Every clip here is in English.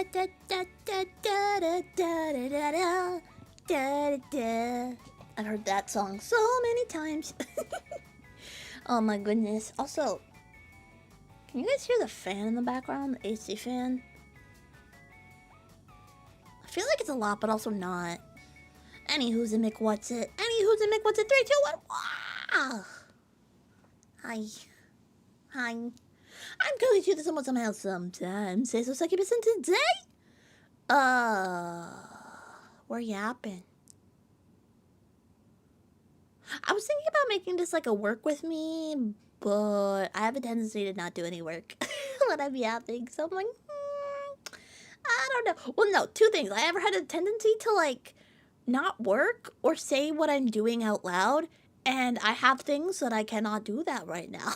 I've heard that song so many times. Oh my goodness. Also, can you guys hear the fan in the background? The AC fan? I feel like it's a lot, but also not. Anywho's a Mick, what's it? Anywho's a Mick, what's it? 3, 2, 1. Wow. Hi. Hi. I'm going to do this almost somehow sometimes. Say so succubus today. We're yapping. I was thinking about making this like a work with me, but I have a tendency to not do any work when I'm yapping. So I'm like, I don't know. Well, no, two things. I ever had a tendency to like not work or say what I'm doing out loud, and I have things that I cannot do that right now.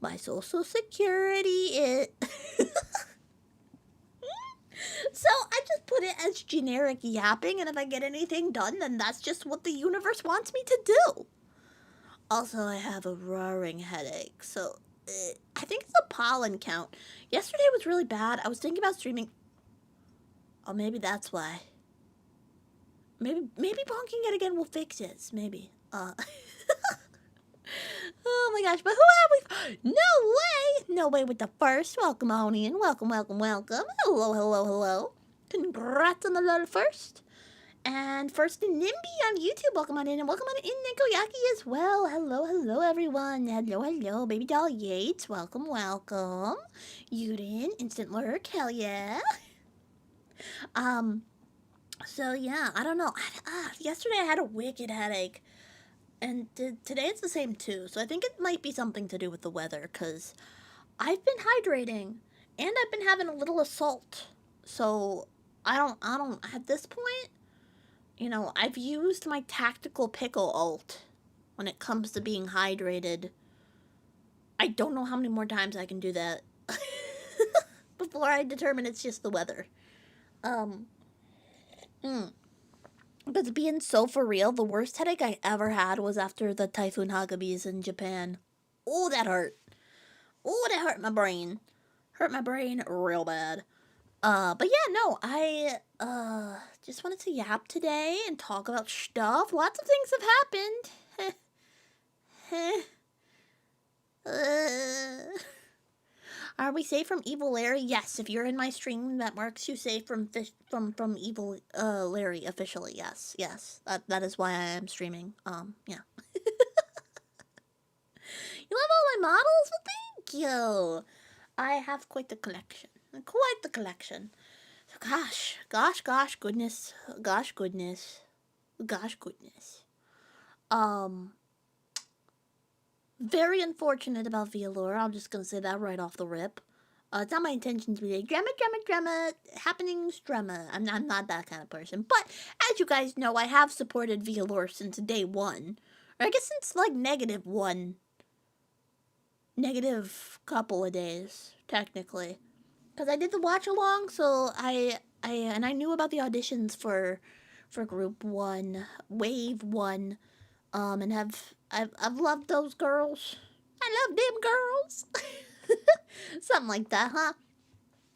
My social security is... So I just put it as generic yapping, and if I get anything done, then that's just what the universe wants me to do. Also, I have a roaring headache, so I think it's a pollen count. Yesterday was really bad. I was thinking about streaming. Oh, maybe that's why. Maybe bonking it again will fix it. Maybe. Oh my gosh, but who have we? No way with the first. Welcome on in. Welcome. Hello. Congrats on the little first. And first in Nimby on YouTube. Welcome on in, and welcome on in Nikoyaki as well. Hello everyone. Hello, baby doll Yates. Welcome. Yudin, instant lurk, hell yeah. So yeah, I don't know. Yesterday I had a wicked headache. And today it's the same too, so I think it might be something to do with the weather, because I've been hydrating, and I've been having a little assault. So I don't, at this point, you know, I've used my tactical pickle ult when it comes to being hydrated. I don't know how many more times I can do that before I determine it's just the weather. But being so for real, the worst headache I ever had was after the Typhoon Hagabis in Japan. Oh, that hurt. Oh, that hurt my brain. Hurt my brain real bad. But yeah, no, I, just wanted to yap today and talk about stuff. Lots of things have happened. Are we safe from Evil Larry? Yes, if you're in my stream, that marks you safe from Evil Larry officially. Yes. That is why I am streaming. Yeah. You love all my models? Well, thank you. I have quite the collection. Gosh, goodness. Very unfortunate about Vialore. I'm just gonna say that right off the rip. It's not my intention to be like, drama, happenings, drama. I'm not that kind of person. But, as you guys know, I have supported Vialore since day one. Or I guess since, like, -1. Negative couple of days, technically. Because I did the watch-along, so I knew about the auditions for Group 1, Wave 1, and I've loved those girls. I love them girls. Something like that, huh?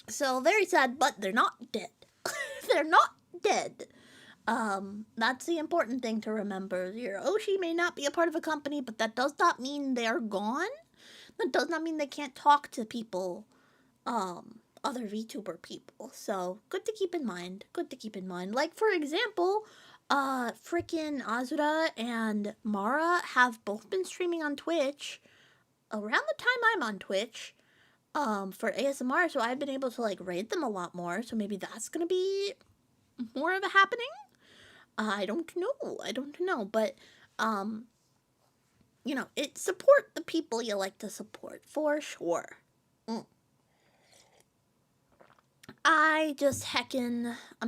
So, very sad, but they're not dead. They're not dead. That's the important thing to remember. Your Oshi may not be a part of a company, but that does not mean they're gone. That does not mean they can't talk to people, other VTuber people. So, good to keep in mind. Like, for example, frickin' Azura and Mara have both been streaming on Twitch around the time I'm on Twitch, for ASMR, so I've been able to, like, raid them a lot more, so maybe that's gonna be more of a happening? I don't know, but, you know, support the people you like to support, for sure. I'm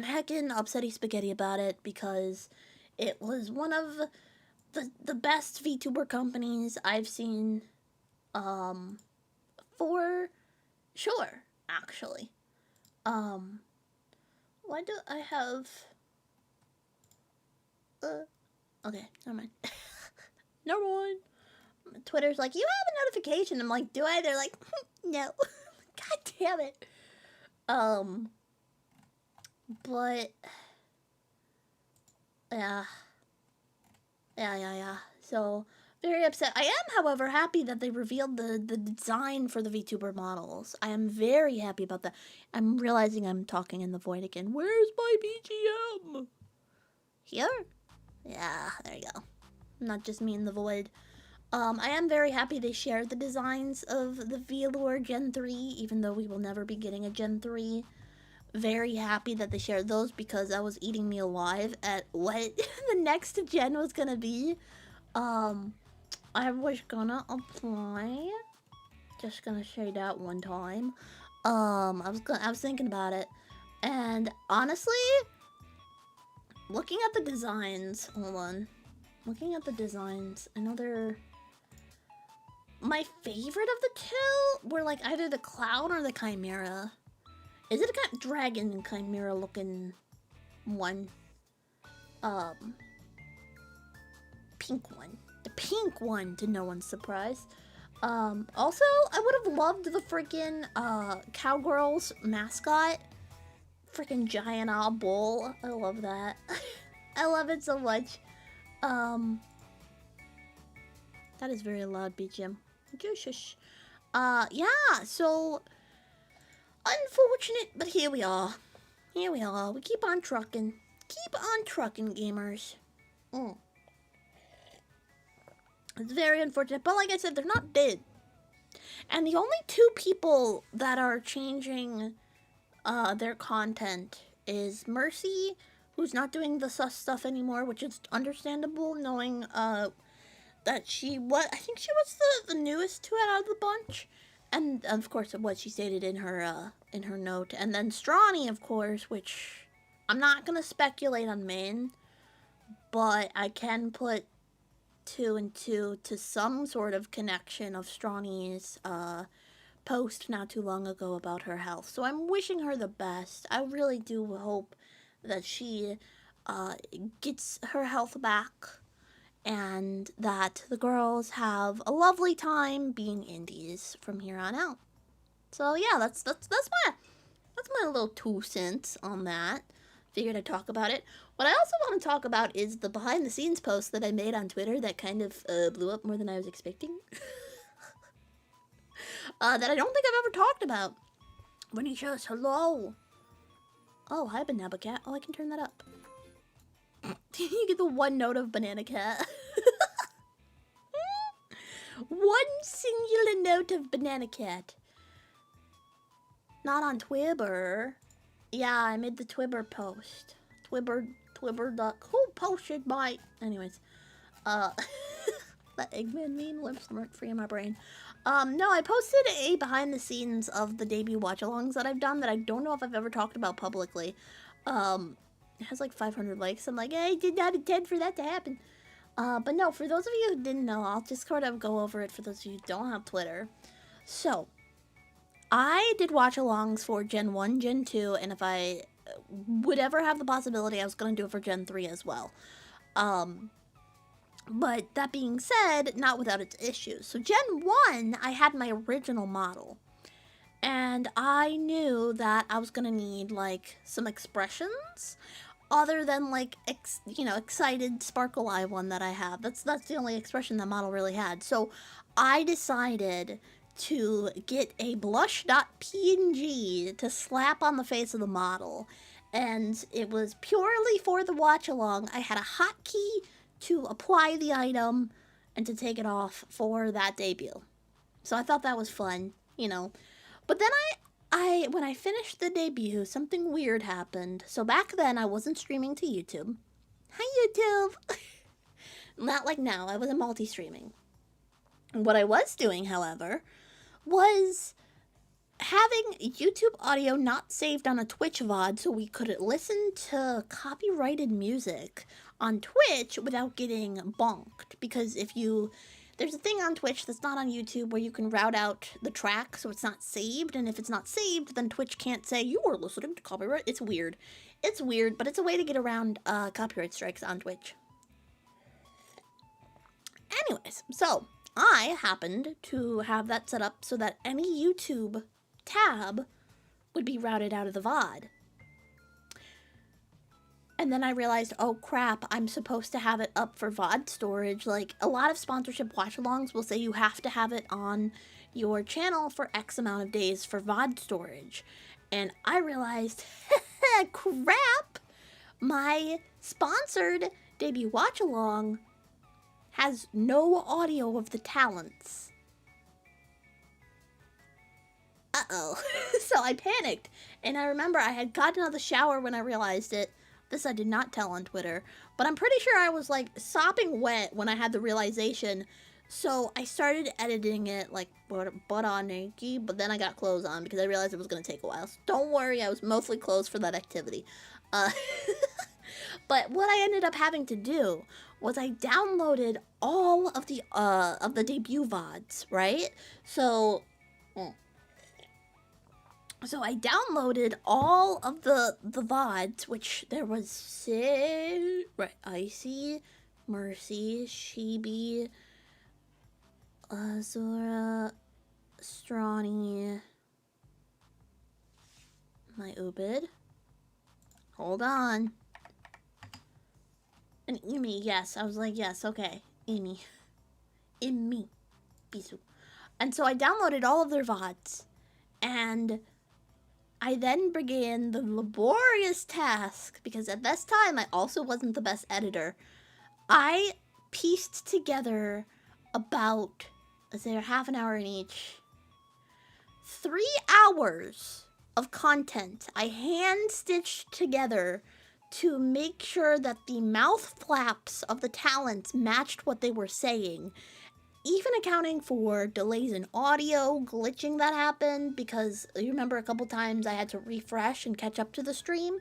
heckin' upsetty spaghetti about it, because it was one of the best VTuber companies I've seen, for sure, actually. Why do I have... okay, never mind. Twitter's like, you have a notification. I'm like, do I? They're like, no. God damn it. Um, but yeah, yeah. So very upset. I am, however, happy that they revealed the design for the VTuber models. I am very happy about that. I'm realizing I'm talking in the void again. Where's my BGM? Here? Yeah, there you go. Not just me in the void. I am very happy they shared the designs of the Velour Gen 3, even though we will never be getting a Gen 3. Very happy that they shared those because I was eating me alive at what the next gen was gonna be. I was gonna apply. Just gonna say that one time. I was thinking about it, and honestly, looking at the designs. Hold on. Looking at the designs, I know they're my favorite of the two were like either the clown or the chimera. Is it a kind of dragon chimera looking one? Pink one. The pink one, to no one's surprise. Also, I would have loved the freaking Cowgirls mascot. Freaking giant owl bull. I love that. I love it so much. That is very loud, BGM. Shush. Yeah, so unfortunate, but here we are. Here we are. We keep on trucking. Keep on trucking, gamers. It's very unfortunate, but like I said, they're not dead. And the only two people that are changing their content is Mercy, who's not doing the sus stuff anymore, which is understandable, knowing that I think she was the newest to it out of the bunch, and of course what she stated in her note, and then Strawny, of course, which I'm not gonna speculate on main, but I can put 2 and 2 to some sort of connection of Strawny's post not too long ago about her health. So I'm wishing her the best. I really do hope that she gets her health back and that the girls have a lovely time being indies from here on out. So yeah, that's my little 2 cents on that. Figured I'd talk about it. What I also want to talk about is the behind the scenes post that I made on Twitter that kind of blew up more than I was expecting. That I don't think I've ever talked about. When he says hello. Oh, hi, Banana Cat. Oh, I can turn that up. You get the one note of Banana Cat. One singular note of Banana Cat. Not on Twibber. Yeah, I made the Twibber post. Twibber. Who posted my... Anyways. That Eggman meme lives rent free in my brain. No, I posted a behind the scenes of the debut watch-alongs that I've done that I don't know if I've ever talked about publicly. It has like 500 likes. I'm like, I did not intend for that to happen. But no, for those of you who didn't know, I'll just sort of go over it for those of you who don't have Twitter. So, I did watch-alongs for Gen 1, Gen 2, and if I would ever have the possibility, I was going to do it for Gen 3 as well. But that being said, not without its issues. So Gen 1, I had my original model. And I knew that I was going to need, like, some expressions other than, like, excited sparkle eye one that I have. That's the only expression that model really had. So I decided to get a blush.png to slap on the face of the model. And it was purely for the watch-along. I had a hotkey to apply the item and to take it off for that debut. So I thought that was fun, you know. But then when I finished the debut, something weird happened. So back then, I wasn't streaming to YouTube. Hi, YouTube! Not like now, I wasn't multi-streaming. What I was doing, however, was having YouTube audio not saved on a Twitch VOD so we could listen to copyrighted music on Twitch without getting bonked. Because there's a thing on Twitch that's not on YouTube where you can route out the track so it's not saved, and if it's not saved, then Twitch can't say you are listening to copyright. It's weird. It's weird, but it's a way to get around copyright strikes on Twitch. Anyways, so I happened to have that set up so that any YouTube tab would be routed out of the VOD. And then I realized, oh crap, I'm supposed to have it up for VOD storage. Like, a lot of sponsorship watch-alongs will say you have to have it on your channel for X amount of days for VOD storage. And I realized, crap, my sponsored debut watch-along has no audio of the talents. Uh-oh. So I panicked. And I remember I had gotten out of the shower when I realized it. This I did not tell on Twitter, but I'm pretty sure I was like sopping wet when I had the realization. So I started editing it like butt on naked, but then I got clothes on because I realized it was going to take a while. So don't worry, I was mostly clothes for that activity. But what I ended up having to do was I downloaded all of the debut VODs, right? So I downloaded all of the VODs, which there was 6, right, Icy, Mercy, Shibi, Azura, Strawny, my Ubid, hold on, and Emi, yes, I was like, yes, okay, Emi, Bisu, and so I downloaded all of their VODs, and I then began the laborious task, because at this time I also wasn't the best editor. I pieced together about, is there half an hour in each? 3 hours of content I hand-stitched together to make sure that the mouth flaps of the talents matched what they were saying. Even accounting for delays in audio, glitching that happened, because you remember a couple times I had to refresh and catch up to the stream?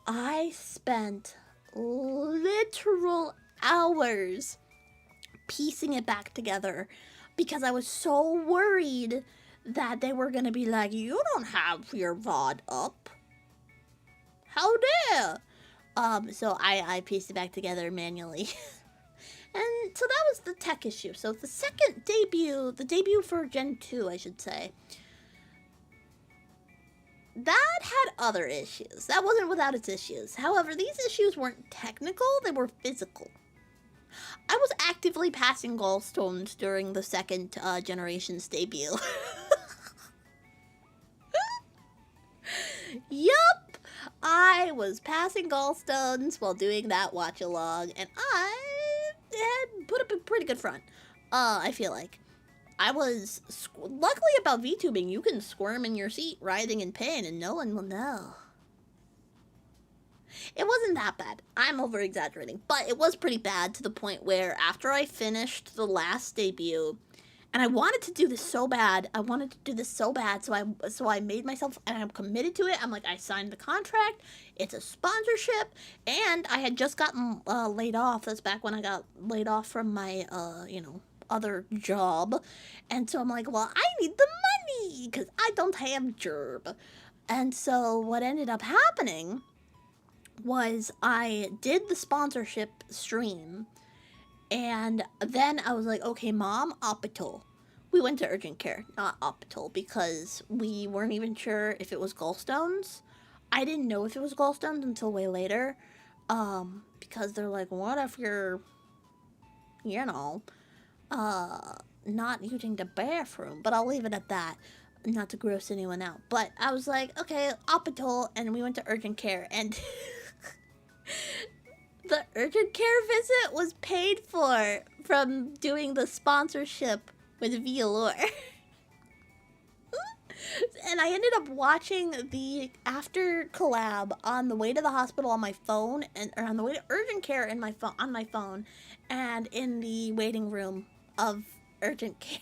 I spent literal hours piecing it back together because I was so worried that they were going to be like, you don't have your VOD up. How dare? So I pieced it back together manually. And so that was the tech issue. So the second debut, the debut for Gen 2, I should say, that had other issues. That wasn't without its issues. However, these issues weren't technical, they were physical. I was actively passing gallstones during the second generation's debut. Yup! I was passing gallstones while doing that watch-along, and I had put up a pretty good front. I feel like. I was... Luckily about VTubing, you can squirm in your seat, writhing in pain, and no one will know. It wasn't that bad. I'm over-exaggerating. But it was pretty bad to the point where after I finished the last debut, and I wanted to do this so bad, so I made myself, and I'm committed to it. I'm like, I signed the contract, it's a sponsorship, and I had just gotten laid off. That's back when I got laid off from my, other job. And so I'm like, well, I need the money, because I don't have job. And so what ended up happening was I did the sponsorship stream, and then I was like, okay, Mom, hospital. We went to urgent care, not hospital, because we weren't even sure if it was gallstones. I didn't know if it was gallstones until way later, because they're like, what if you're, not using the bathroom? But I'll leave it at that, not to gross anyone out. But I was like, okay, hospital, and we went to urgent care, and the urgent care visit was paid for from doing the sponsorship with Velour. And I ended up watching the after collab on the way to the hospital on my phone, or on the way to urgent care on my phone, and in the waiting room of urgent care.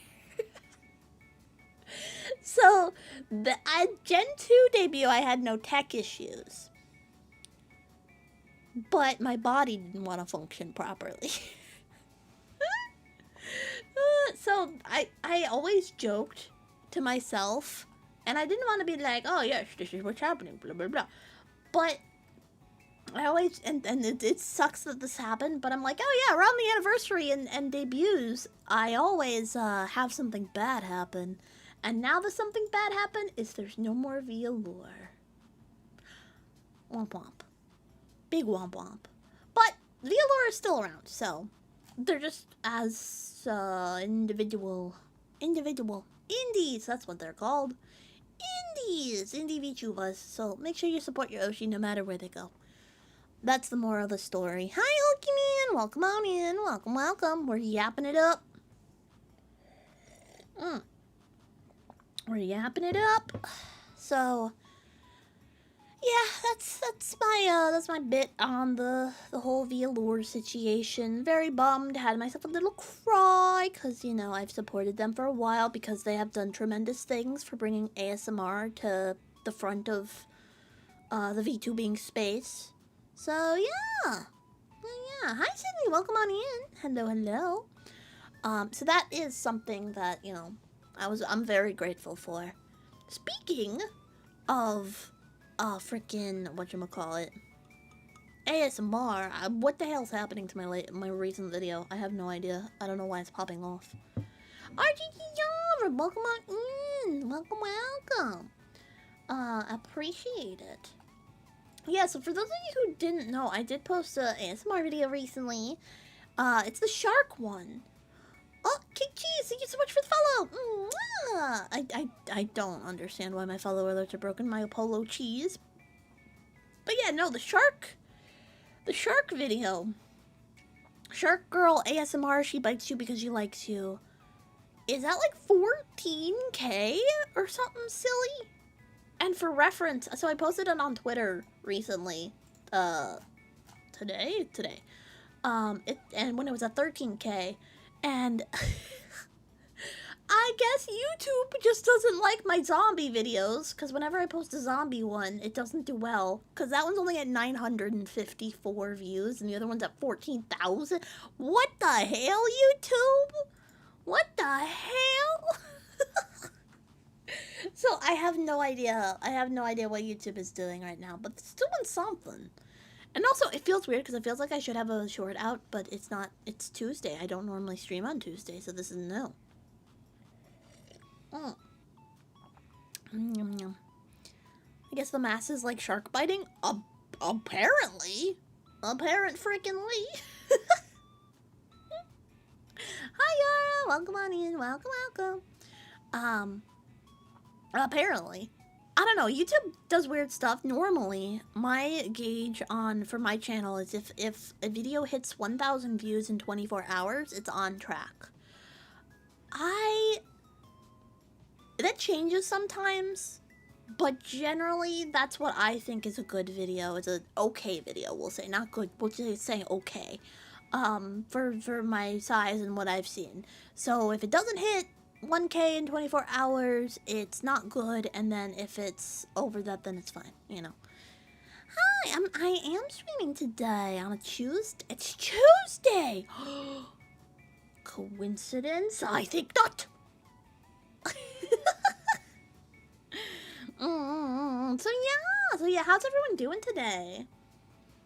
So the Gen 2 debut, I had no tech issues. But my body didn't want to function properly. So I always joked to myself, and I didn't want to be like, oh yes, this is what's happening, blah, blah, blah. But I always, and it sucks that this happened, but I'm like, oh yeah, around the anniversary and debuts, I always have something bad happen. And now that something bad happened, is there's no more Velour. Womp womp. Big womp womp. But Velour is still around, so they're just as indies, that's what they're called. Indie VTubers. So make sure you support your Oshi no matter where they go. That's the moral of the story. Hi, Hulky Man. Welcome on in. Welcome, welcome. We're yapping it up. We're yapping it up. So, yeah, that's my bit on the whole Velour situation. Very bummed. Had myself a little cry because, you know, I've supported them for a while because they have done tremendous things for bringing ASMR to the front of the VTubing space. So, yeah. Hi, Sydney. Welcome on in. Hello, hello. So that is something that, you know, I'm very grateful for. Speaking of, freaking, whatchamacallit, ASMR, what the hell's happening to my recent video? I have no idea. I don't know why it's popping off. RGG, welcome on in. Welcome, welcome. Appreciate it. Yeah, so for those of you who didn't know, I did post a ASMR video recently. It's the shark one. Oh, Cake Cheese, thank you so much for the follow. I don't understand why my follow alerts are broken. My Apollo cheese. But yeah, no, the shark video. Shark girl ASMR, she bites you because she likes you. Is that like 14K or something silly? And for reference, so I posted it on Twitter recently. Today. And when it was at 13K. And I guess YouTube just doesn't like my zombie videos, because whenever I post a zombie one, it doesn't do well, because that one's only at 954 views, and the other one's at 14,000. What the hell, YouTube? What the hell? So I have no idea. I have no idea what YouTube is doing right now, but it's doing something. And also, it feels weird because it feels like I should have a short out, but it's not. It's Tuesday. I don't normally stream on Tuesday, so this is new. I guess the masses like shark biting? Apparently. Apparent freaking-ly. Hi, Yara. Welcome on in. Welcome. Apparently. I don't know, YouTube does weird stuff. Normally, my gauge for my channel is if a video hits 1,000 views in 24 hours, it's on track. That changes sometimes, but generally, that's what I think is a good video. It's an okay video, we'll say. Not good, we'll just say okay. For my size and what I've seen. So if it doesn't hit 1K in 24 hours, it's not good, and then if it's over that, then it's fine, you know. Hi, I am streaming today on a Tuesday. It's Tuesday! Coincidence? I think not! So yeah, how's everyone doing today?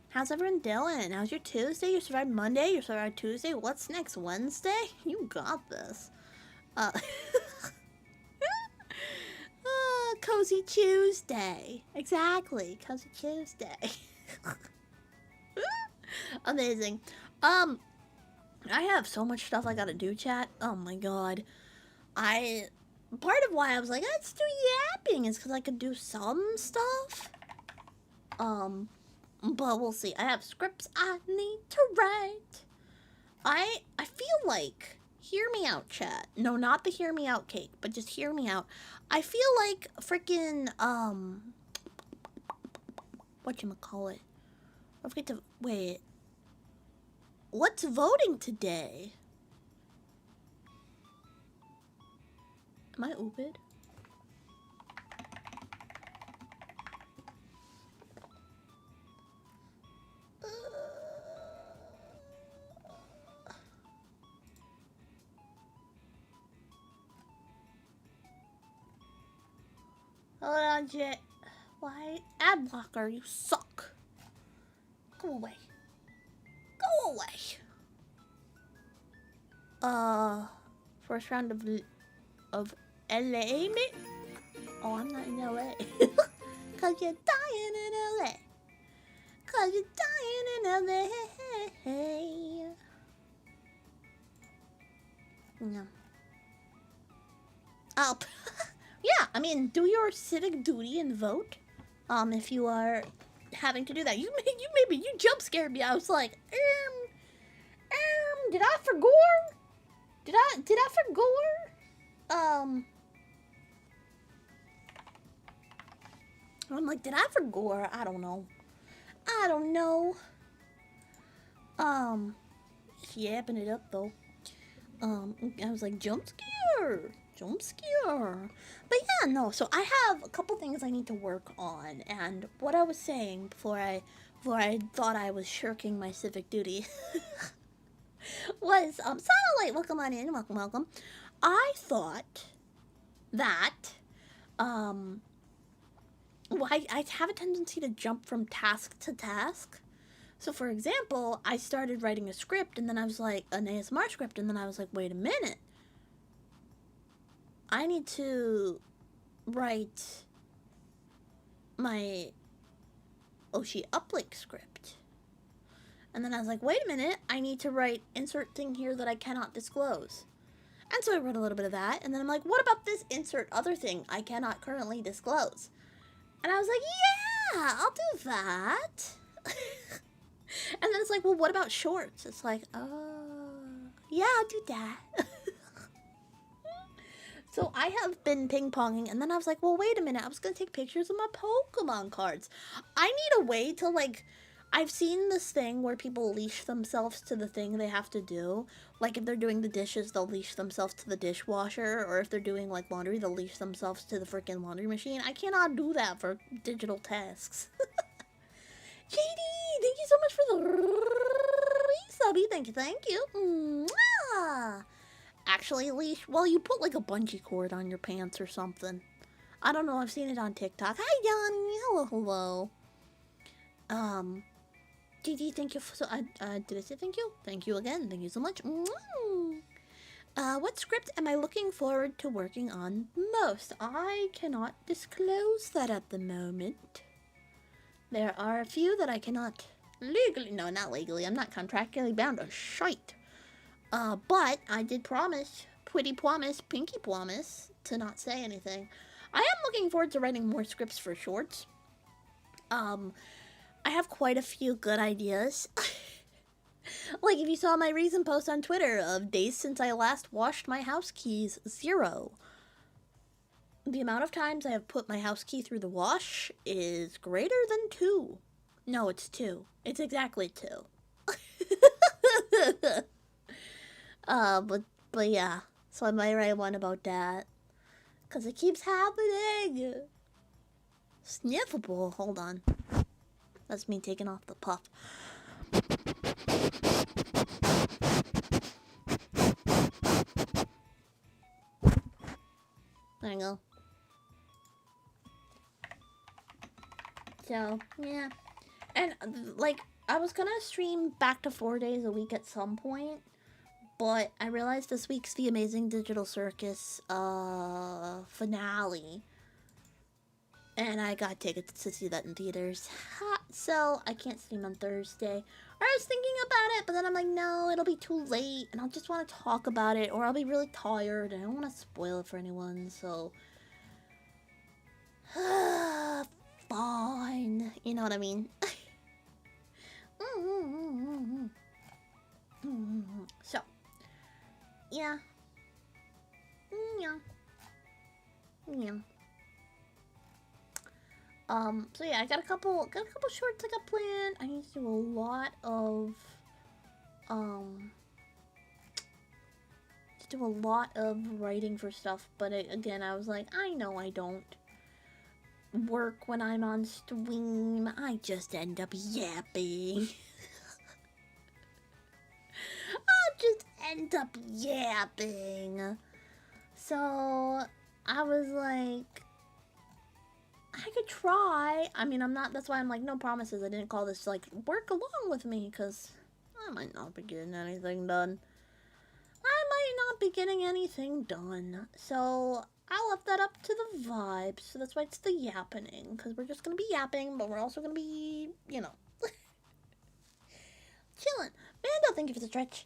How's everyone doing? How's your Tuesday? You survived Monday? You survived Tuesday? What's next, Wednesday? You got this. Cozy Tuesday. Exactly. Cozy Tuesday. Amazing. I have so much stuff I gotta do, chat. Oh my god. Part of why I was like, let's do yapping is because I could do some stuff. But we'll see. I have scripts I need to write. I feel like, hear me out, chat. No, not the hear me out cake, but just hear me out. I feel like freaking, whatchamacallit? I forget to, wait. What's voting today? Am I ooped? Hold on, Jet. Why? Ad blocker, you suck. Go away. Go away. First round of LA, mate? Oh, I'm not in LA. Cause you're dying in LA. Cause you're dying in LA. No. Oh, yeah, I mean, do your civic duty and vote. If you are having to do that. You jump scared me. I was like, did I forgore? Did I forgore? I'm like, did I forgore? I don't know. Yapping it up though. I was like, jump scare. But yeah, no, so I have a couple things I need to work on, and what I was saying before I thought I was shirking my civic duty was, Satellite, welcome on in, welcome. I thought that, well, I have a tendency to jump from task to task. So, for example, I started writing a script, and then I was like, an ASMR script, and then I was like, wait a minute. I need to write my Oshi uplink script. And then I was like, wait a minute, I need to write insert thing here that I cannot disclose. And so I wrote a little bit of that, and then I'm like, what about this insert other thing I cannot currently disclose? And I was like, yeah, I'll do that. And then it's like, well, what about shorts? It's like, oh, yeah, I'll do that. So I have been ping-ponging, and then I was like, well, wait a minute, I was going to take pictures of my Pokemon cards. I need a way to, like, I've seen this thing where people leash themselves to the thing they have to do. Like, if they're doing the dishes, they'll leash themselves to the dishwasher, or if they're doing, like, laundry, they'll leash themselves to the freaking laundry machine. I cannot do that for digital tasks. JD, thank you so much for the subby. Thank you. Mwah. Actually, leash. Well, you put like a bungee cord on your pants or something. I don't know. I've seen it on TikTok. Hi, Yanni. Hello. JD, thank you for. Did I say thank you? Thank you again. Thank you so much. What script am I looking forward to working on most? I cannot disclose that at the moment. There are a few that I cannot legally, no, not legally, I'm not contractually bound to shite. But I did promise, pinky promise, to not say anything. I am looking forward to writing more scripts for shorts. I have quite a few good ideas. Like if you saw my recent post on Twitter of days since I last washed my house keys, 0. The amount of times I have put my house key through the wash is greater than 2. No, it's 2. It's exactly 2. But yeah. So I might write one about that. Because it keeps happening. Sniffable. Hold on. That's me taking off the puff. There you go. So, yeah. And, like, I was gonna stream back to 4 days a week at some point, but I realized this week's The Amazing Digital Circus, finale. And I got tickets to see that in theaters. So, I can't stream on Thursday. Or I was thinking about it, but then I'm like, no, it'll be too late, and I'll just want to talk about it, or I'll be really tired, and I don't want to spoil it for anyone, so... Fine. You know what I mean? So, yeah. So yeah, I got a couple shorts I got planned. I need to do a lot of, writing for stuff, but again, I was like, I know I don't work when I'm on stream. I just end up yapping. So, I was like, I could try. I mean, that's why I'm like, no promises. I didn't call this, like, work along with me, because I might not be getting anything done. So, I left that up to the vibe, so that's why it's the yappening, because we're just going to be yapping, but we're also going to be, you know, chilling. Mando, thank you for the stretch.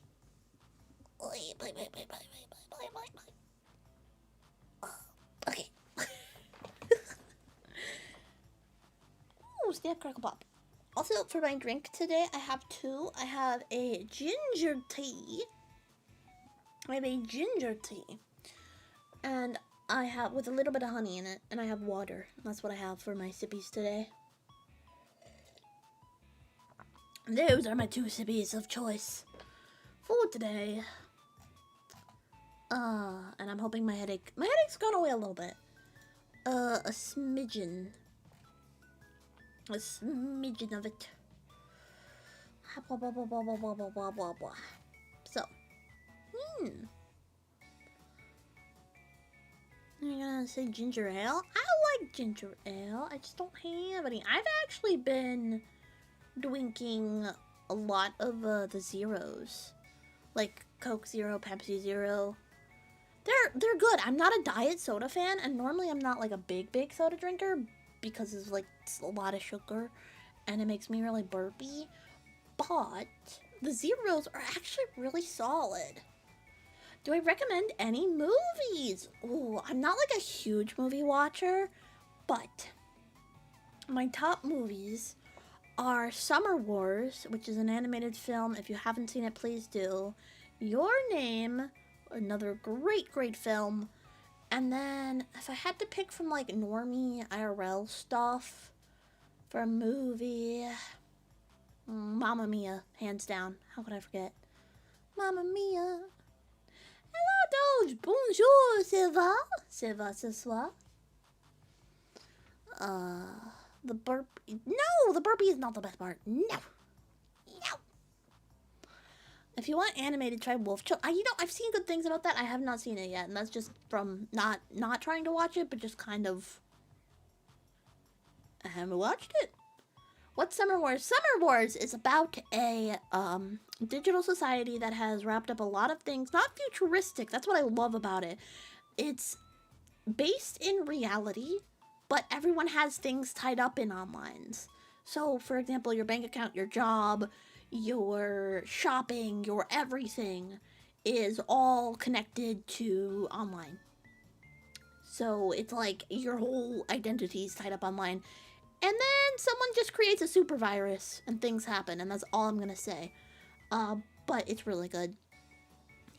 Okay. Ooh, snap, crackle, pop. Also, for my drink today, I have two. I have a ginger tea. And I have, with a little bit of honey in it, and I have water. That's what I have for my sippies today. Those are my two sippies of choice for today. And I'm hoping my headache's gone away a little bit. A smidgen of it. So, I'm gonna say ginger ale. I like ginger ale. I just don't have any. I've actually been drinking a lot of the zeros, like Coke Zero, Pepsi Zero. They're good. I'm not a diet soda fan, and normally I'm not like a big soda drinker because it's like a lot of sugar, and it makes me really burpy. But the zeros are actually really solid. Do I recommend any movies? Ooh, I'm not like a huge movie watcher, but my top movies are Summer Wars, which is an animated film. If you haven't seen it, please do. Your Name, another great film. And then if I had to pick from like normie IRL stuff for a movie, Mamma Mia, hands down. How could I forget? Mamma Mia. Hello, Doge. Bonjour, ça va? Ça va ce soir? The burpee. No, the burpee is not the best part. No. If you want animated, try Wolf Chill. I've seen good things about that. I have not seen it yet, and that's just from not trying to watch it, but just kind of. I haven't watched it. What's Summer Wars? Summer Wars is about a digital society that has wrapped up a lot of things. Not futuristic. That's what I love about it. It's based in reality, but everyone has things tied up in onlines. So, for example, your bank account, your job, your shopping, your everything is all connected to online. So it's like your whole identity is tied up online. And then someone just creates a super virus and things happen, and that's all I'm gonna say. But it's really good.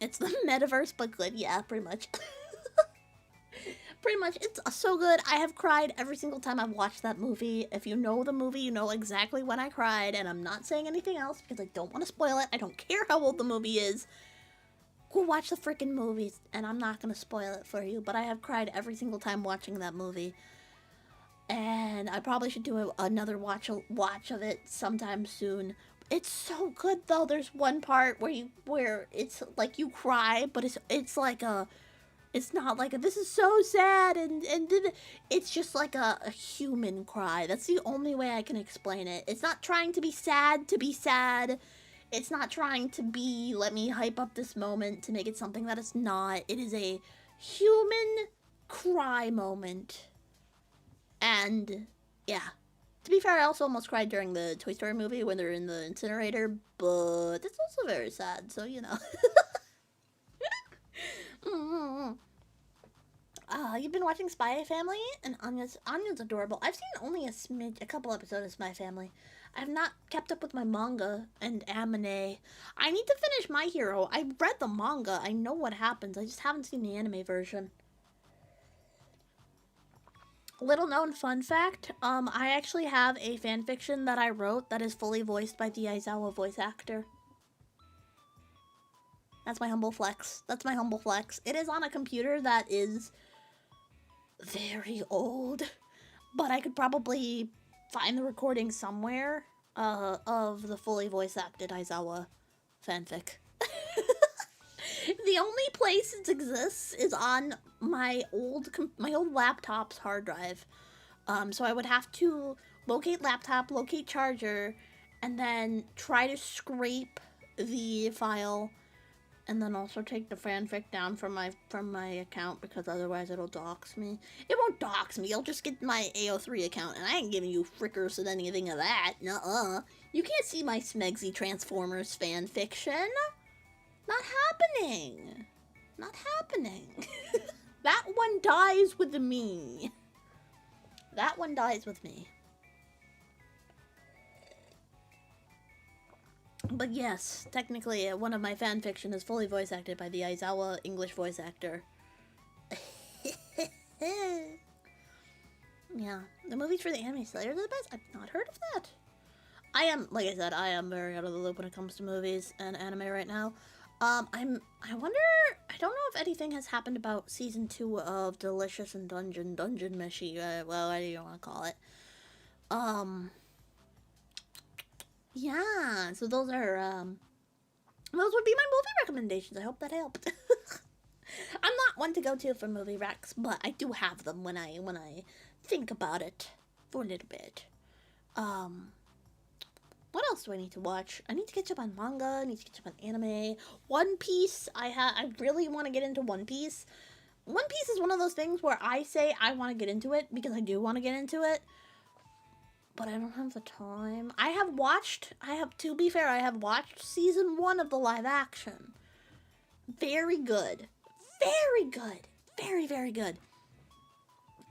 It's the metaverse, but good. Yeah, pretty much. Pretty much. It's so good. I have cried every single time I've watched that movie. If you know the movie, you know exactly when I cried, and I'm not saying anything else because I don't want to spoil it. I don't care how old the movie is. Go watch the freaking movies, and I'm not gonna spoil it for you, but I have cried every single time watching that movie. And I probably should do another watch of it sometime soon. It's so good though. There's one part where it's like you cry, but it's like it's not like this is so sad and it's just like a human cry. That's the only way I can explain it. It's not trying to be sad to be sad. It's not trying to be let me hype up this moment to make it something that it's not. It is a human cry moment. And, yeah. To be fair, I also almost cried during the Toy Story movie when they're in the incinerator, but it's also very sad, so, you know. You've been watching Spy Family, and Anya's adorable. I've seen only a couple episodes of Spy Family. I've not kept up with my manga and anime. I need to finish My Hero. I read the manga. I know what happens. I just haven't seen the anime version. Little known fun fact, I actually have a fanfiction that I wrote that is fully voiced by the Aizawa voice actor. That's my humble flex. It is on a computer that is very old, but I could probably find the recording somewhere of the fully voice acted Aizawa fanfic. The only place it exists is on my old laptop's hard drive. So I would have to locate laptop, locate charger, and then try to scrape the file and then also take the fanfic down from my account, because otherwise it'll dox me. It won't dox me. You'll just get my AO3 account, and I ain't giving you frickers and anything of that. Nuh-uh. You can't see my Smegsy Transformers fanfiction. Not happening. Not happening. That one dies with me. That one dies with me. But yes, technically, one of my fanfiction is fully voice acted by the Aizawa English voice actor. Yeah, the movies for the anime Slayer are the best. I've not heard of that. Like I said, I am very out of the loop when it comes to movies and anime right now. I wonder, I don't know if anything has happened about season 2 of Delicious and Dungeon Meshi, well, what do you want to call it? Yeah, so those are, those would be my movie recommendations. I hope that helped. I'm not one to go to for movie recs, but I do have them when I think about it for a little bit. What else do I need to watch? I need to catch up on manga. I need to catch up on anime. One Piece. I really want to get into One Piece. One Piece is one of those things where I say I want to get into it because I do want to get into it, but I don't have the time. To be fair, I have watched season 1 of the live action. Very good. Very good. Very, very good.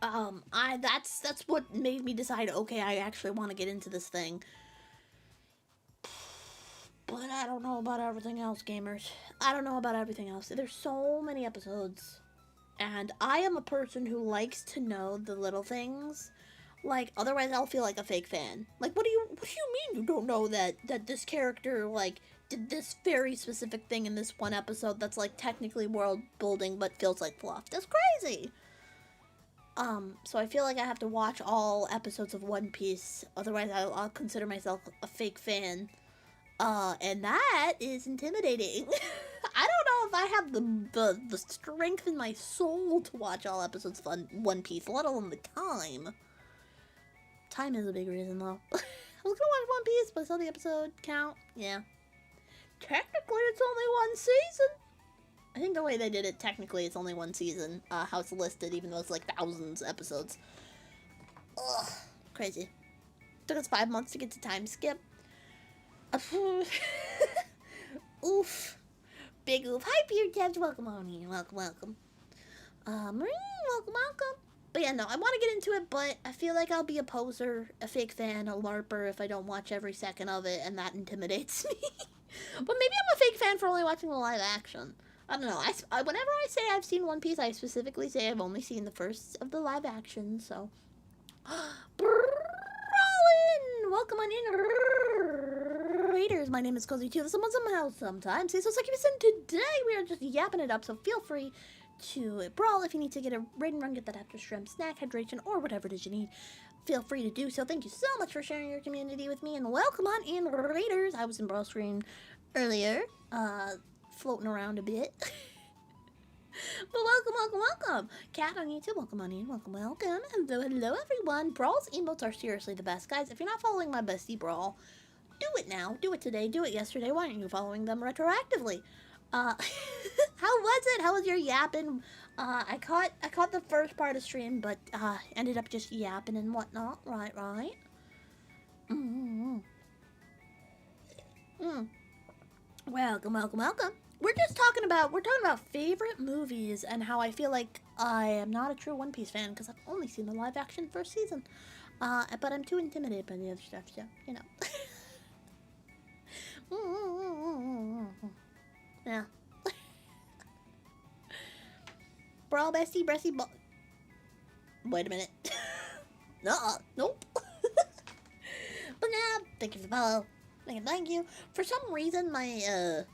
That's what made me decide, okay, I actually want to get into this thing. But I don't know about everything else, gamers. I don't know about everything else. There's so many episodes. And I am a person who likes to know the little things. Like, otherwise I'll feel like a fake fan. Like, what do you mean you don't know that this character, like, did this very specific thing in this one episode that's, like, technically world building but feels like fluff? That's crazy! So I feel like I have to watch all episodes of One Piece, otherwise I'll consider myself a fake fan. And that is intimidating. I don't know if I have the strength in my soul to watch all episodes of One Piece, let alone the time. Time is a big reason, though. I was gonna watch One Piece, but I saw the episode count. Yeah. Technically, it's only one season. I think the way they did it, technically, it's only one season. How it's listed, even though it's like thousands of episodes. Ugh. Crazy. Took us 5 months to get to time skip. Oof. Big oof. Hi, Peter Tabs. Welcome on in. Welcome. Marine, welcome. But yeah, no, I want to get into it, but I feel like I'll be a poser, a fake fan, a LARPer if I don't watch every second of it, and that intimidates me. But maybe I'm a fake fan for only watching the live action. I don't know. Whenever I say I've seen One Piece, I specifically say I've only seen the first of the live action, so. Brawlin! Welcome on in, Raiders. My name is CozyTuber. Someone somehow sometimes. So it's like you said, today we are just yapping it up, so feel free to brawl if you need to get a raid and run, get that after stream snack, hydration, or whatever it is you need. Feel free to do so. Thank you so much for sharing your community with me, and welcome on in, Raiders. I was in Brawl Screen earlier, floating around a bit. But welcome. Cat on YouTube, welcome on in, welcome. Hello, everyone. Brawl's emotes are seriously the best. Guys, if you're not following my bestie Brawl, do it now. Do it today. Do it yesterday. Why aren't you following them retroactively? How was it? How was your yapping? I caught the first part of stream, but, ended up just yapping and whatnot. Right. Welcome. We're talking about favorite movies and how I feel like I am not a true One Piece fan because I've only seen the live action first season. But I'm too intimidated by the other stuff, so, you know. Yeah. Brawl bestie, wait a minute. Nope. But now, thank you for the follow. Thank you. For some reason, my,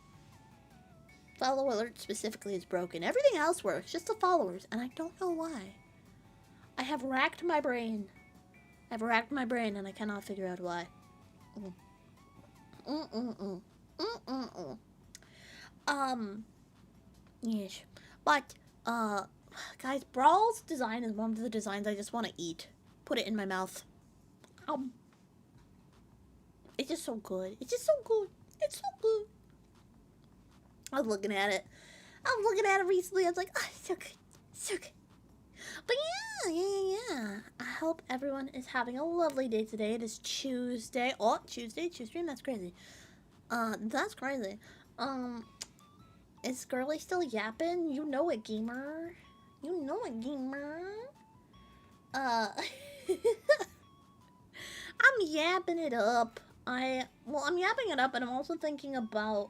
follow alert specifically is broken. Everything else works, just the followers, and I don't know why. I have racked my brain. And I cannot figure out why. Yes. But, guys, Brawl's design is one of the designs I just want to eat. Put it in my mouth. It's just so good. It's so good. I was looking at it. I was looking at it recently. I was like, oh, it's so good. So good. But yeah. I hope everyone is having a lovely day today. It is Tuesday. Oh, Tuesday. That's crazy. That's crazy. Um, is Girly still yapping? You know it, gamer. You know it, gamer. Uh, I'm yapping it up. I'm yapping it up, and I'm also thinking about,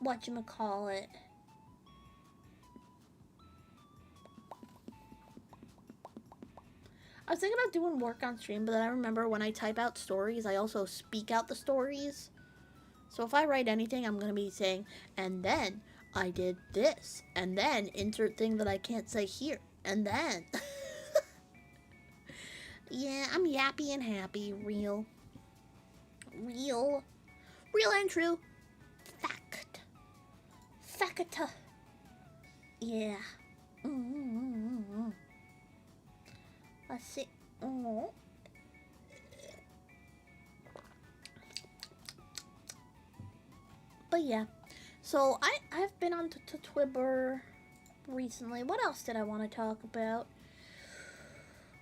whatchamacallit. I was thinking about doing work on stream, but then I remember when I type out stories, I also speak out the stories. So if I write anything, I'm going to be saying, and then I did this, and then insert thing that I can't say here, and then. Yeah, I'm yappy and happy. Real and true. Fact. Facta. Yeah. Let's see. Oh. But yeah. So I've been on to Twitter recently. What else did I want to talk about?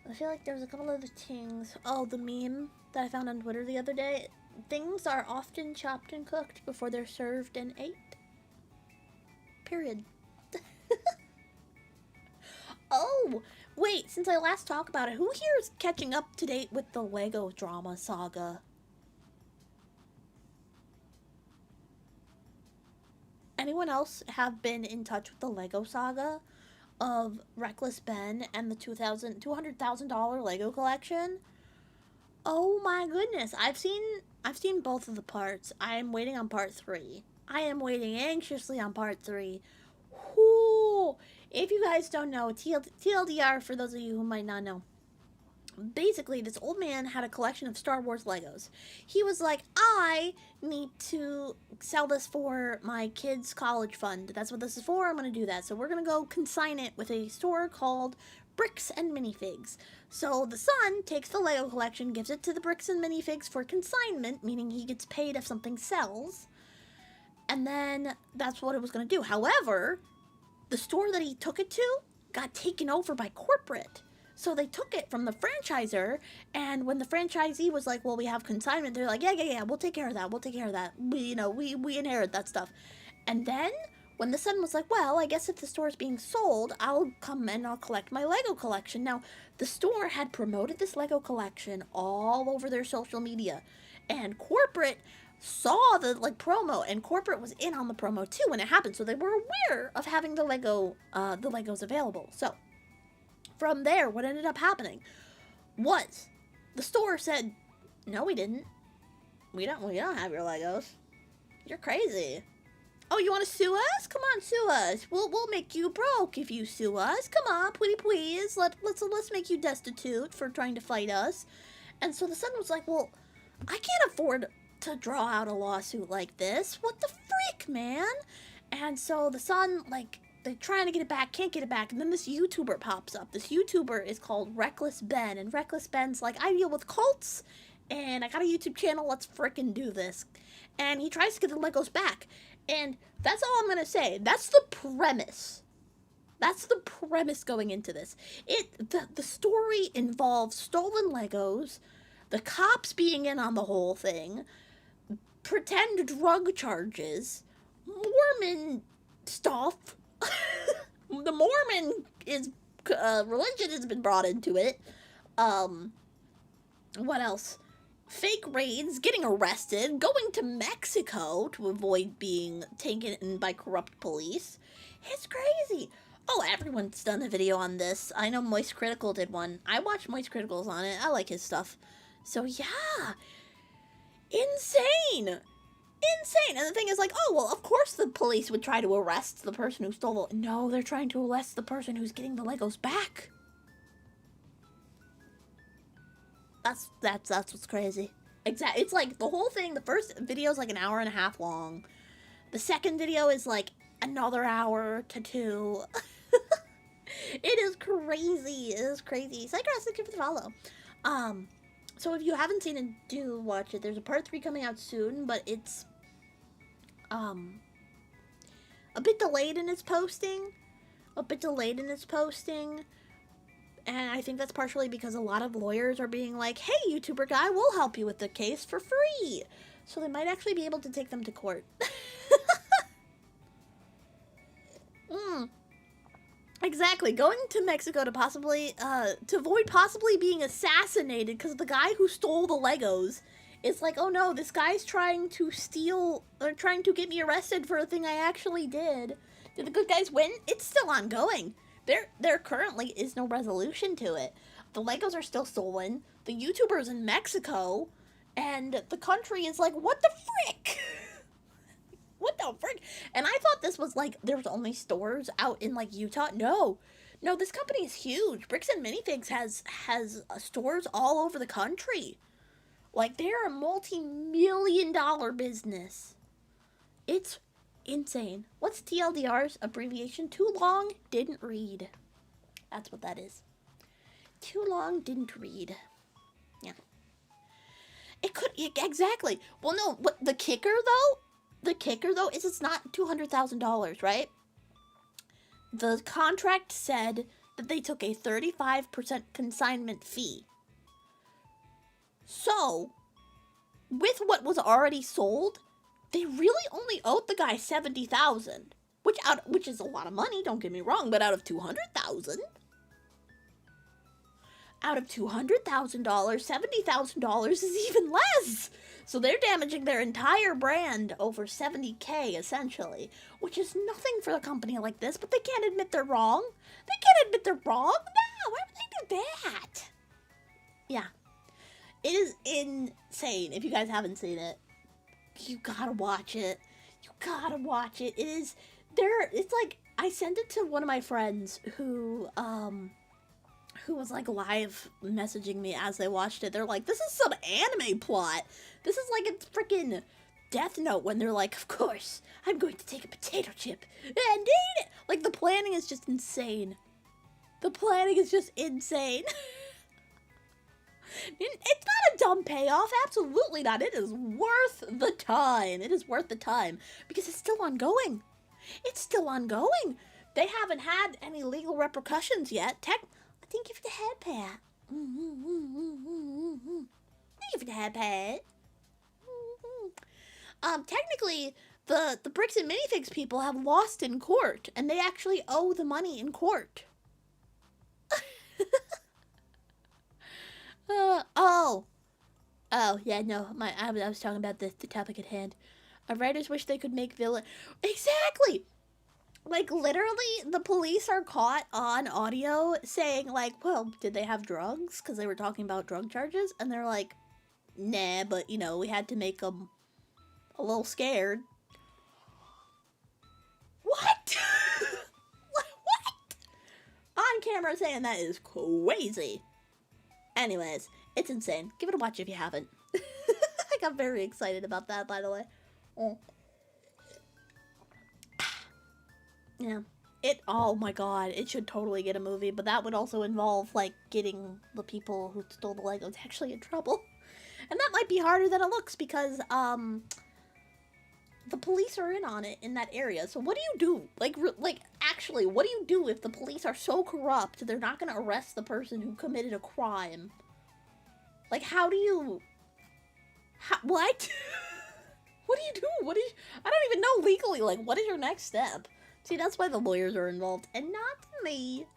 I feel like there's a couple other things. Oh, the meme that I found on Twitter the other day. Things are often chopped and cooked before they're served and ate. Period. Oh, wait, since I last talked about it, who here is catching up to date with the Lego drama saga? Anyone else have been in touch with the Lego saga of Reckless Ben and the $200,000 Lego collection? Oh my goodness, I've seen both of the parts. I am waiting on part 3. I am waiting anxiously on part 3. Whoo! If you guys don't know, TLDR for those of you who might not know. Basically, this old man had a collection of Star Wars Legos. He was like, I need to sell this for my kids' college fund. That's what this is for. I'm going to do that. So we're going to go consign it with a store called Bricks and Minifigs. So the son takes the Lego collection, gives it to the Bricks and Minifigs for consignment, meaning he gets paid if something sells. And then that's what it was going to do. However, the store that he took it to got taken over by corporate. So they took it from the franchisor, and when the franchisee was like, well, we have consignment, they're like, yeah, we'll take care of that. We inherit that stuff. And then when the son was like, well, I guess if the store is being sold, I'll come and I'll collect my Lego collection. Now, the store had promoted this Lego collection all over their social media, and corporate saw the promo, and corporate was in on the promo too when it happened, so they were aware of having the Legos available. So from there, what ended up happening was the store said, no, we didn't. We don't have your Legos. You're crazy. Oh, you want to sue us? Come on, sue us. We'll make you broke if you sue us. Come on, please. Let's make you destitute for trying to fight us. And so the son was like, well, I can't afford to draw out a lawsuit like this. What the freak, man? And so the son, they're trying to get it back, can't get it back, and then this YouTuber pops up. This YouTuber is called Reckless Ben, and Reckless Ben's like, I deal with cults, and I got a YouTube channel, let's frickin' do this. And he tries to get the Legos back, and that's all I'm gonna say. That's the premise. That's the premise going into this. The story involves stolen Legos, the cops being in on the whole thing, pretend drug charges, Mormon stuff. The Mormon religion has been brought into it. What else? Fake raids, getting arrested, going to Mexico to avoid being taken in by corrupt police. It's crazy. Oh, everyone's done a video on this. I know Moist Critical did one. I watched Moist Critical's on it. I like his stuff. So yeah. Insane. And the thing is oh, well, of course the police would try to arrest the person who stole it. No, they're trying to arrest the person who's getting the Legos back. That's what's crazy. Exactly. It's the whole thing, the first video is an hour and a half long. The second video is another hour to 2. It is crazy. Psychros, thank you for the follow. So if you haven't seen it, do watch it. There's a part 3 coming out soon, but it's um, a bit delayed in its posting. And I think that's partially because a lot of lawyers are being like, hey, YouTuber guy, we'll help you with the case for free. So they might actually be able to take them to court. Exactly. Going to Mexico to possibly, to avoid possibly being assassinated because the guy who stole the Legos is like, oh no, this guy's trying to steal, or trying to get me arrested for a thing I actually did. Did the good guys win? It's still ongoing. There currently is no resolution to it. The Legos are still stolen. The YouTuber's in Mexico. And the country is like, what the frick? What the frick? And I thought this was like, there's only stores out in like Utah. No, this company is huge. Bricks and Minifigs has stores all over the country. Like, they're a multi-million-dollar business. It's insane. What's TLDR's abbreviation? Too long, didn't read. That's what that is. Too long, didn't read. Yeah. It could, exactly. Well, no, what the kicker though is it's not $200,000, right? The contract said that they took a 35% consignment fee. So, with what was already sold, they really only owed the guy $70,000, which is a lot of money, don't get me wrong, but out of $200,000, $70,000 is even less. So they're damaging their entire brand over $70K, essentially, which is nothing for a company like this, but they can't admit they're wrong. No, why would they do that? Yeah. It is insane. If you guys haven't seen it, you gotta watch it. It is, it's like, I sent it to one of my friends who was like live messaging me as they watched it. They're like, this is some anime plot. This is like a freaking Death Note when they're like, of course, I'm going to take a potato chip and eat it. Like, the planning is just insane. It's not a dumb payoff, absolutely not. It is worth the time. Because it's still ongoing. They haven't had any legal repercussions yet. Thank you for the head pat. Thank you for the head pat. Technically, the Bricks and Minifigs people have lost in court, and they actually owe the money in court. Yeah, no, I was talking about the topic at hand. Writers wish they could make villain. Exactly! Like, literally, the police are caught on audio saying, like, well, did they have drugs? Because they were talking about drug charges. And they're like, nah, but, we had to make them a little scared. What? What? On camera saying that is crazy. Anyways, it's insane. Give it a watch if you haven't. I got very excited about that, by the way. Yeah. Oh my god, it should totally get a movie, but that would also involve, like, getting the people who stole the Legos actually in trouble. And that might be harder than it looks because, the police are in on it in that area. So what do you do? Actually, what do you do if the police are so corrupt they're not gonna arrest the person who committed a crime? Like, how do you... what? What do you do? I don't even know legally, like, what is your next step? See, that's why the lawyers are involved, and not me.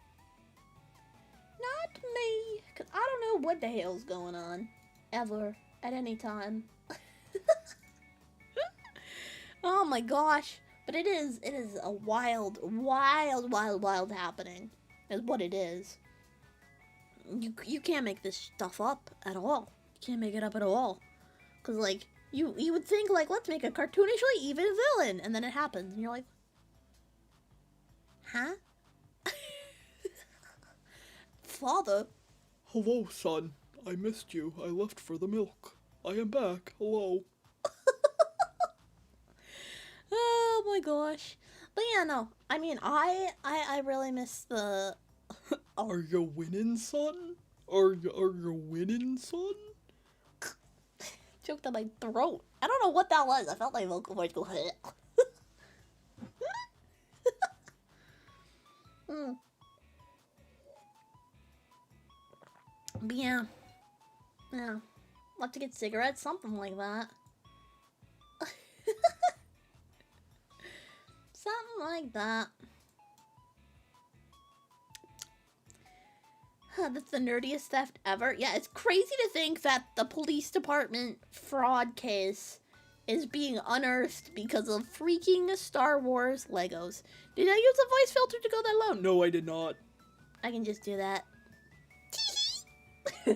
Not me. Because I don't know what the hell's going on. Ever. At any time. Oh my gosh. But it is a wild happening. Is what it is. You can't make this stuff up at all. You can't make it up at all. Because, like, you would think, like, let's make a cartoonishly evil villain. And then it happens. And you're like, huh? Father? Hello, son. I missed you. I left for the milk. I am back. Hello. Oh my gosh. But yeah, no. I mean, I really miss the... Are you winning, son? Are you winning, son? Choked on my throat. I don't know what that was. I felt my vocal cords go... Mm. But yeah. Yeah. We'll have to get cigarettes, something like that. Something like that. That's the nerdiest theft ever. Yeah, it's crazy to think that the police department fraud case is being unearthed because of freaking Star Wars Legos. Did I use a voice filter to go that low? No, I did not. I can just do that. Oh my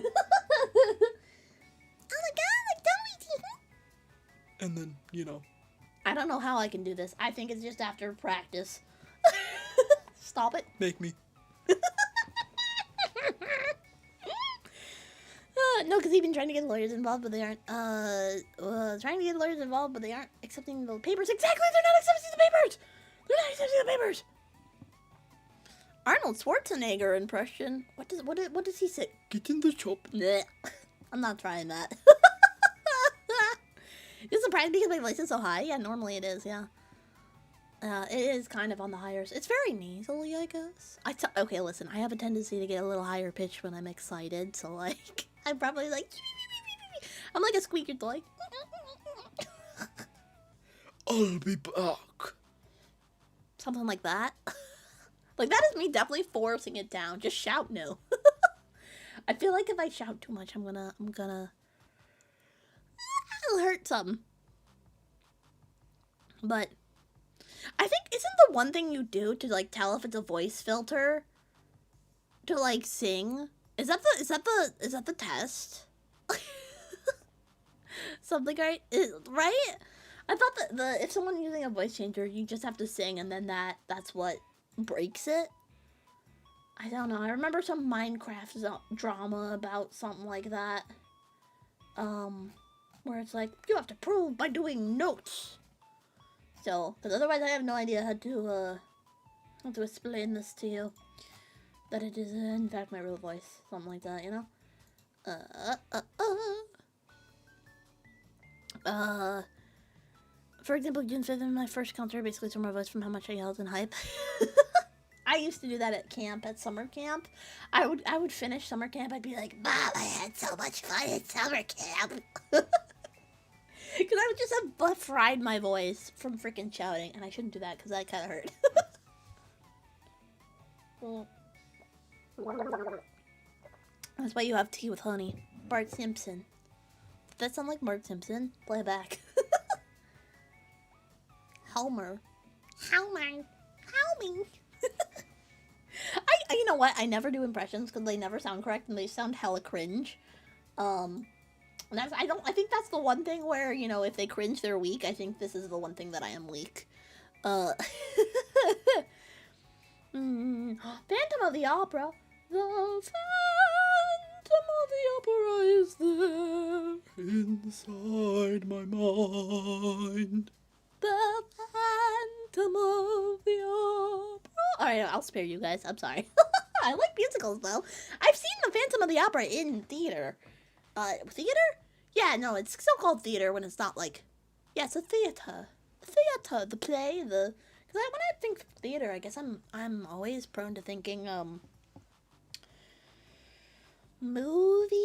god, I totally. And then, you know. I don't know how I can do this. I think it's just after practice. Stop it. Make me. No, because he's been trying to get lawyers involved, but they aren't. Trying to get lawyers involved, but they aren't accepting the papers. Exactly, they're not accepting the papers. They're not accepting the papers. Arnold Schwarzenegger impression. What does he say? Get in the shop. Blech. I'm not trying that. You're surprised because my voice is so high? Yeah, normally it is. Yeah. It is kind of on the higher. It's very nasally, I guess. Okay, listen. I have a tendency to get a little higher pitched when I'm excited, so like I'm probably like I'm like a squeaker toy. I'll be back. Something like that. Like that is me definitely forcing it down. Just shout no. I feel like if I shout too much, I'm gonna it'll hurt something. But I think isn't the one thing you do to like tell if it's a voice filter to like sing? Is that the test? Something right? Right? I thought that if someone's using a voice changer, you just have to sing and then that's what breaks it. I don't know. I remember some Minecraft drama about something like that. Where it's like you have to prove by doing notes. So, because otherwise I have no idea how to explain this to you. That it is in fact my real voice, something like that, you know. For example, June 5th in my first concert, basically took my voice from how much I yelled and hype. I used to do that at camp, at summer camp. I would finish summer camp, I'd be like, Mom, I had so much fun at summer camp. Because I would just have fried my voice from freaking shouting, and I shouldn't do that because that kind of hurt. That's why you have tea with honey. Bart Simpson. Does that sound like Bart Simpson? Play it back. Helmer. You know what? I never do impressions because they never sound correct and they sound hella cringe. And I think that's the one thing where, you know, if they cringe, they're weak. I think this is the one thing that I am weak. Phantom of the Opera. The Phantom of the Opera is there Inside my mind. The Phantom of the Opera. Alright, I'll spare you guys. I'm sorry. I like musicals, though. I've seen The Phantom of the Opera in theater. Theater? Yeah, no, it's still called theater when it's not like... Yeah, it's a theater. Theater, the play, the... Because when I think theater, I guess I'm always prone to thinking, movie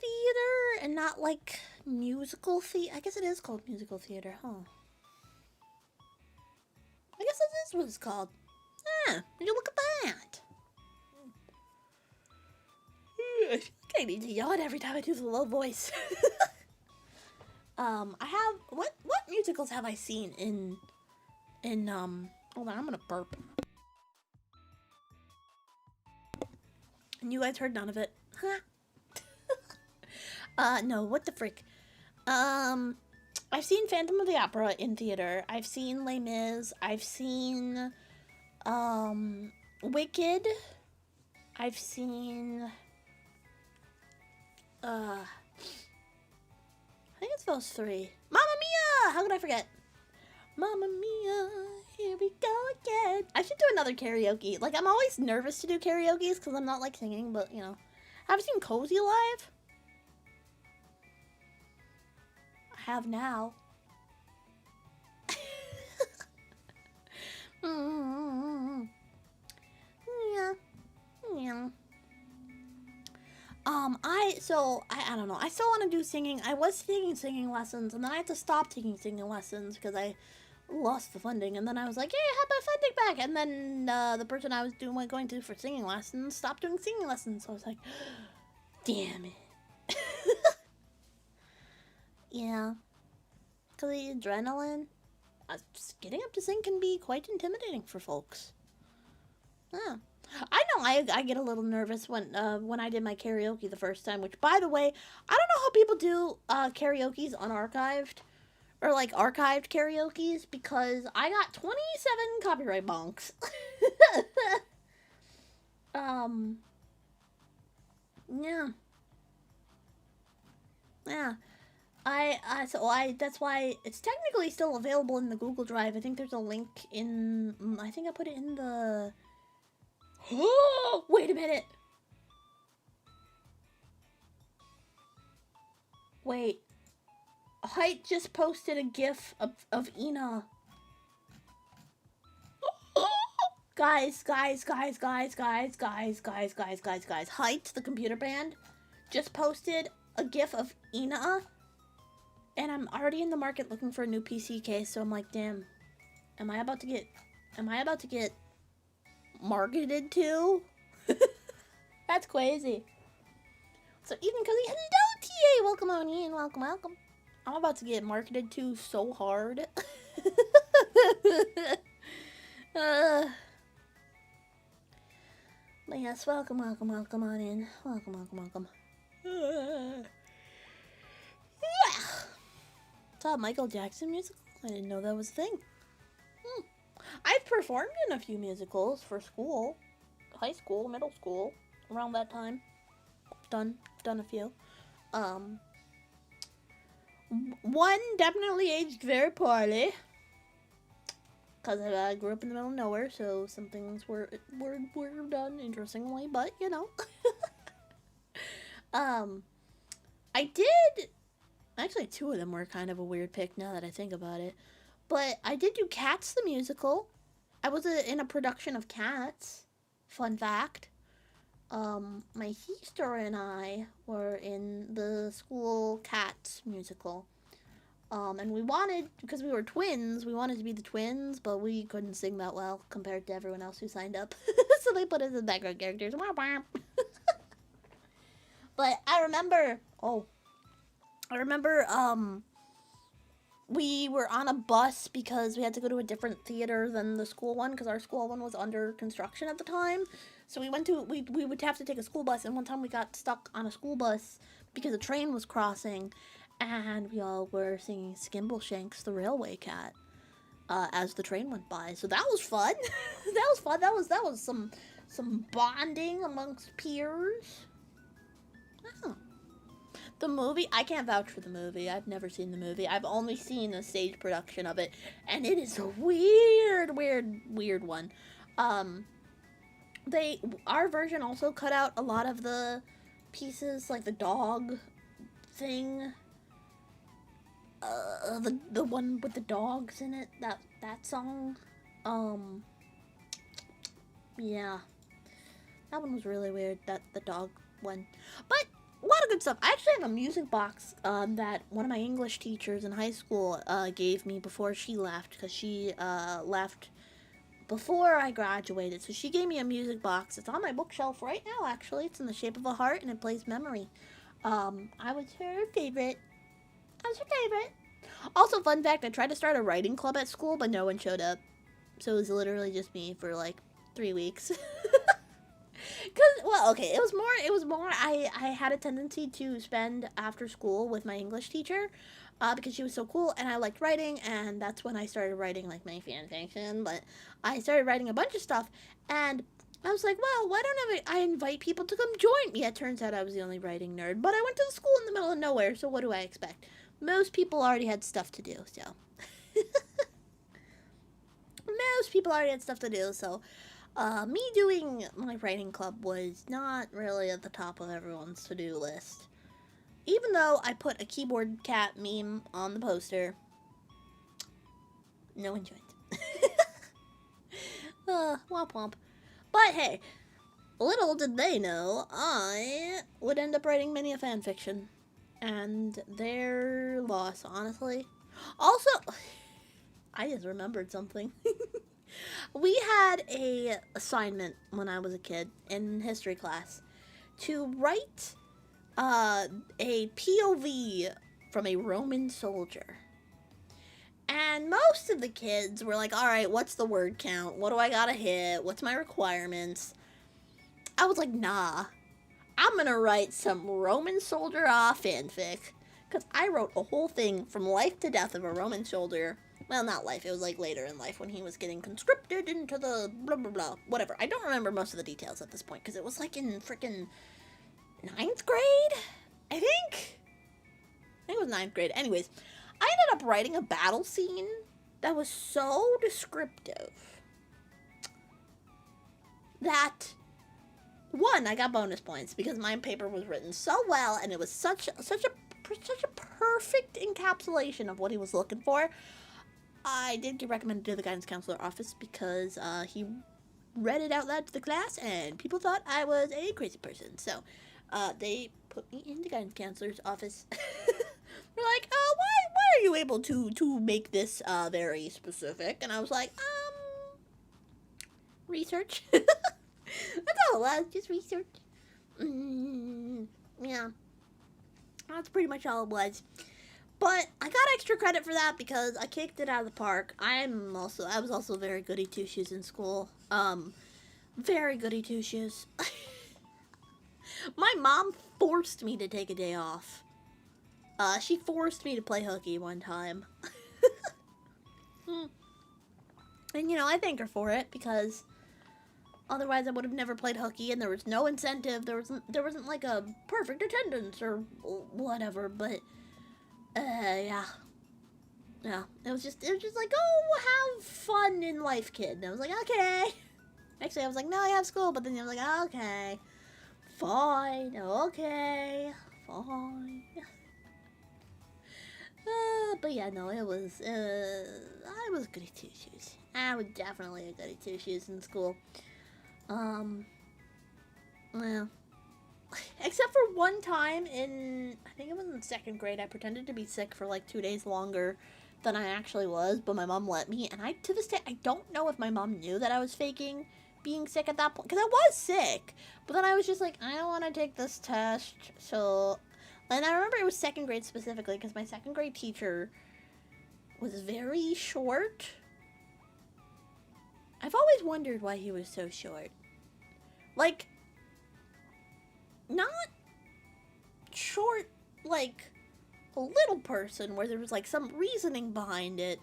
theater and not, like, musical theater. I guess it is called musical theater, huh? I guess that is what it's called. Huh, would you look at that? I feel like I need to yawn every time I do the low voice. I have... What musicals have I seen in... Hold on, I'm gonna burp. And you guys heard none of it. Huh? No, what the frick? I've seen Phantom of the Opera in theater. I've seen Les Mis. I've seen, Wicked. I've seen, I think it's those three. Mamma Mia! How could I forget? Mamma Mia, here we go again. I should do another karaoke. Like, I'm always nervous to do karaoke because I'm not, like, singing, but, you know. Have you seen Cozy live? I have now. I don't know. I still want to do singing. I was taking singing lessons, and then I had to stop taking singing lessons because I lost the funding. And then I was like, "Yeah, I have my funding back." And then the person I was going to for singing lessons stopped doing singing lessons. So I was like, "Damn it." Yeah, because the adrenaline, just getting up to sing can be quite intimidating for folks. Yeah. I know I get a little nervous when I did my karaoke the first time, which by the way, I don't know how people do karaoke's unarchived or like archived karaoke's because I got 27 copyright bonks. um yeah. Yeah. I that's why it's technically still available in the Google Drive. I think there's a link in I think I put it in the Oh, wait a minute. Wait. Height just posted a gif of Ina. Guys. Height, the computer band, just posted a gif of Ina. And I'm already in the market looking for a new PC case, so I'm like, damn. Am I about to get marketed to? That's crazy. So even Cozy, hello TA, welcome on in, welcome. I'm about to get marketed to so hard. But yes, welcome on in. Welcome. Saw Michael Jackson musical? I didn't know that was a thing. I've performed in a few musicals for school. High school, middle school, around that time. Done a few. One definitely aged very poorly. Because I grew up in the middle of nowhere, so some things were done interestingly, but you know. I did. Actually, two of them were kind of a weird pick now that I think about it. But I did do Cats the musical. I was in a production of Cats. Fun fact. My sister and I were in the school Cats musical. And we wanted, because we were twins, we wanted to be the twins, but we couldn't sing that well compared to everyone else who signed up. So they put us as background characters. But I remember, we were on a bus because we had to go to a different theater than the school one because our school one was under construction at the time. So we would have to take a school bus, and one time we got stuck on a school bus because a train was crossing, and we all were singing Skimbleshanks the Railway Cat as the train went by. So that was fun. That was some bonding amongst peers. Oh. The movie, I can't vouch for the movie. I've never seen the movie. I've only seen a stage production of it, and it is a weird one. Our version also cut out a lot of the pieces, like the dog thing. The one with the dogs in it, that song. Yeah. That one was really weird, the dog one. But a lot of good stuff. I actually have a music box that one of my English teachers in high school gave me before she left, because she left before I graduated. So she gave me a music box. It's on my bookshelf right now, actually. It's in the shape of a heart, and it plays Memory. I was her favorite. Also, fun fact, I tried to start a writing club at school, but no one showed up. So it was literally just me for like 3 weeks. It was more I had a tendency to spend after school with my English teacher because she was so cool and I liked writing, and that's when I started writing like my fan fiction. But I started writing a bunch of stuff, and I was like, well, why don't I invite people to come join me? It turns out I was the only writing nerd, but I went to the school in the middle of nowhere, so what do I expect? Most people already had stuff to do, so. Most people already had stuff to do, so me doing my writing club was not really at the top of everyone's to-do list. Even though I put a keyboard cat meme on the poster, no one joined. Womp womp. But hey, Little did they know, I would end up writing many a fan fiction. And their loss, honestly. Also, I just remembered something. We had a assignment when I was a kid in history class to write a POV from a Roman soldier. And most of the kids were like, all right, what's the word count? What do I gotta hit? What's my requirements? I was like, nah, I'm gonna write some Roman soldier fanfic. Because I wrote a whole thing from life to death of a Roman soldier. Well, not life, it was like later in life when he was getting conscripted into the blah blah blah. Whatever. I don't remember most of the details at this point because it was like in freaking ninth grade, I think. I think it was ninth grade. Anyways, I ended up writing a battle scene that was so descriptive that one, I got bonus points because my paper was written so well and it was such a perfect encapsulation of what he was looking for. I did get recommended to the guidance counselor office because he read it out loud to the class and people thought I was a crazy person. So they put me in the guidance counselor's office. They're like, why are you able to make this very specific? And I was like, research. That's all it was, just research. Yeah. That's pretty much all it was. But I got extra credit for that because I kicked it out of the park. I was also very goody two shoes in school. Very goody two shoes. My mom forced me to take a day off. She forced me to play hooky one time. And I thank her for it because otherwise I would have never played hooky and there was no incentive. There wasn't like a perfect attendance or whatever, but yeah. It was just like, oh, have fun in life, kid. And I was like, okay. Actually, I was like, no, I have school, but then I was like, okay. Fine, okay. Fine. But yeah, no, it was, I was goody two shoes. I was definitely a goody two shoes in school. Well, except for one time I think it was in second grade, I pretended to be sick for like 2 days longer than I actually was, but my mom let me, and to this day, I don't know if my mom knew that I was faking being sick at that point, because I was sick, but then I was just like, I don't want to take this test, so, and I remember it was second grade specifically, because my second grade teacher was very short. I've always wondered why he was so short. Like, not short like a little person where there was like some reasoning behind it,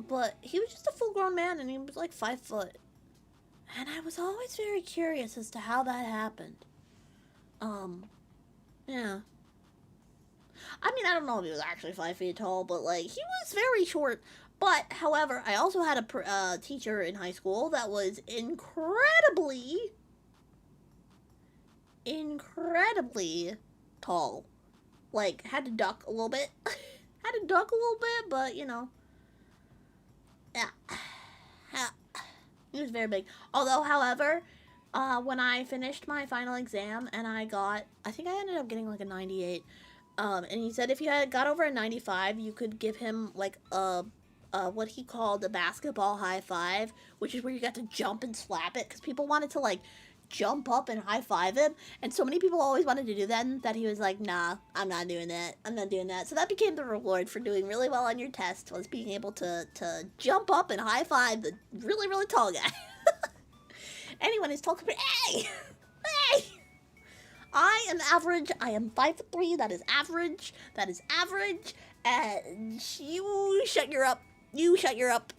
but he was just a full-grown man and he was like 5 foot, and I was always very curious as to how that happened. Yeah, I mean, I don't know if he was actually 5 feet tall, but like he was very short. But however, I also had a teacher in high school that was incredibly tall. Like, had to duck a little bit. But, yeah. He was very big. Although, however, when I finished my final exam and I think I ended up getting like a 98. And he said if you had got over a 95, you could give him like what he called a basketball high five, which is where you got to jump and slap it because people wanted to like jump up and high five him, and so many people always wanted to do that he was like, nah, I'm not doing that. So that became the reward for doing really well on your test, was being able to jump up and high five the really, really tall guy. Anyone who's tall compared, hey! I am average. I am 5'3". That is average. And you shut your up. You shut your up.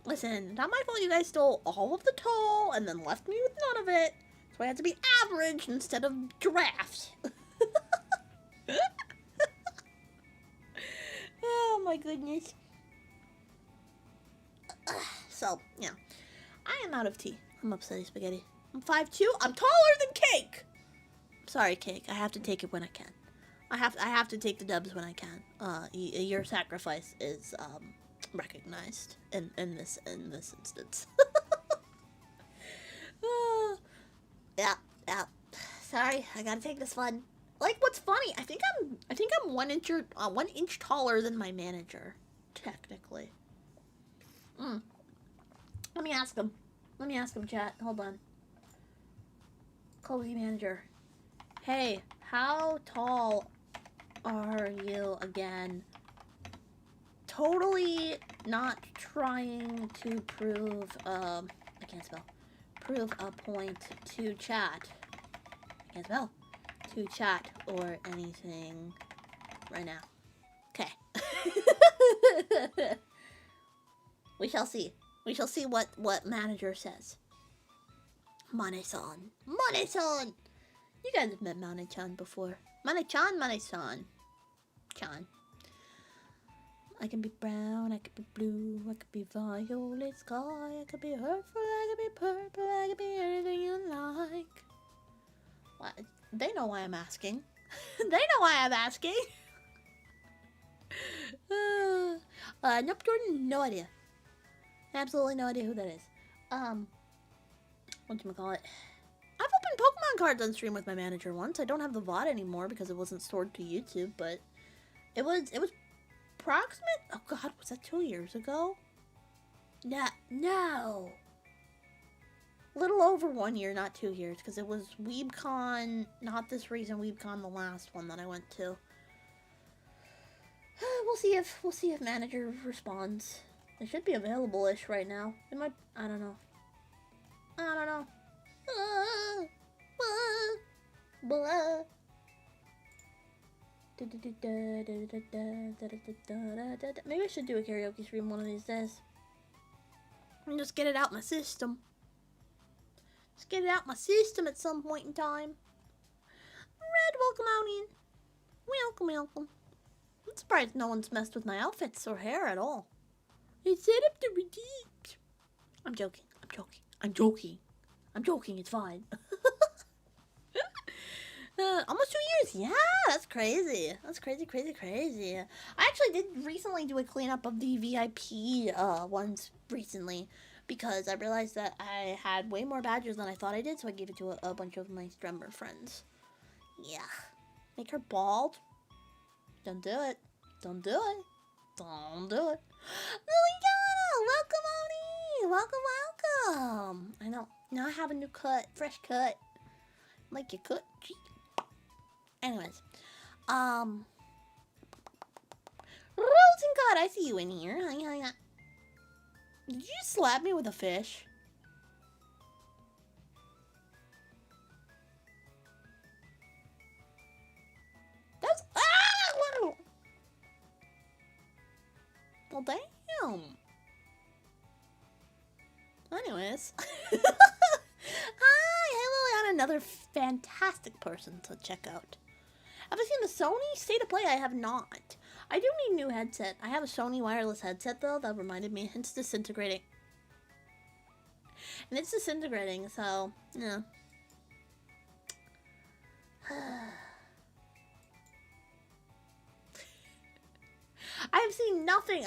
Listen, not my fault you guys stole all of the tall and then left me with none of it. So I had to be average instead of giraffes. Oh my goodness. So, yeah. I am out of tea. I'm upsetty spaghetti. I'm 5'2". I'm taller than Cake. Sorry, Cake. I have to take it when I can. I have to take the dubs when I can. Your sacrifice is recognized in this instance. Yeah, yeah. Sorry, I gotta take this one. Like, what's funny? I think I'm 1 inch taller than my manager, technically. Mm. Let me ask him. Let me ask him, chat. Hold on. Cozy manager. Hey, how tall are you again? Totally not trying to prove, I can't spell. Prove a point to chat. I can't spell. To chat or anything right now. Okay. We shall see. We shall see what manager says. Mane-san. Mane-san! You guys have met Mane-chan before. Mane-chan, Mane-san. Chan. I can be brown, I can be blue, I can be violet sky, I can be hurtful, I can be purple, I can be anything you like. What? They know why I'm asking. They know why I'm asking. Nope, Jordan, no idea. Absolutely no idea who that is. Whatchamacallit? I've opened Pokemon cards on stream with my manager once. I don't have the VOD anymore because it wasn't stored to YouTube, but it was approximate. Oh God, was that 2 years ago? No. Little over 1 year, not 2 years, because it was WeebCon, not this recent WeebCon, the last one that I went to. We'll see if manager responds. It should be available-ish right now. It might. I don't know. Maybe I should do a karaoke stream one of these days. And just get it out my system. Just get it out my system at some point in time. Red, welcome out in. Welcome, welcome. I'm surprised no one's messed with my outfits or hair at all. I set up the redeemed. I'm joking. I'm joking. I'm joking. I'm joking. It's fine. Almost 2 years. Yeah, that's crazy. That's crazy, crazy, crazy. I actually did recently do a cleanup of the VIP ones recently because I realized that I had way more badges than I thought I did, so I gave it to a bunch of my Strember friends. Yeah. Make her bald. Don't do it. Don't do it. Don't do it. Liliana, welcome, Oni. Welcome, welcome. I know. Now I have a new cut. Fresh cut. Like your cut. Gee. Anyways. Rosen God, I see you in here. Did you just slap me with a fish? That's... Ah! Well, damn. Anyways. Hi, Liliana, another fantastic person to check out. Have I seen the Sony State of Play? I have not. I do need a new headset. I have a Sony wireless headset, though, that reminded me. It's disintegrating. And it's disintegrating, so, yeah. I have seen nothing.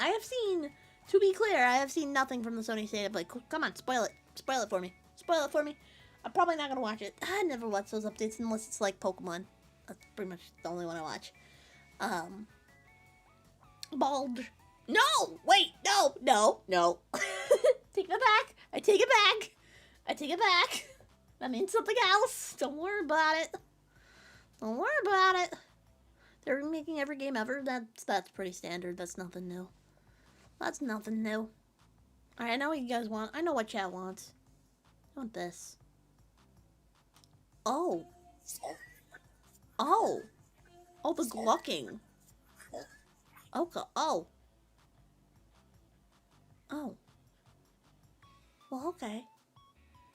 To be clear, I have seen nothing from the Sony State of Play. Come on, spoil it. Spoil it for me. Spoil it for me. I'm probably not gonna watch it. I never watch those updates unless it's like Pokemon. That's pretty much the only one I watch. Bald. No! Wait! No! Take that back! I take it back! I take it back! That means something else! Don't worry about it. Don't worry about it. They're remaking every game ever. That's pretty standard. That's nothing new. That's nothing new. Alright, I know what you guys want. I know what chat wants. I want this. Oh. Oh. Oh, the glucking. Okay. Oh. Oh. Well, okay.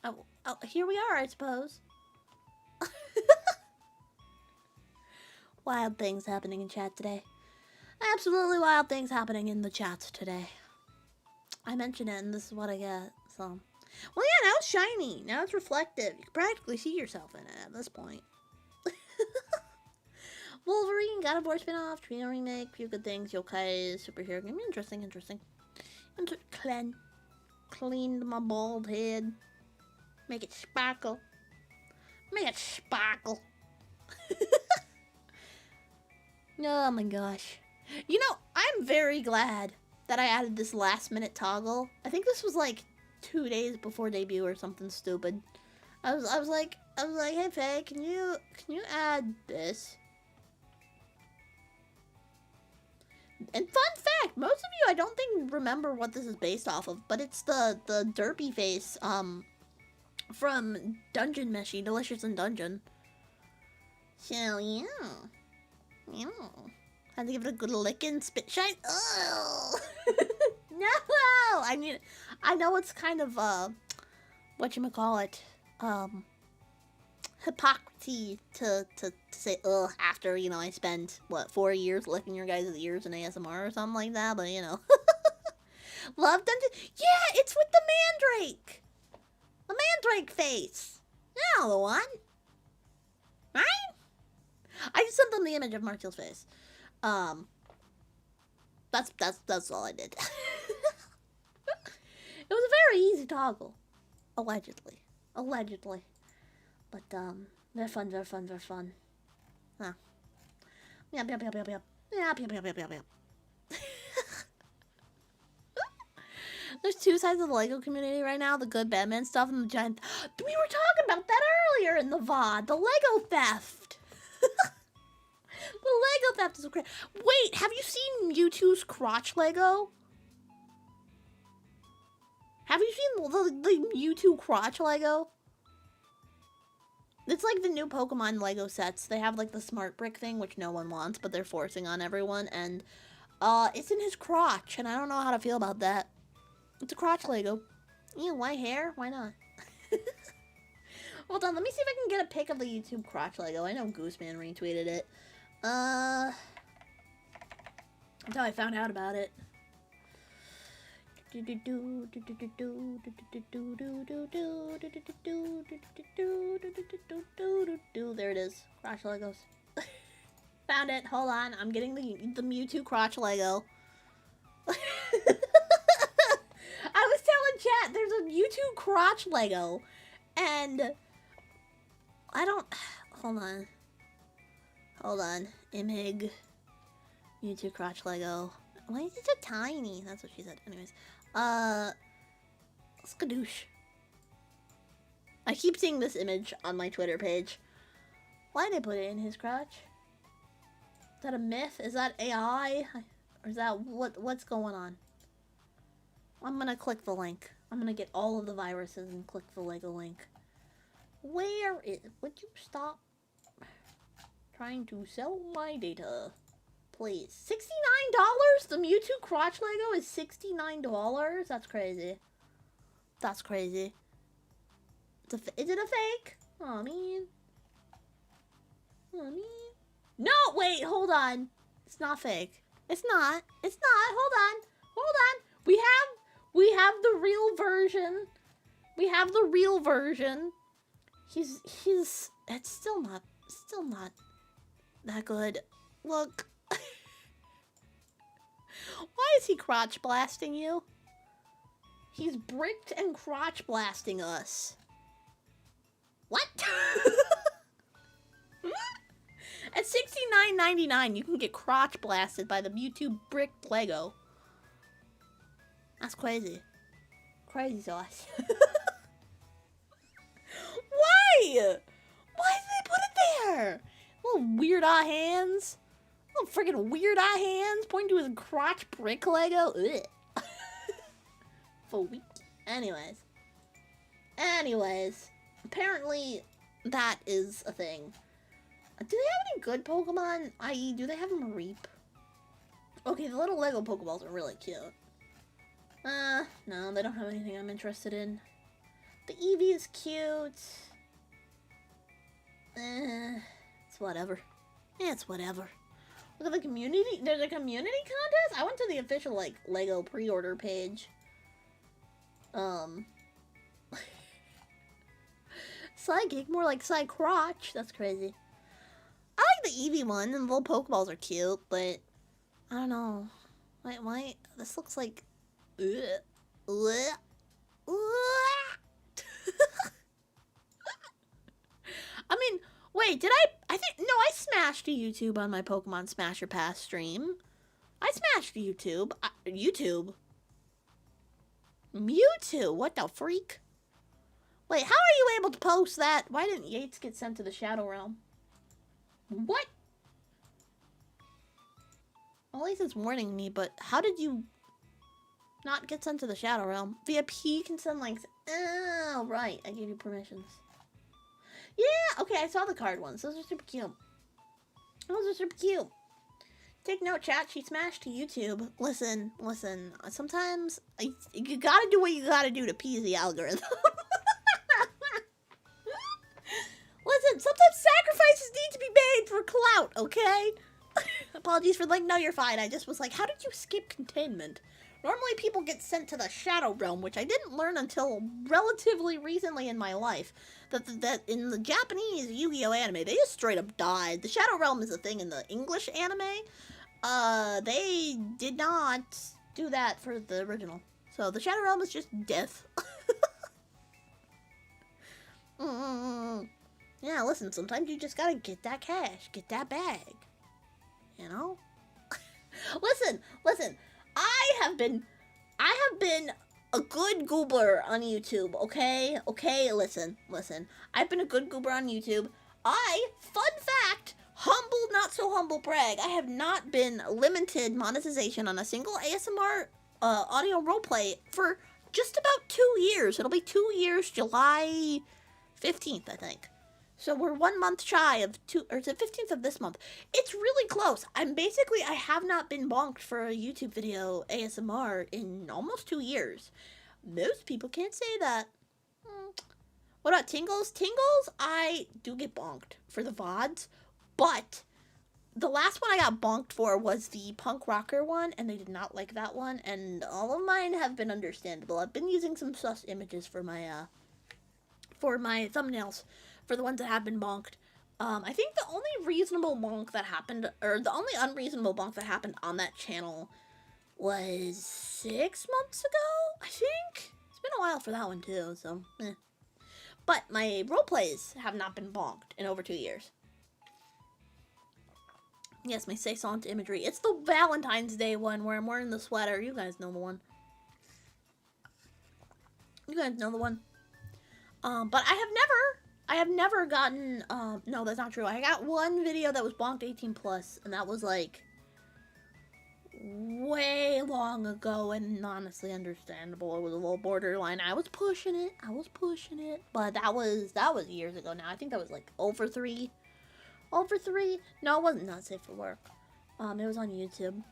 Oh, here we are, I suppose. Wild things happening in chat today. Absolutely wild things happening in the chat today. I mention it, and this is what I get, so. Well, yeah, now it's shiny. Now it's reflective. You can practically see yourself in it at this point. Wolverine, God of War spin-off, Trino remake, few good things, yokai, superhero game. Interesting. Cleaned my bald head. Make it sparkle. Oh my gosh. You know, I'm very glad that I added this last minute toggle. I think this was like 2 days before debut or something stupid. I was like, hey Faye, can you add this? And fun fact, most of you I don't think remember what this is based off of, but it's the derpy face from Dungeon Meshy, Delicious in Dungeon. So yeah. Had to give it a good lick and spit shine. Oh no! I mean, I know it's kind of whatchamacallit, hypocrisy to say ugh after, you know, I spent, what, 4 years licking your guys' ears in ASMR or something like that, but, you know. Love Dungeon. Yeah, it's with the Mandrake! The Mandrake face! You know the one. Right? I just sent them the image of Martial's face. That's all I did. It was a very easy toggle. Allegedly. But, they're fun. Huh. Yep. There's two sides of the LEGO community right now, the good Batman stuff and the giant... We were talking about that earlier in the VOD, the LEGO theft! The LEGO theft is so crazy. Wait, have you seen Mewtwo's crotch LEGO? Have you seen the Mewtwo crotch LEGO? It's like the new Pokemon LEGO sets. They have like the smart brick thing, which no one wants, but they're forcing on everyone, and it's in his crotch, and I don't know how to feel about that. It's a crotch LEGO. Ew, why hair? Why not? Hold on, let me see if I can get a pic of the YouTube crotch LEGO. I know Gooseman retweeted it. That's how I found out about it. There it is. Crotch Legos. Found it. Hold on. I'm getting the Mewtwo crotch Lego. I was telling chat there's a Mewtwo crotch Lego. And I don't... Hold on. Imig. Mewtwo crotch Lego. Why is it so tiny? That's what she said. Anyways. Skadoosh. I keep seeing this image on my Twitter page. Why'd they put it in his crotch? Is that a myth? Is that AI? Or is that what's going on? I'm gonna click the link. I'm gonna get all of the viruses and click the Lego link. Where is... Would you stop trying to sell my data? Please. $69? The Mewtwo crotch Lego is $69? That's crazy. That's crazy. Is it a fake? Aw, man. Aw, man. No, wait, hold on. It's not fake. It's not. It's not. Hold on. Hold on. We have the real version. We have the real version. He's it's still not that good. Look. Why is he crotch blasting you? He's bricked and crotch blasting us. What? At $69.99, you can get crotch blasted by the Mewtwo bricked Lego. That's crazy. Crazy sauce. Why? Why did they put it there? Little weird eye hands. Little freaking weird eye hands pointing to his crotch brick Lego. Ugh. For week. Anyways. Apparently that is a thing. Do they have any good Pokemon? I.e., do they have a Mareep? Okay, the little Lego Pokeballs are really cute. No, they don't have anything I'm interested in. The Eevee is cute. It's whatever. Yeah, it's whatever. Look at the community. There's a community contest? I went to the official, like, Lego pre-order page. Psychic, more like Psy-Crotch. That's crazy. I like the Eevee one, and the little Pokeballs are cute, but I don't know. Why? This looks like. Ugh. Ugh. Ugh. I mean, wait, did I think, no, I smashed a YouTube on my Pokemon Smasher Pass stream. I smashed YouTube. YouTube? Mewtwo? What the freak? Wait, how are you able to post that? Why didn't Yates get sent to the Shadow Realm? What? Well, at least it's warning me, but how did you not get sent to the Shadow Realm? Via P can send links. Oh, right. I gave you permissions. Yeah, okay, I saw the card ones. Those are super cute. Those are super cute. Take note, chat. She smashed to YouTube. Listen. Sometimes you gotta do what you gotta do to appease the algorithm. Listen, sometimes sacrifices need to be made for clout, okay? Apologies for the link. No, you're fine. I just was like, how did you skip containment? Normally people get sent to the Shadow Realm, which I didn't learn until relatively recently in my life. That in the Japanese Yu-Gi-Oh anime, they just straight up died. The Shadow Realm is a thing in the English anime. They did not do that for the original. So the Shadow Realm is just death. Yeah, listen, sometimes you just gotta get that cash, get that bag. You know? Listen, I have been a good goober on YouTube, okay? Okay, listen. I've been a good goober on YouTube. Fun fact, humble, not so humble brag, I have not been limited monetization on a single ASMR audio roleplay for just about 2 years. It'll be 2 years, July 15th, I think. So we're 1 month shy of it's the 15th of this month. It's really close. I have not been bonked for a YouTube video ASMR in almost 2 years. Most people can't say that. What about Tingles? Tingles, I do get bonked for the VODs, but the last one I got bonked for was the punk rocker one, and they did not like that one, and all of mine have been understandable. I've been using some sus images for my thumbnails, for the ones that have been bonked. I think the only reasonable bonk that happened, or the only unreasonable bonk that happened on that channel was 6 months ago, I think? It's been a while for that one too, so eh. But my roleplays have not been bonked in over 2 years. Yes, my Saisont imagery. It's the Valentine's Day one where I'm wearing the sweater. You guys know the one. But I have never gotten, no, that's not true. I got one video that was bonked 18 plus, and that was like way long ago and honestly understandable. It was a little borderline. I was pushing it, but that was years ago now. I think that was like over three. No, it wasn't not safe for work. It was on YouTube.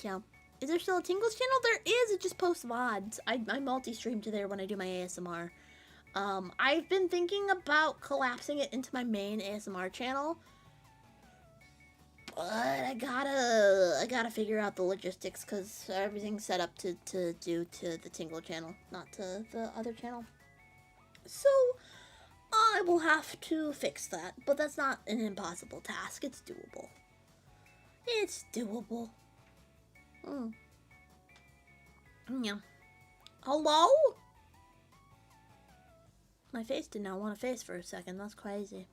Yeah. Is there still a Tingles channel? There is. It just posts VODs. I multi-stream to there when I do my ASMR. I've been thinking about collapsing it into my main ASMR channel, but I gotta figure out the logistics because everything's set up to do to the Tingle channel, not to the other channel. So I will have to fix that, but that's not an impossible task. It's doable. Yeah. Hello? My face did not want a face for a second. That's crazy.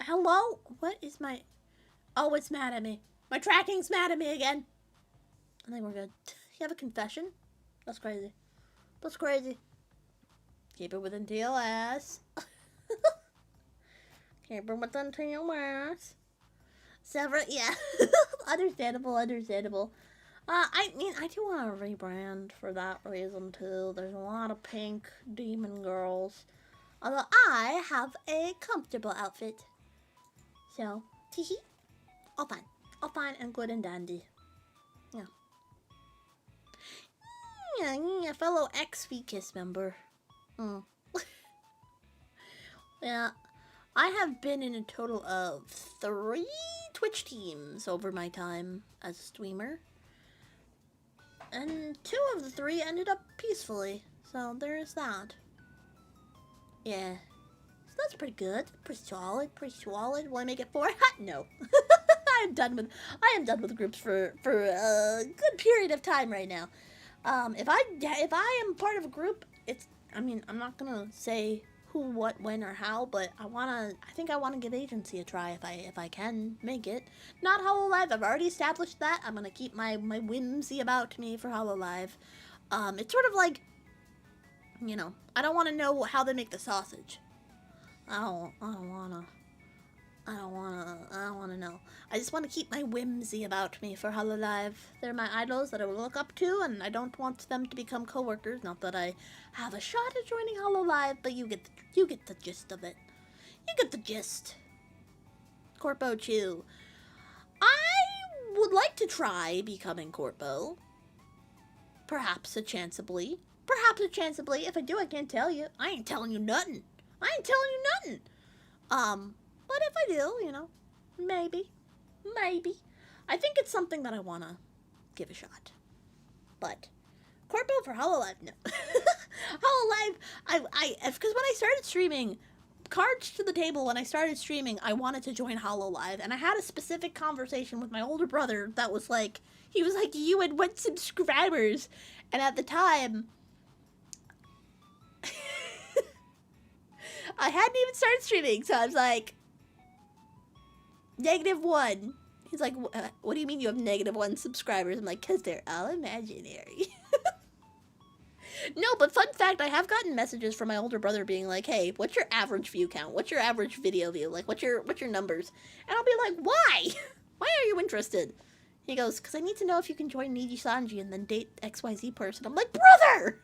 Hello? What is my... Oh, it's mad at me. My tracking's mad at me again. I think we're good. You have a confession? That's crazy. Keep it within TLS. Keep it within TLS. Several, yeah. Understandable. I mean, I do want to rebrand for that reason, too. There's a lot of pink demon girls. Although I have a comfortable outfit. So, teehee. All fine and good and dandy. Yeah. Yeah, fellow ex-Kiss member. Yeah. I have been in a total of 3 Twitch teams over my time as a streamer. And 2 of the 3 ended up peacefully. So there is that. Yeah. That's pretty good. Pretty solid. Pretty solid. Want to make it 4? No. I am done with groups for a good period of time right now. If I am part of a group, I'm not gonna say who, what, when, or how, but I think I wanna give agency a try if I can make it. Not Hololive. I've already established that. I'm gonna keep my whimsy about me for Hololive. It's sort of like, I don't want to know how they make the sausage. I don't wanna know. I just want to keep my whimsy about me for Hololive. They're my idols that I will look up to, and I don't want them to become coworkers. Not that I have a shot at joining Hololive, but you get the gist of it. You get the gist. Corpo Chew. I would like to try becoming Corpo. Perhaps a chanceably. If I do, I can't tell you. I ain't telling you nothing. But if I do, maybe. I think it's something that I want to give a shot. But Corpo for Hololive, no. Hololive, because when I started streaming, cards to the table, when I started streaming, I wanted to join Hololive, and I had a specific conversation with my older brother that was like, he was like, you had 1 subscribers, and at the time, I hadn't even started streaming, so I was like, -1. He's like, what do you mean you have -1 subscribers? I'm like, because they're all imaginary. No, but fun fact, I have gotten messages from my older brother being like, hey, what's your average view count? What's your average video view? Like, what's your numbers? And I'll be like, why? Why are you interested? He goes, because I need to know if you can join Niji Sanji and then date XYZ person. I'm like, brother!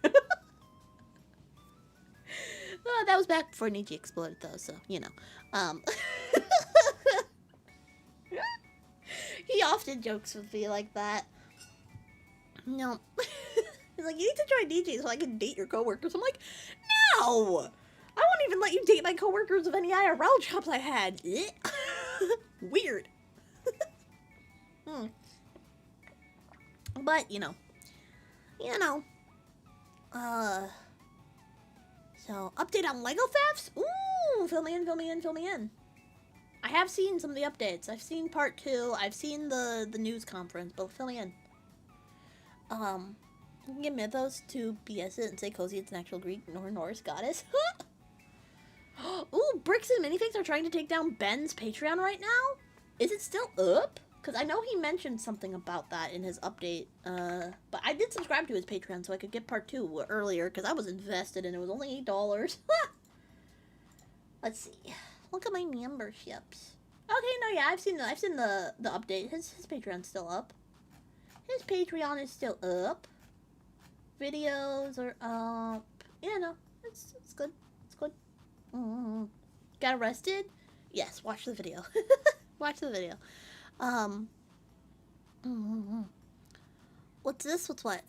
Well, that was back before Niji exploded, though, so, He often jokes with me like that. No. He's like, you need to join DJ so I can date your coworkers. I'm like, no! I won't even let you date my coworkers of any IRL jobs I had. Weird. But, so, update on Lego thefts? Ooh, fill me in. I have seen some of the updates. I've seen part 2. I've seen the news conference, but fill me in. You can get Mythos to BS it and say Cozy it's an actual Greek nor Norse goddess. Ooh, Bricks and Minifigs are trying to take down Ben's Patreon right now? Is it still up? Because I know he mentioned something about that in his update. But I did subscribe to his Patreon so I could get part 2 earlier because I was invested and it was only $8. Let's see. Look at my memberships. Okay, no, yeah, I've seen the update. His Patreon's still up. His Patreon is still up. Videos are up. Yeah, no, it's good. It's good. Got arrested? Yes, watch the video. Watch the video. What's this? What's what?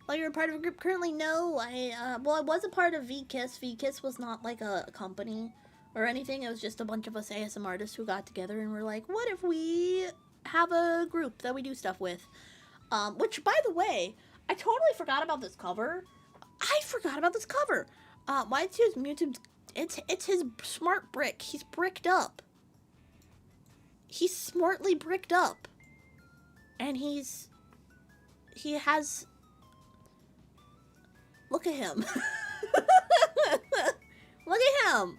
Oh, you're a part of a group currently? No, I was a part of VKISS. VKISS was not like a company or anything. It was just a bunch of us ASM artists who got together and were like, what if we have a group that we do stuff with? Which, by the way, I totally forgot about this cover. Why it's his Mewtwo? It's his smart brick. He's bricked up. He's smartly bricked up. And he has... Look at him. Look at him.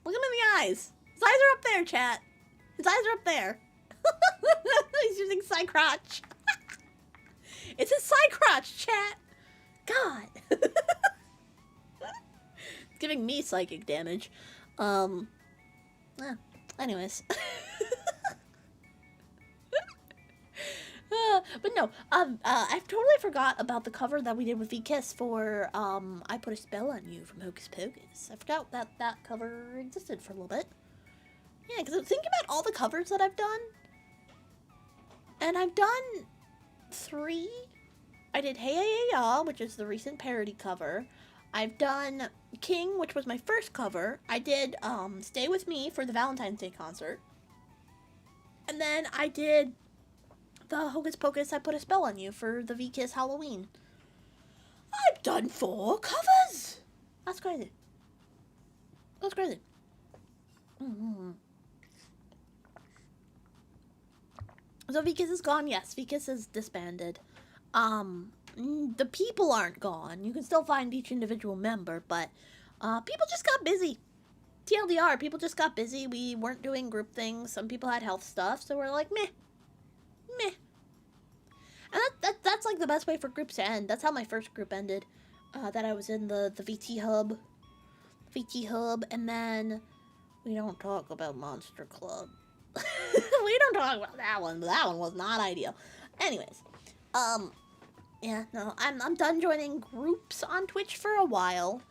Look him in the eyes. His eyes are up there, chat. His eyes are up there. He's using Psycrotch. It's his Psycrotch, chat. God. It's giving me psychic damage. Anyways. But no, I totally forgot about the cover that we did with VKISS for, I Put a Spell on You from Hocus Pocus. I forgot that cover existed for a little bit. Yeah, because I'm thinking about all the covers that I've done. And I've done 3. I did Hey Hey Hey Ya, which is the recent parody cover. I've done King, which was my first cover. I did, Stay With Me for the Valentine's Day concert. And then I did the Hocus Pocus I Put a Spell on You for the VKISS Halloween. I've done 4 covers! That's crazy. That's crazy. Mm-hmm. So Vikas is gone. Yes, Vikas is disbanded. The people aren't gone. You can still find each individual member, but people just got busy. TLDR, people just got busy. We weren't doing group things. Some people had health stuff, so we're like, meh, meh. And that's like the best way for groups to end. That's how my first group ended. That I was in the VT hub, and then we don't talk about Monster Club. We don't talk about that one, but that one was not ideal. Anyways, yeah, no, I'm done joining groups on Twitch for a while.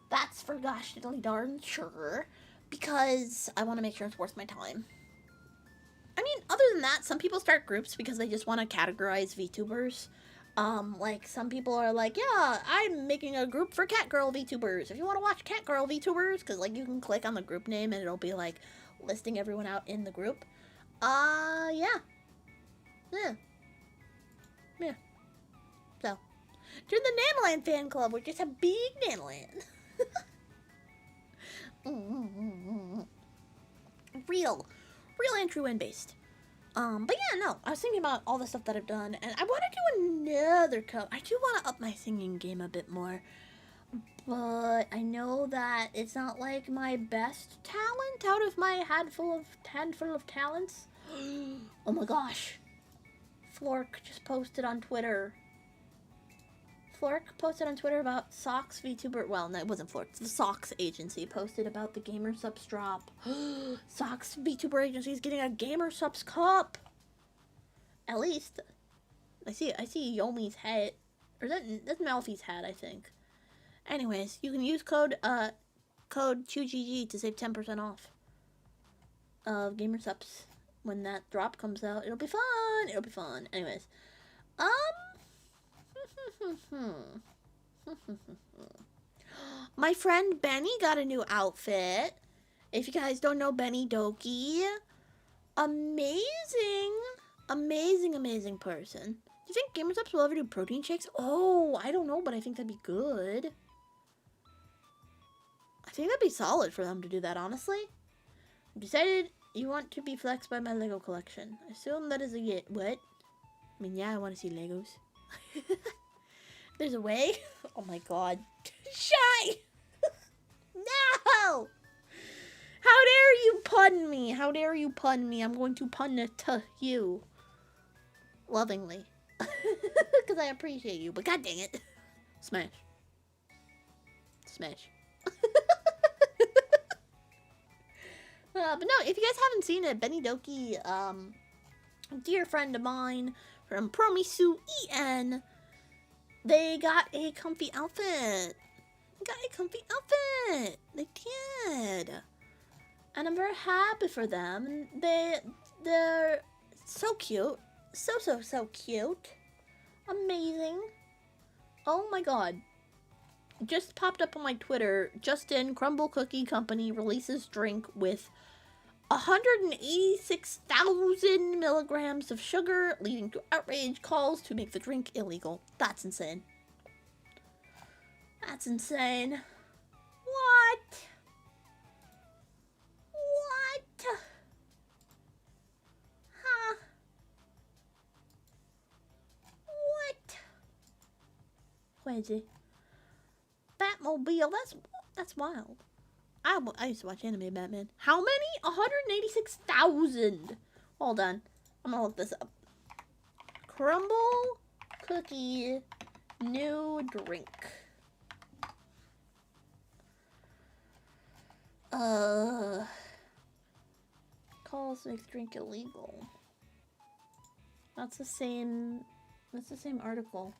That's for gosh darn sure, because I want to make sure it's worth my time. I mean, other than that, some people start groups because they just want to categorize VTubers. Like, some people are like, yeah, I'm making a group for Catgirl VTubers. If you want to watch Catgirl VTubers, because, like, you can click on the group name and it'll be, like, listing everyone out in the group. Yeah. Yeah. Yeah. So, join the Nanoland fan club. We're just a big Nanoland. Real and true and based. But yeah, no, I was thinking about all the stuff that I've done, and I want to do another cover. I do want to up my singing game a bit more, but I know that it's not like my best talent out of my handful of talents. Oh my gosh, Flork just posted on Twitter. Flork posted on Twitter about Socks VTuber. Well, no, it wasn't Flork. The Socks agency posted about the Gamer Subs drop. Socks VTuber agency is getting a Gamer Subs cup. At least, I see Yomi's head, or that's Malfi's head, I think. Anyways, you can use code 2GG to save 10% off of Gamer Subs when that drop comes out. It'll be fun. It'll be fun. Anyways, my friend Benny got a new outfit. If you guys don't know Benny Doki, amazing person. Do you think Gamer Subs will ever do protein shakes? Oh, I don't know, but I think that'd be good. I think that'd be solid for them to do that, honestly. Decided you want to be flexed by my Lego collection. I assume that is a yet. What? I mean, yeah, I want to see Legos. There's a way? Oh my god. Shy! No! How dare you pun me? How dare you pun me? I'm going to pun it to you. Lovingly. Because I appreciate you, but god dang it. Smash. Smash. But no, if you guys haven't seen it, Benny Doki, a dear friend of mine from Promisu EN, they got a comfy outfit. They did. And I'm very happy for them. They're so cute. So cute. Amazing. Oh my god. Just popped up on my Twitter. Justin Crumble Cookie Company releases drink with 186,000 milligrams of sugar, leading to outrage calls to make the drink illegal. That's insane. That's insane. What? Huh? What? Crazy. Batmobile, that's wild. I used to watch anime Batman. How many? 186,000. Hold on. I'm gonna look this up. Crumble Cookie new drink. Calls makes drink illegal. That's the same article.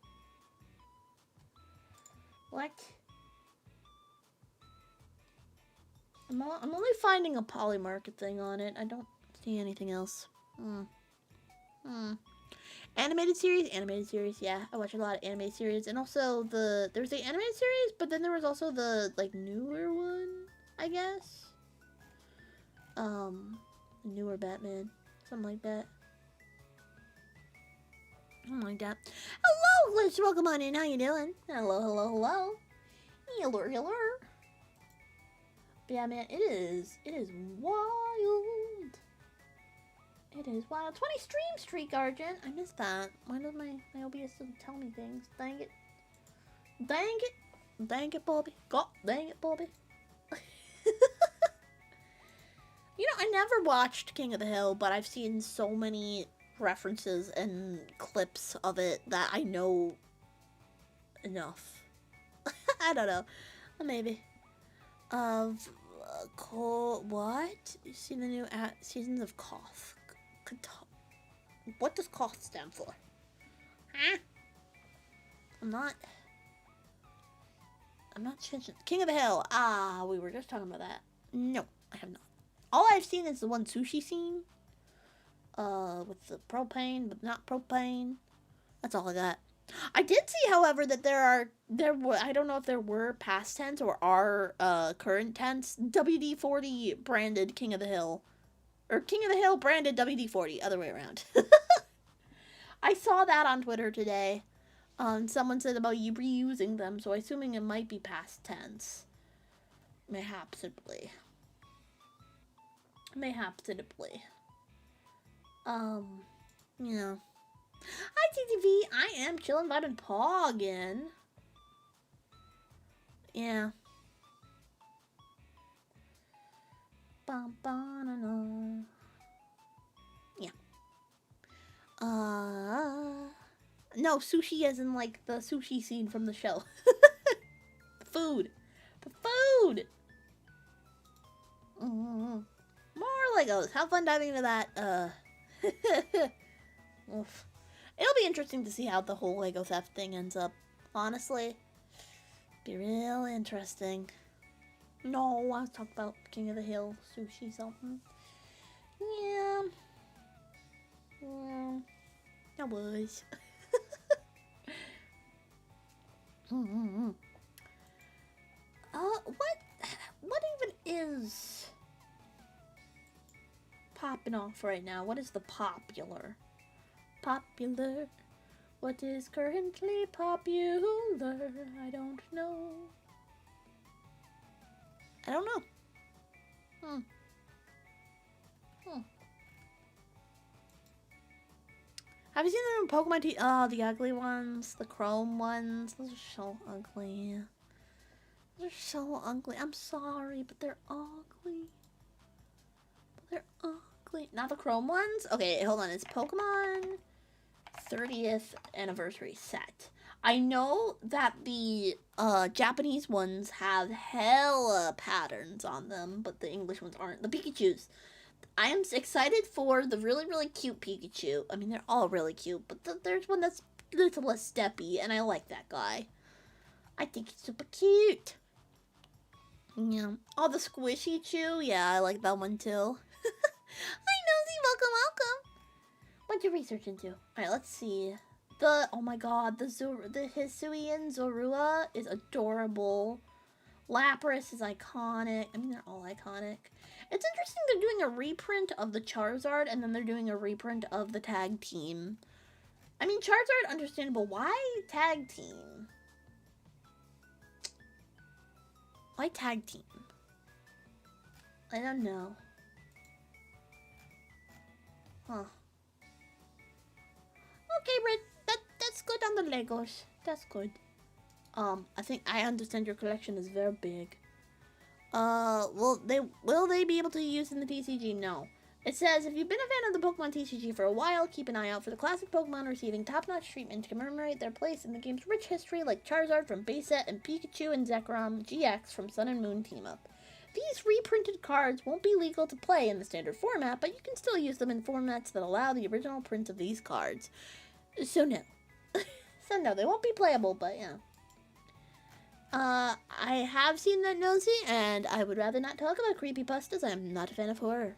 What? I'm only finding a Polymarket thing on it. I don't see anything else. Animated series, yeah. I watch a lot of animated series. And also there's the animated series, but then there was also the, like, newer one, I guess. Newer Batman. Something like that. Something like that. Hello, Liz. Welcome on in. How you doing? Hello. Healer. Yeah, man, it is. It is wild. It is wild. 20 stream streak, Argent. I missed that. Why does my OBS doesn't tell me things? Dang it. Dang it. Dang it, Bobby. God dang it, Bobby. You know, I never watched King of the Hill, but I've seen so many references and clips of it that I know enough. I don't know. Maybe. Of what? You see the new seasons of Koth. What does Koth stand for? Huh? I'm not changing. King of the Hill. Ah, we were just talking about that. No, I have not. All I've seen is the one sushi scene. With the propane, but not propane. That's all I got. I did see, however, that there were, I don't know if there were past tense or are current tense WD-40 branded King of the Hill, or King of the Hill branded WD-40, other way around. I saw that on Twitter today. Someone said about you reusing them, so assuming it might be past tense. Mayhapsibly. You know. Hi, TTV. I am chillin' vibing poggin'. Yeah. Yeah. No, sushi as in, like, the sushi scene from the show. The food. The food! More Legos. Have fun diving into that, Oof. It'll be interesting to see how the whole Lego theft thing ends up. Honestly. Be real interesting. No, I was talking about King of the Hill sushi something. Yeah. Yeah. I was. What even is popping off right now? What is the popular? Popular. What is currently popular? I don't know. I don't know. Have you seen the new Pokemon Oh, the ugly ones. The chrome ones. Those are so ugly. They're so ugly. I'm sorry, but they're ugly. Not the chrome ones? Okay, hold on. It's Pokemon 30th anniversary set. I know that the Japanese ones have hella patterns on them, but the English ones aren't. The Pikachus. I am excited for the really, really cute Pikachu. I mean, they're all really cute, but there's one that's less steppy, and I like that guy. I think he's super cute. Yeah. Oh, the Squishy Chew? Yeah, I like that one too. Hi, Nosy. Welcome. What'd you research into? Alright, let's see. Oh my god, the Hisuian Zorua is adorable. Lapras is iconic. I mean, they're all iconic. It's interesting they're doing a reprint of the Charizard, and then they're doing a reprint of the tag team. I mean, Charizard, understandable. Why tag team? Why tag team? I don't know. Huh. Okay, Red. That's good on the Legos. That's good. I think I understand your collection is very big. Will they be able to use in the TCG? No. It says, if you've been a fan of the Pokemon TCG for a while, keep an eye out for the classic Pokemon receiving top-notch treatment to commemorate their place in the game's rich history, like Charizard from base set and Pikachu and Zekrom GX from Sun and Moon team-up. These reprinted cards won't be legal to play in the standard format, but you can still use them in formats that allow the original prints of these cards. So no. So no, they won't be playable, but yeah. I have seen that, Nosy, and I would rather not talk about creepypastas. I am not a fan of horror.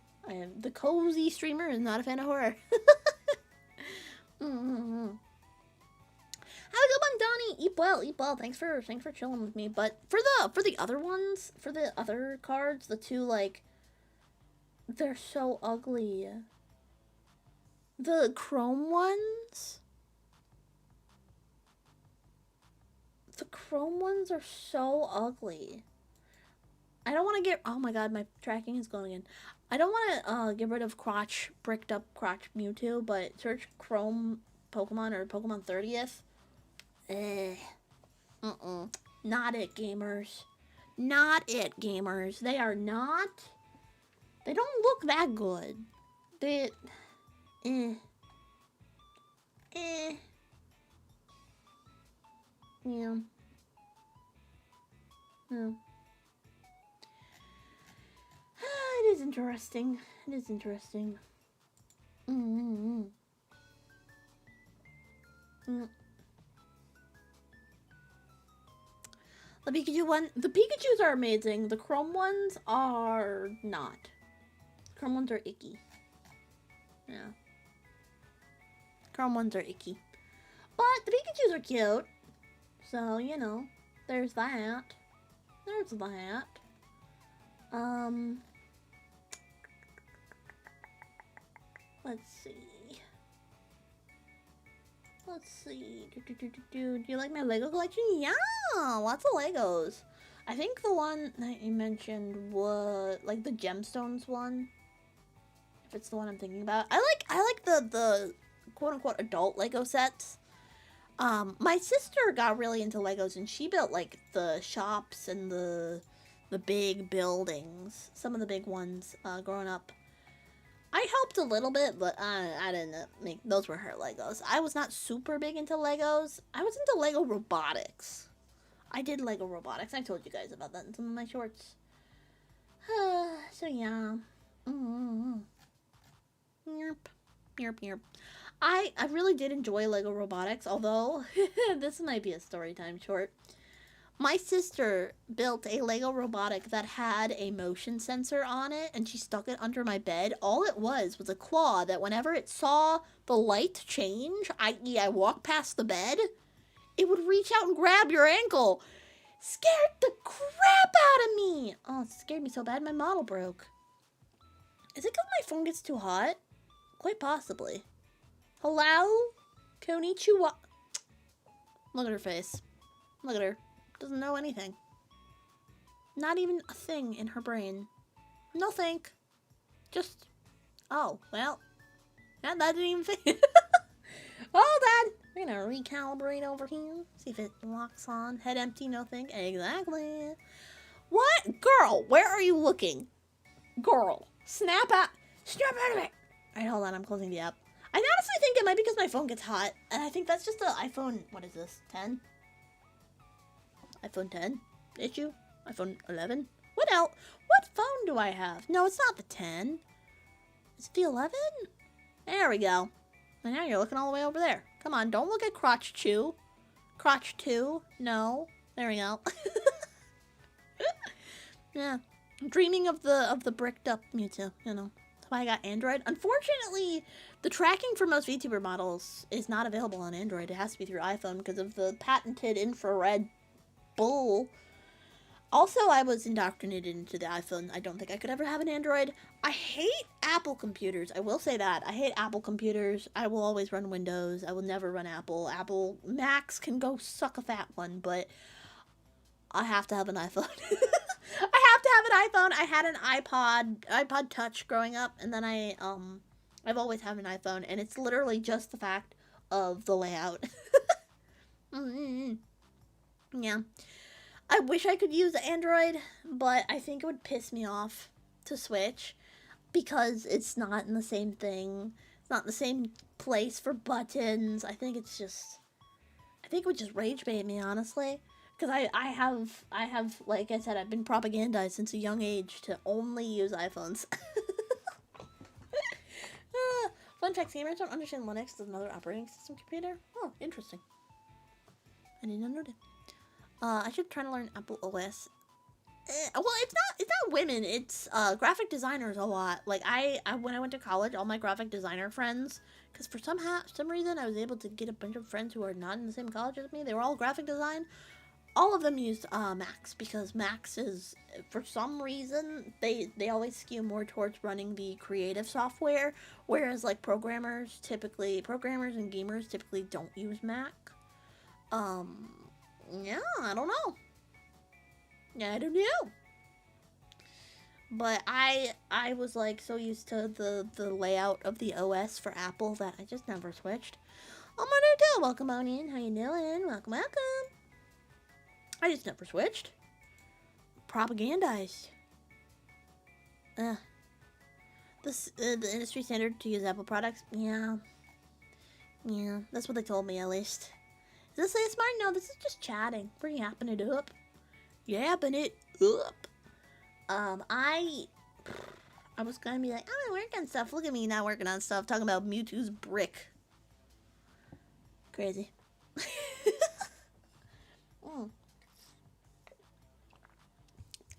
The cozy streamer is not a fan of horror. Have a good one, Donnie. Eat well. Thanks for chilling with me. But for the other ones, for the other cards, the two, like, they're so ugly. The chrome ones. The chrome ones are so ugly. I don't want to get. Oh my god, my tracking is going in. I don't want to get rid of crotch bricked up crotch Mewtwo, but search Chrome Pokemon or Pokemon 30th. Eh. Not it, gamers. Not it, gamers. They are not. They don't look that good. They. Eh. Eh. Yeah. Yeah. It is interesting. It is interesting. Mm-hmm. Mm. The Pikachu one. The Pikachus are amazing. The Chrome ones are not. Chrome ones are icky. Yeah. Chrome ones are icky. But the Pikachus are cute. So, you know, there's that. There's that. Let's see. Let's see. Do you like my Lego collection? Yeah, lots of Legos. I think the one that you mentioned was like the gemstones one. If it's the one I'm thinking about, I like the quote unquote adult Lego sets. My sister got really into Legos and she built like the shops and the big buildings, some of the big ones growing up. I helped a little bit, but I didn't make those were her Legos. I was not super big into Legos. I was into Lego robotics. I did Lego robotics. I told you guys about that in some of my shorts. So yeah. Mm-hmm. Yep. Yep. Yep. I really did enjoy Lego robotics, although this might be a story time short. My sister built a Lego robotic that had a motion sensor on it, and she stuck it under my bed. All it was a claw that whenever it saw the light change, i.e. I walked past the bed, it would reach out and grab your ankle. Scared the crap out of me. Oh, it scared me so bad my model broke. Is it because my phone gets too hot? Quite possibly. Hello? Konnichiwa. Look at her face. Look at her. Doesn't know anything. Not even a thing in her brain. No think. Just, oh, well. That didn't even think. Hold on. We're gonna recalibrate over here. See if it locks on. Head empty, no think. Exactly. What? Girl, where are you looking? Girl. Snap out. Snap out of it. Alright, hold on. I'm closing the app. I honestly think it might be because my phone gets hot. And I think that's just the iPhone, what is this, 10? iPhone 10 issue? iPhone 11? What else? What phone do I have? No, it's not the 10. Is it the 11? There we go. And now you're looking all the way over there. Come on, don't look at Crotch 2. Crotch 2? No. There we go. Yeah. I'm dreaming of the bricked up Mewtwo, you know. That's why I got Android. Unfortunately, the tracking for most VTuber models is not available on Android. It has to be through iPhone because of the patented infrared bull. Also, I was indoctrinated into the iPhone. I don't think I could ever have an Android. I hate Apple computers. I will say that. I hate Apple computers. I will always run Windows. I will never run Apple. Apple Macs can go suck a fat one, but I have to have an iPhone. I have to have an iPhone. I had an iPod Touch growing up, and then I've always had an iPhone, and it's literally just the fact of the layout. Yeah. I wish I could use Android, but I think it would piss me off to switch because it's not in the same thing. It's not in the same place for buttons. I think it would just rage bait me, honestly. Because I have, like I said, I've been propagandized since a young age to only use iPhones. Fun fact, gamers don't understand Linux as another operating system computer. Oh, interesting. I did not know that. I should try to learn Apple OS. Well, it's not women. It's graphic designers a lot. Like I when I went to college, all my graphic designer friends, because for some reason I was able to get a bunch of friends who are not in the same college as me. They were all graphic design. All of them used Macs because Macs is, for some reason, they always skew more towards running the creative software, whereas like programmers and gamers typically don't use Mac. Yeah, I don't know. But I was like so used to the layout of the OS for Apple that I just never switched. Oh my god, welcome on in. How you doing? Welcome, welcome. I just never switched. Propagandized. The industry standard to use Apple products. Yeah, that's what they told me at least. Is this ASMR? No, this is just chatting. We're yapping it up. Yapping it up. I was gonna be like, I'm gonna work on stuff. Look at me not working on stuff. Talking about Mewtwo's brick. Crazy. I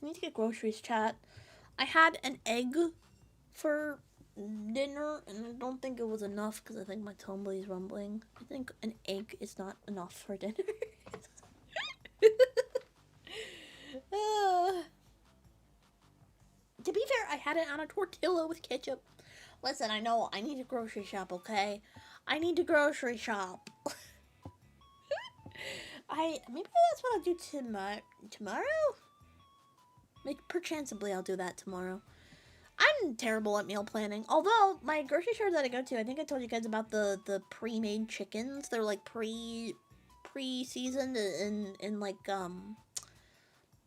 need to get groceries, chat. I had an egg for dinner, and I don't think it was enough because I think my tumbly's rumbling. I think an egg is not enough for dinner. To be fair, I had it on a tortilla with ketchup. Listen, I know I need to grocery shop, okay? I need to grocery shop. Maybe that's what I'll do tomorrow? Perchancebly, I'll do that tomorrow. I'm terrible at meal planning. Although, my grocery store that I go to, I think I told you guys about the pre-made chickens. They're like pre-seasoned in like,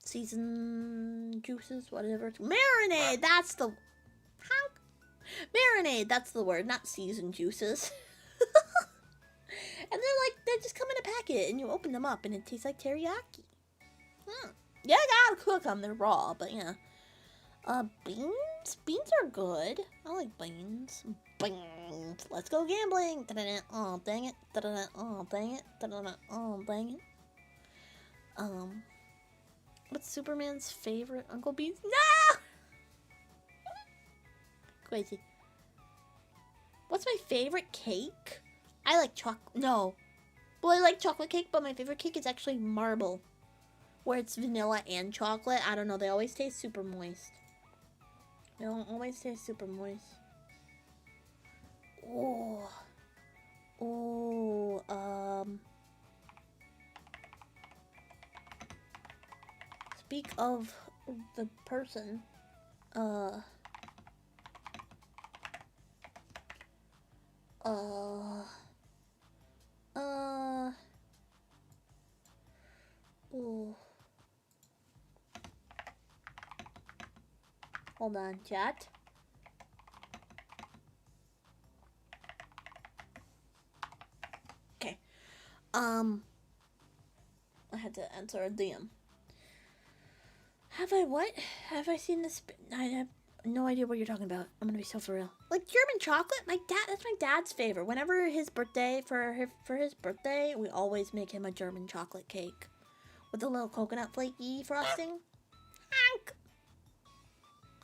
seasoned juices, whatever. Marinade, that's the... Marinade, that's the word, not seasoned juices. And they just come in a packet, and you open them up, and it tastes like teriyaki. Yeah, I gotta cook them. They're raw, but yeah. Beans? Beans are good. I like beans. Beans. Let's go gambling. Da-da-da. Oh, dang it. Da-da-da. Oh, dang it. Da-da-da. Oh, dang it. What's Superman's favorite Uncle Beans? No! Crazy. What's my favorite cake? I like no. Well, I like chocolate cake, but my favorite cake is actually marble. Where it's vanilla and chocolate. I don't know. They always taste super moist. They don't always taste super moist. Oh. Oh, speak of the person, oh. Hold on, chat. Okay. I had to answer a DM. Have I what? Have I seen this? I have no idea what you're talking about. I'm gonna be so for real. Like German chocolate? That's my dad's favorite. Whenever his birthday, for his birthday, we always make him a German chocolate cake. With a little coconut flaky frosting. Hank!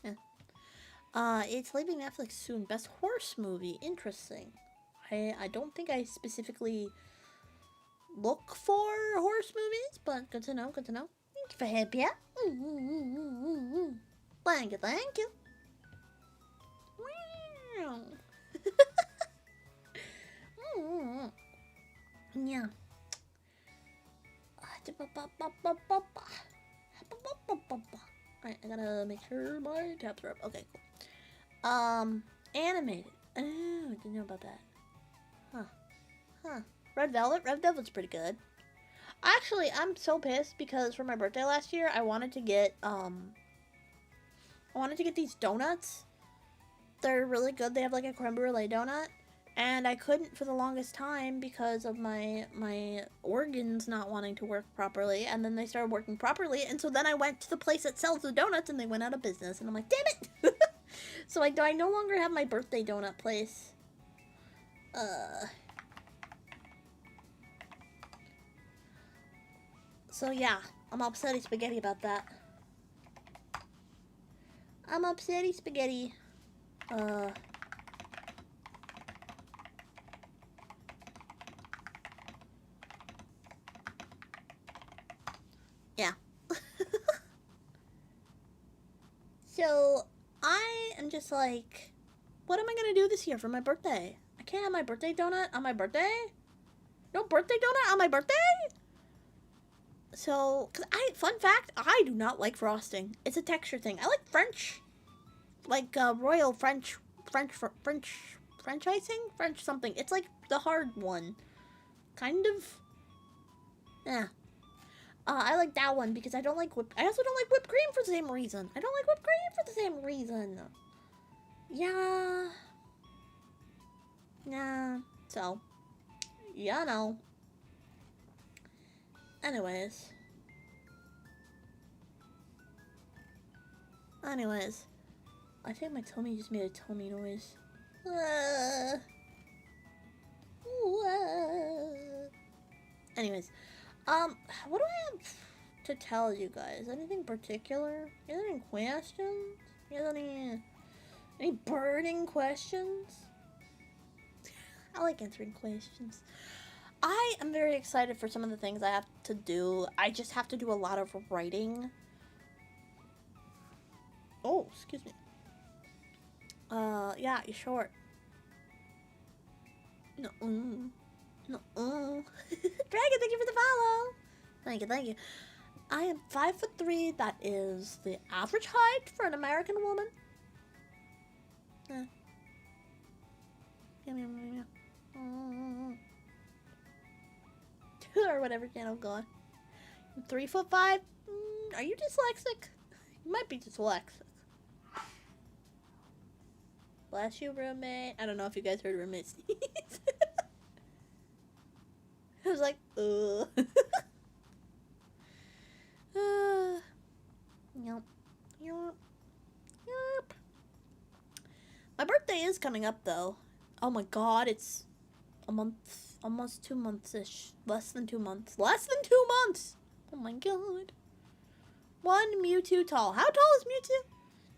Yeah. It's leaving Netflix soon. Best horse movie. Interesting. I don't think I specifically look for horse movies, but good to know, good to know. Thank you for help, yeah? Thank you, thank you. Yeah. Alright, I gotta make sure my tabs are up. Okay, cool. Animated. Oh, I didn't know about that. Huh. Red Velvet? Red Velvet's pretty good. Actually, I'm so pissed because for my birthday last year, I wanted to get these donuts. They're really good. They have like a creme brulee donut. And I couldn't for the longest time because of my organs not wanting to work properly. And then they started working properly. And so then I went to the place that sells the donuts and they went out of business. And I'm like, damn it! So I no longer have my birthday donut place. So yeah, I'm upsetty spaghetti about that. I'm upsetty spaghetti. Yeah. So I am just like, what am I gonna do this year for my birthday? I can't have my birthday donut on my birthday? No birthday donut on my birthday? So, fun fact, I do not like frosting. It's a texture thing. I like French like Royal French icing? French something. It's like the hard one. Kind of. Yeah. I like that one because I don't like I also don't like whipped cream for the same reason. I don't like whipped cream for the same reason. Yeah. Yeah. So, yeah, no. Anyways. I think my tummy just made a tummy noise. Anyways, what do I have to tell you guys? Anything particular? You have any questions? You have any burning questions? I like answering questions. I am very excited for some of the things I have to do. I just have to do a lot of writing. Oh, excuse me. Yeah, you're short. No. No. Dragon, thank you for the follow. Thank you. I am 5'3". That is the average height for an American woman. Or whatever channel going. I'm 3'5". Are you dyslexic? You might be dyslexic. Bless you, roommate. I don't know if you guys heard roommate sneeze. I was like, ugh. Yep. My birthday is coming up, though. Oh my god, it's a month, almost 2 months-ish. Less than 2 months. Less than 2 months! Oh my god. 1 Mewtwo tall. How tall is Mewtwo?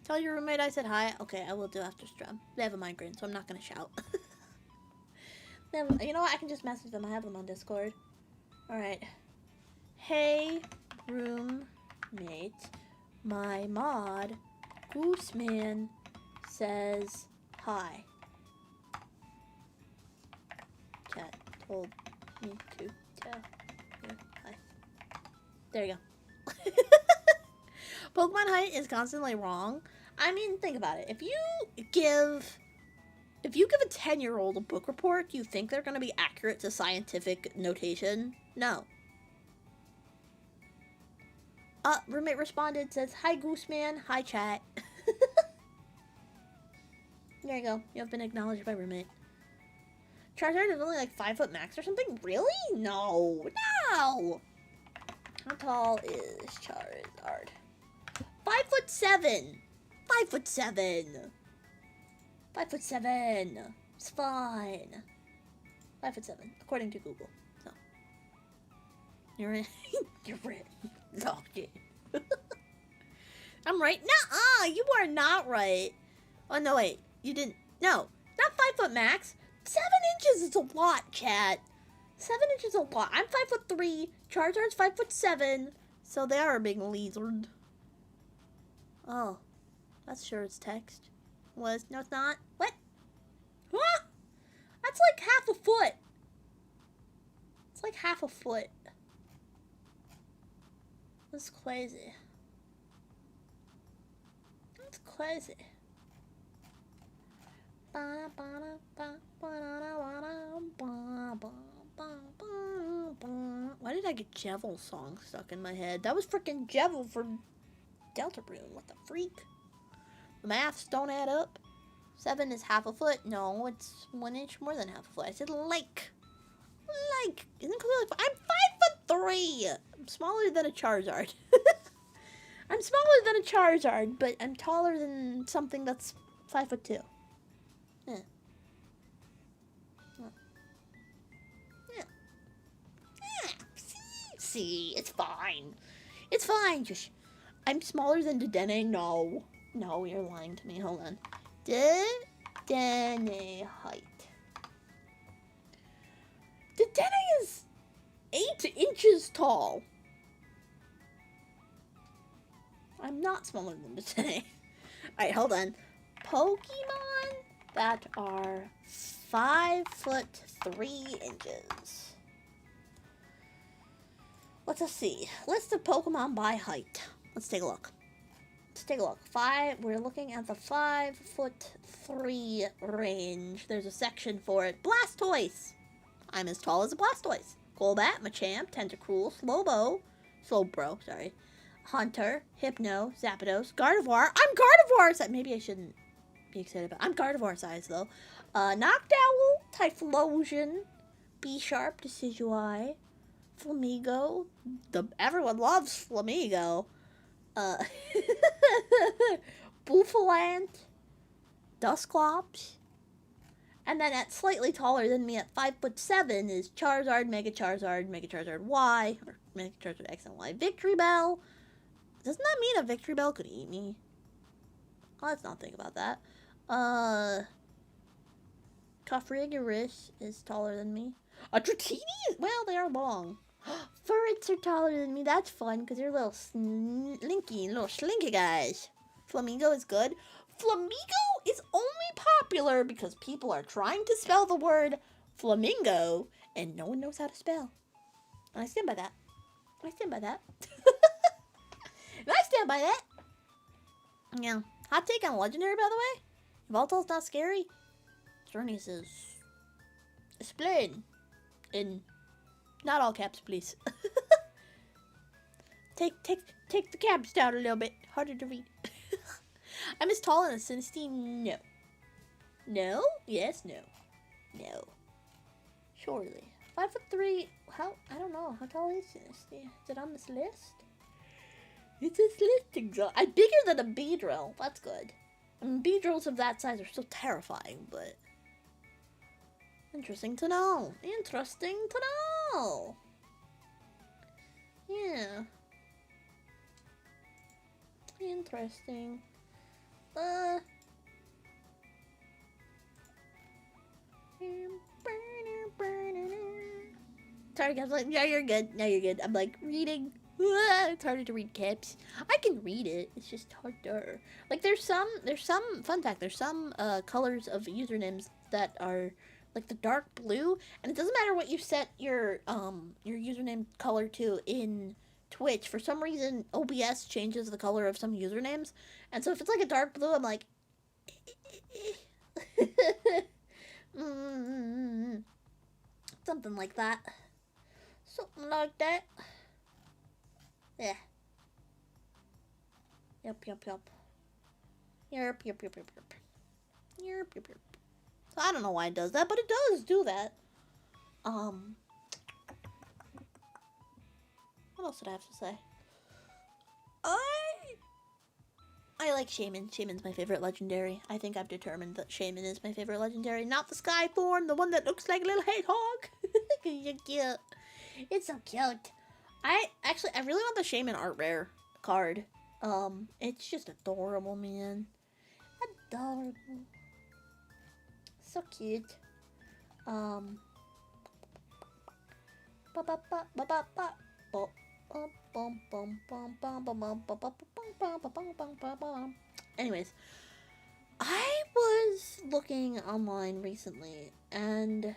Tell your roommate I said hi. Okay, I will do after stream. They have a migraine, so I'm not gonna shout. You know what? I can just message them. I have them on Discord. Alright. Hey, roommate. My mod, Gooseman, says hi. Cat told me to tell you hi. There you go. Pokemon height is constantly wrong. I mean, think about it. If you give a 10-year-old a book report, do you think they're going to be accurate to scientific notation? No. Roommate responded, says, hi, Gooseman. Hi, chat. There you go. You have been acknowledged by roommate. Charizard is only like 5 foot max or something? Really? No. No! How tall is Charizard? 5'7". 5'7". 5'7". It's fine. 5'7", according to Google. So. You're in. You're right. Locked in. I'm right? Nuh-uh, you are not right. Oh, no, wait. You didn't. No, not 5 foot max. 7 inches is a lot, chat. 7 inches is a lot. I'm 5'3". Charizard's 5'7". So they are a big lizard. Oh, that's sure it's text. Was no, it's not. What? What? That's like half a foot. It's like half a foot. That's crazy. That's crazy. Why did I get Jevil song stuck in my head? That was freaking Jevil for Deltarune. What the freak? The maths don't add up. 7 is half a foot. No, it's 1 inch more than half a foot. I said like. Like. Isn't clearly. I'm 5'3". I'm smaller than a Charizard. I'm smaller than a Charizard, but I'm taller than something that's 5'2". Yeah. Yeah. Yeah. See, it's fine. It's fine. Just, I'm smaller than Dedenne. No. No, you're lying to me. Hold on. Dedenne height. Dedenne is 8 inches tall. I'm not smaller than Dedenne. Alright, hold on. Pokemon that are 5'3". Let's see. List of Pokemon by height. Let's take a look. Let's take a look. We're looking at the 5'3" range. There's a section for it. Blastoise! I'm as tall as a Blastoise. Golbat, Machamp, Tentacruel, Slowbro, sorry. Hunter, Hypno, Zapdos, Gardevoir. I'm Gardevoir size! Maybe I shouldn't be excited about. I'm Gardevoir size, though. Noctowl, Typhlosion, B-Sharp, Decidueye, Flamigo. Everyone loves Flamigo. Bouffalant, Dusclops, and then at slightly taller than me at 5'7" is Charizard, Mega Charizard, Mega Charizard Y, or Mega Charizard X and Y. Victreebel. Doesn't that mean a Victreebel could eat me? Let's not think about that. Cofagrigus is taller than me. A Dratini? Well, they are long. Furrets are taller than me. That's fun because they're little slinky guys. Flamigo is good. Flamigo is only popular because people are trying to spell the word flamingo and no one knows how to spell. And I stand by that. I stand by that. And I stand by that. Yeah. Hot take on Legendary, by the way. Voltol's not scary. Journey says, explain. In not all caps, please. take the caps down a little bit. Harder to read. I'm as tall as a Cinestine? No. No? Yes, no. No. Surely. 5'3". How? I don't know. How tall is Cinestine? Is it on this list? It's this listing zone. I'm bigger than a Beedrill. That's good. I mean, Beedrills of that size are still terrifying, but interesting to know. Interesting to know. Yeah. Interesting. Sorry guys, like, yeah, you're good. No, you're good. I'm like reading. It's harder to read caps. I can read it. It's just harder. Like there's some fun fact. There's some colors of usernames that are like the dark blue, and it doesn't matter what you set your username color to in Twitch. For some reason, OBS changes the color of some usernames, and so if it's like a dark blue, I'm like, something like that. Something like that. Yeah. Yep. Yep. So I don't know why it does that, but it does do that. What else did I have to say? I like Shaman. Shaman's my favorite legendary. I think I've determined that Shaman is my favorite legendary. Not the Skythorn, the one that looks like a little hedgehog. You're cute. It's so cute. I really want the Shaman art rare card. It's just adorable, man. Adorable. So cute. Anyways, I was looking online recently and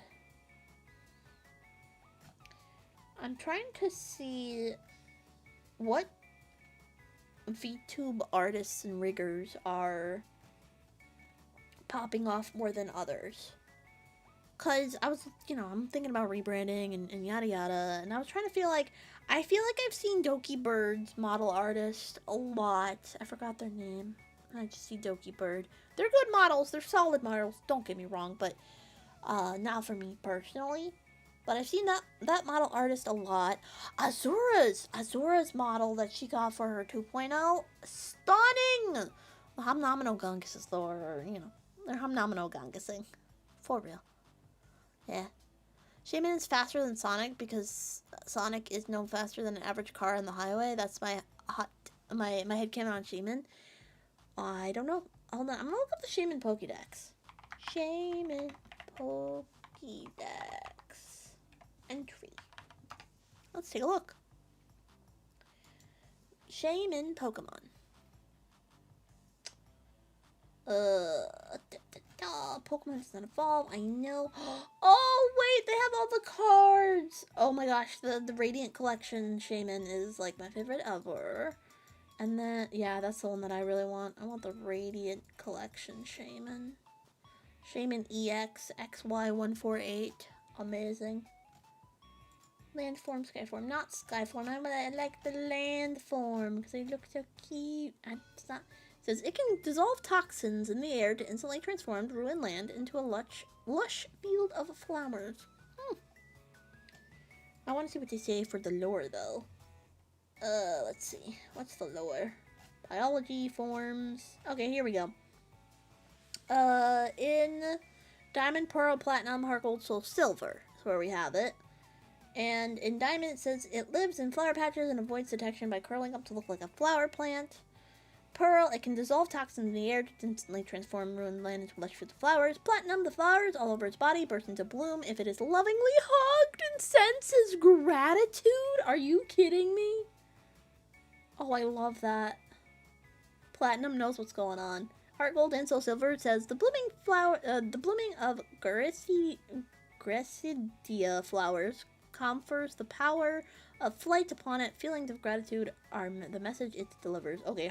I'm trying to see what VTube artists and riggers are popping off more than others. Cause I was, I'm thinking about rebranding and yada yada, and I was trying to I feel like I've seen Doki Bird's model artist a lot. I forgot their name. I just see Doki Bird. They're good models. They're solid models. Don't get me wrong, but not for me personally. But I've seen that model artist a lot. Azura's model that she got for her 2.0, stunning. Well, Hamnomino Gunguses though, or they're Hamnomino Gungusing, for real. Yeah. Shaman is faster than Sonic because Sonic is no faster than an average car on the highway. That's my headcanon on Shaman. I don't know. Hold on. I'm gonna look up the Shaman Pokédex. Shaman Pokédex. Entry. Let's take a look. Shaman Pokemon. Pokemon does not evolve. I know. Oh wait, they have all the cards. Oh my gosh, the Radiant Collection Shaman is like my favorite ever. And then, yeah, that's the one that I really want. I want the Radiant Collection Shaman. Shaman EX XY148. Amazing. Landform, Skyform. Not Skyform. I like the landform because they look so cute. It's not. It says it can dissolve toxins in the air to instantly transform ruined land into a lush field of flowers. I want to see what they say for the lore though. Let's see. What's the lore? Biology, forms. Okay, here we go. In Diamond, Pearl, Platinum, Heart Gold, Soul, Silver is where we have it. And in Diamond, it says it lives in flower patches and avoids detection by curling up to look like a flower plant. Pearl, it can dissolve toxins in the air to instantly transform ruined land into lush fields of flowers. Platinum, the flowers all over its body burst into bloom if it is lovingly hugged and senses gratitude. Are you kidding me? Oh, I love that. Platinum knows what's going on. Heart Gold and Soul Silver says the blooming of Gracidia flowers confers the power of flight upon it. Feelings of gratitude are the message it delivers. Okay,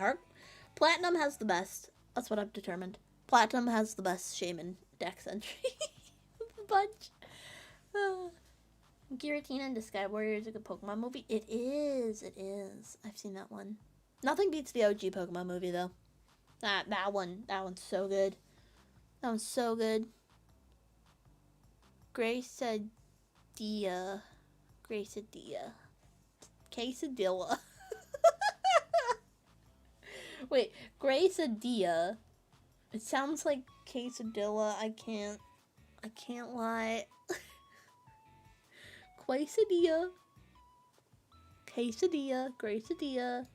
Platinum has the best. That's what I've determined. Platinum has the best Shaman dex entry. The bunch. Giratina and the Sky Warrior is a good Pokemon movie. It is. It is. I've seen that one. Nothing beats the OG Pokemon movie though. That one's so good. That one's so good. Quesadilla. Quesadilla. Wait, Quesadilla. It sounds like quesadilla. I can't lie. Quesadilla. Quesadilla.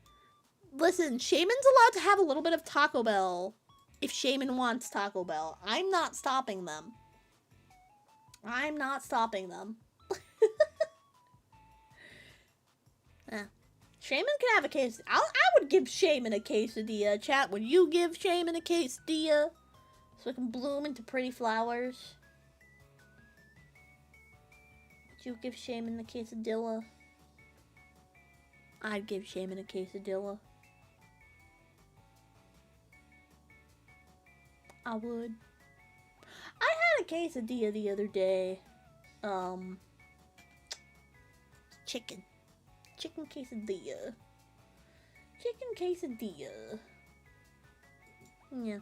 Listen, Shaman's allowed to have a little bit of Taco Bell if Shaman wants Taco Bell. I'm not stopping them. Shaman can have a case. I would give Shaman a quesadilla. Chat, would you give Shaman a quesadilla? So it can bloom into pretty flowers? Would you give Shaman a quesadilla? I'd give Shaman a quesadilla. I would. I had a quesadilla the other day. Chicken quesadilla. Yeah.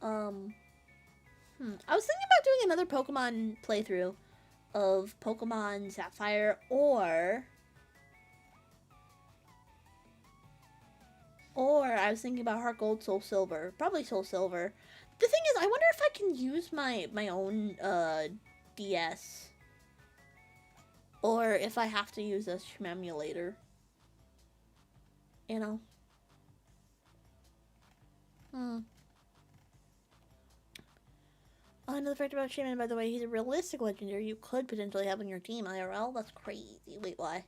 I was thinking about doing another Pokemon playthrough of Pokemon Sapphire or I was thinking about Heart Gold, Soul Silver. Probably Soul Silver. The thing is, I wonder if I can use my own DS. Or if I have to use a Shmemulator. You know? Oh, another fact about Shaman, by the way, he's a realistic legendary you could potentially have on your team, IRL. That's crazy. Wait, why?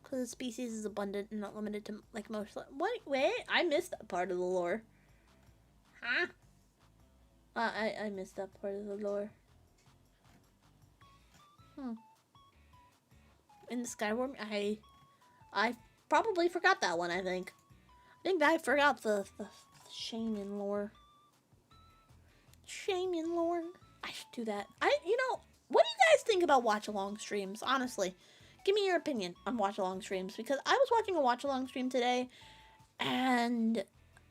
Because the species is abundant and not limited to, like, most... Wait, I missed that part of the lore. Huh? I missed that part of the lore. In the Skyworm, I probably forgot that one, I think. I think I forgot the Shaman lore. I should do that. You know, what do you guys think about watch-along streams? Honestly, give me your opinion on watch-along streams, because I was watching a watch-along stream today, and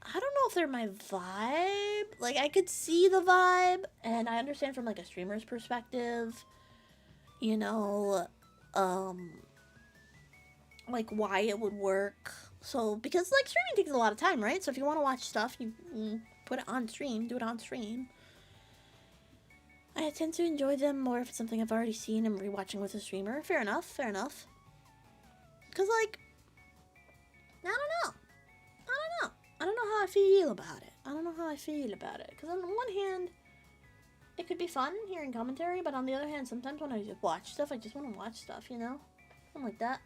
I don't know if they're my vibe. Like, I could see the vibe, and I understand from, like, a streamer's perspective, you know, like, why it would work. So, because, like, streaming takes a lot of time, right? So if you want to watch stuff, you put it on stream, do it on stream. I tend to enjoy them more if it's something I've already seen and rewatching with a streamer. Fair enough. Because, like, I don't know how I feel about it. Because on one hand, it could be fun hearing commentary, but on the other hand, sometimes when I just watch stuff, I just want to watch stuff, you know? Something like that.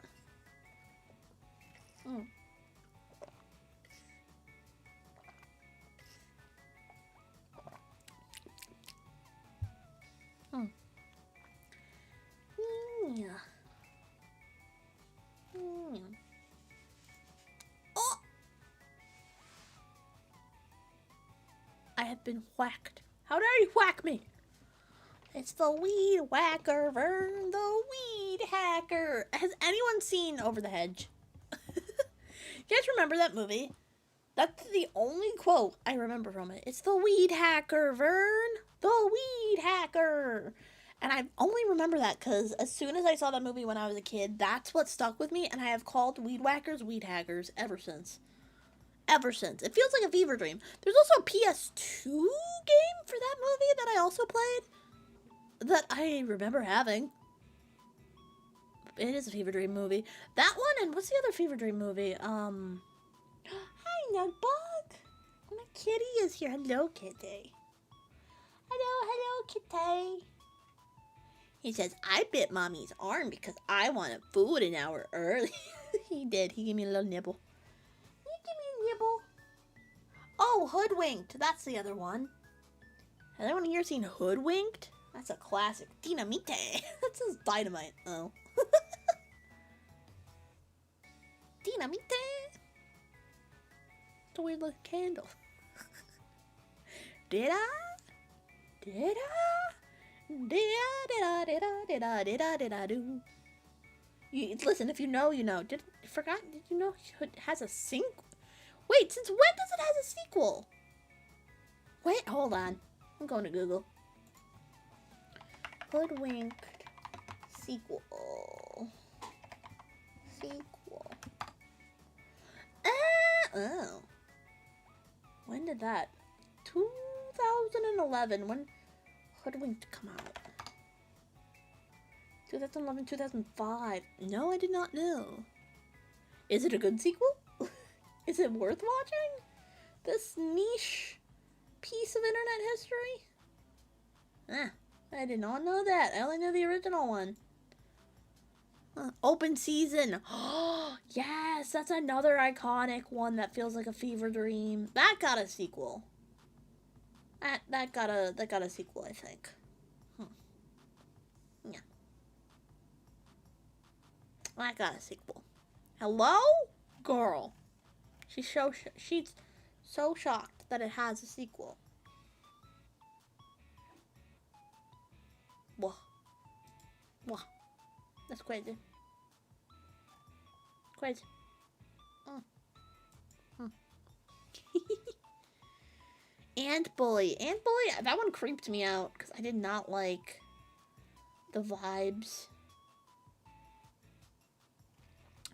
been whacked. How dare you whack me? It's the weed whacker, Vern, the weed hacker. Has anyone seen Over the Hedge? You guys remember that movie? That's the only quote I remember from it. It's the weed hacker, Vern. The weed hacker. And I only remember that because as soon as I saw that movie when I was a kid, that's what stuck with me. And I have called weed whackers weed hackers ever since. Ever since. It feels like a fever dream. There's also a PS2 game for that movie that I also played that I remember having. It is a fever dream movie. That one, and what's the other fever dream movie? Hi, Nutbug. My kitty is here. Hello, kitty. Hello, kitty. He says, I bit mommy's arm because I wanted food an hour early. He did. He gave me a little nibble. He gave me a nibble. Oh, Hoodwinked. That's the other one. Has anyone here seen Hoodwinked? That's a classic. Dynamite. That says dynamite. Oh. Dynamite. It's a weird looking candle. Did I? Did I do? Listen, if you know, you know. Did you know it has a sequel? Wait, since when does it have a sequel? Wait, hold on. I'm going to Google. Hoodwinked sequel. Oh. When did that? 2011. When Hoodwinked come out? 2011, 2005. No, I did not know. Is it a good sequel? Is it worth watching? This niche piece of internet history? I did not know that. I only knew the original one. Open season. Oh, yes, that's another iconic one that feels like a fever dream. That got a sequel. That got a sequel, I think. Yeah. That got a sequel. Hello? Girl. She's so shocked that it has a sequel. Whoa. Whoa. That's crazy. Crazy. Ant Bully. Ant Bully, that one creeped me out because I did not like the vibes.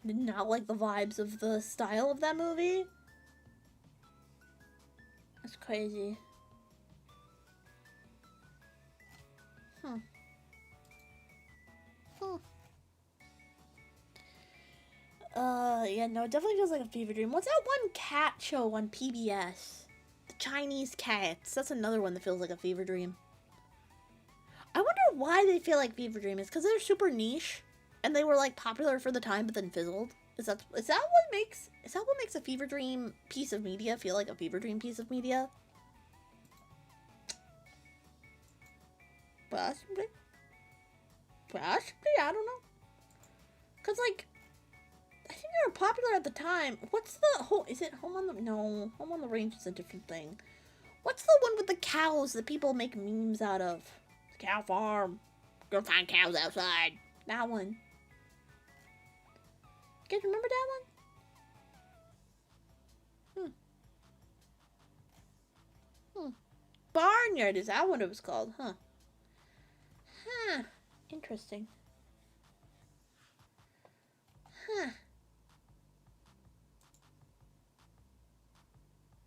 I did not like the vibes of the style of that movie. That's crazy. Yeah, no, it definitely feels like a fever dream. What's that one cat show on PBS? The Chinese Cats. That's another one that feels like a fever dream. I wonder why they feel like fever dream. Is because they're super niche, and they were like popular for the time, but then fizzled. Is that what makes a fever dream piece of media feel like a fever dream piece of media? Possibly, I don't know. Cause like, I think they were popular at the time. What's the whole? Is it Home on the? No, Home on the Range is a different thing. What's the one with the cows that people make memes out of? The cow farm. Go find cows outside. That one. You guys remember that one? Barnyard, is that what it was called? Huh. Interesting.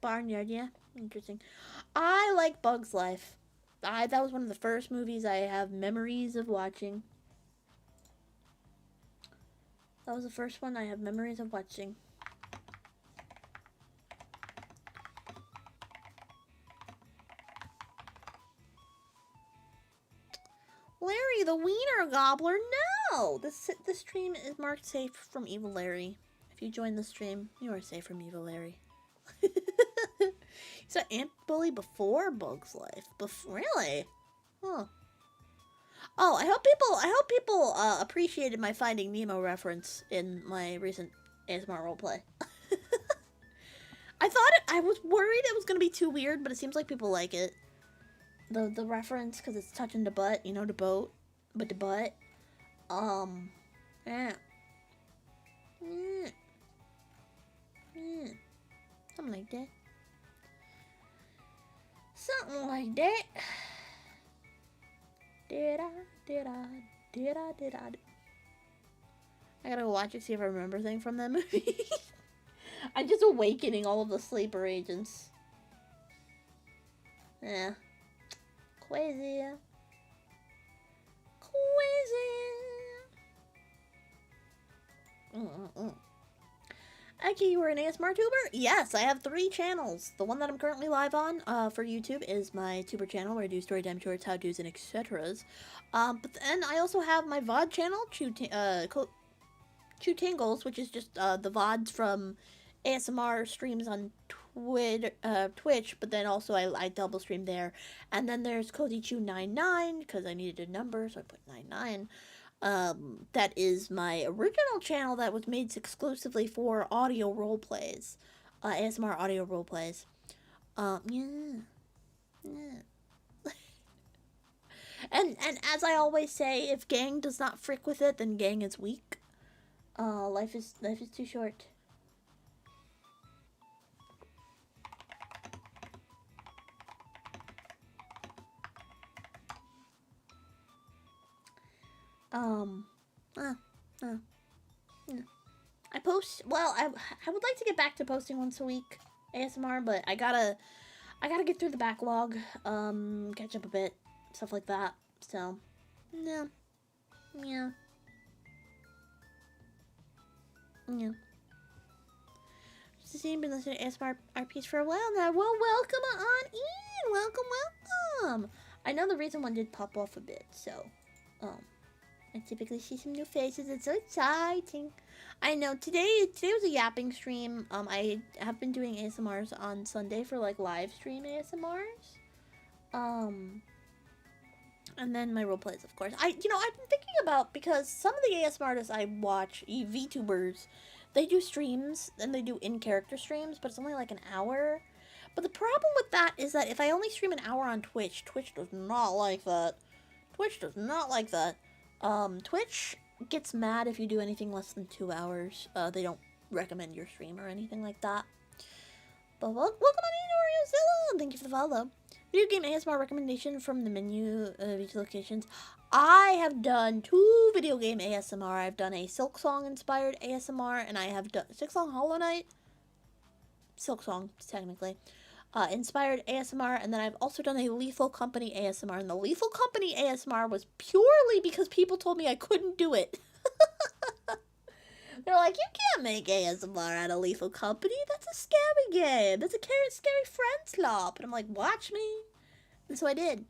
Barnyard, yeah. Interesting. I like Bug's Life. That was one of the first movies I have memories of watching. That was the first one I have memories of watching. Larry the Wiener Gobbler, no! This stream is marked safe from Evil Larry. If you join the stream, you are safe from Evil Larry. So Ant Bully before Bug's Life? Really? Huh. Oh, I hope people appreciated my Finding Nemo reference in my recent ASMR roleplay. I was worried it was gonna be too weird, but it seems like people like it. The reference, because it's touching the butt, you know, the boat, but the butt. Yeah. Yeah. Yeah. Something like that. Something like that. Did I, did I, did I, did I? I gotta go watch it, see if I remember anything from that movie. I'm just awakening all of the sleeper agents. Yeah. Crazy. Crazy. Okay, you were an ASMR tuber? Yes, I have 3 channels. The one that I'm currently live on for YouTube is my tuber channel where I do storytime shorts, how-tos, and etc. But then I also have my VOD channel, Chew Tingles, which is just the VODs from ASMR streams on Twitch, but then also I double stream there. And then there's CozyTuber99, because I needed a number, so I put 99. That is my original channel that was made exclusively for audio role plays, ASMR audio role plays. Yeah, yeah. And as I always say, if gang does not frick with it, then gang is weak. Life is too short. Um, uh, uh, yeah. I post. Well, I would like to get back to posting once a week ASMR, but I gotta get through the backlog, catch up a bit, stuff like that. So, yeah, yeah, yeah. Just the same, been listening to ASMR RPs for a while now. Well, welcome on in. Welcome, welcome. I know the recent one did pop off a bit, so, I typically see some new faces. It's so exciting. I know today was a yapping stream. I have been doing ASMRs on Sunday for like live stream ASMRs. And then my role plays, of course. I've been thinking about, because some of the ASMR artists I watch, VTubers, they do streams and they do in-character streams, but it's only like an hour. But the problem with that is that if I only stream an hour on Twitch, Twitch does not like that. Twitch does not like that. Twitch gets mad if you do anything less than 2 hours. They don't recommend your stream or anything like that. But welcome on in, Oreo. Thank you for the follow. Video game ASMR recommendation from the menu of each locations. I have done 2 video game ASMR. I've done a Silk Song inspired ASMR, and I have done Silk Song Hollow Knight. Silk Song, technically. Inspired ASMR, and then I've also done a Lethal Company ASMR, and the Lethal Company ASMR was purely because people told me I couldn't do it. They're like, you can't make ASMR out of Lethal Company, that's a scary game, that's a scary friend slop, and I'm like, watch me, and so I did,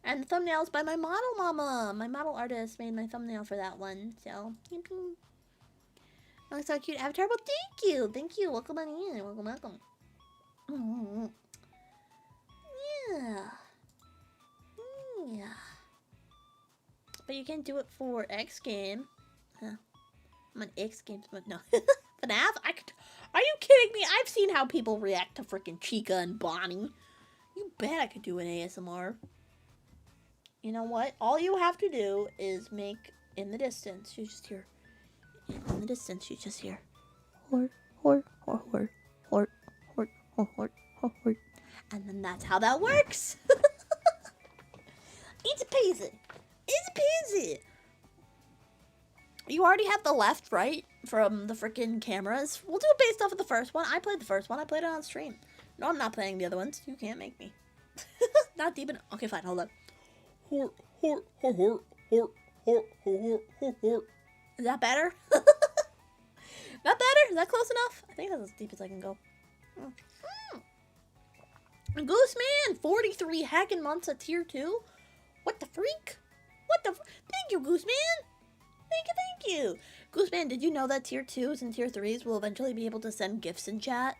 and the thumbnail's by my model mama, my model artist made my thumbnail for that one, so, that looks so cute, Avatar, well, thank you, welcome on in, welcome. Mm-hmm. Yeah. But you can do it for X game. Huh. I'm on X Games, but no. FNAF? Are you kidding me? I've seen how people react to freaking Chica and Bonnie. You bet I could do an ASMR. You know what? All you have to do is make in the distance. You just hear. In the distance, you just hear. Hort, hort, hort, hort, hort, hort, hort, hort, hort, hort. And then that's how that works. Easy peasy. Easy peasy. You already have the left, right, from the freaking cameras. We'll do it based off of the first one. I played the first one. I played it on stream. No, I'm not playing the other ones. You can't make me. Not deep enough. Okay, fine. Hold on. Hort, hort, hort, hort, hort, hort, hort, hort, hort. Is that better? Not better? Is that close enough? I think that's as deep as I can go. Gooseman, 43 hacking months at tier 2. What the freak? Thank you, Gooseman. Thank you. Gooseman, did you know that tier 2s and tier 3s will eventually be able to send gifts in chat?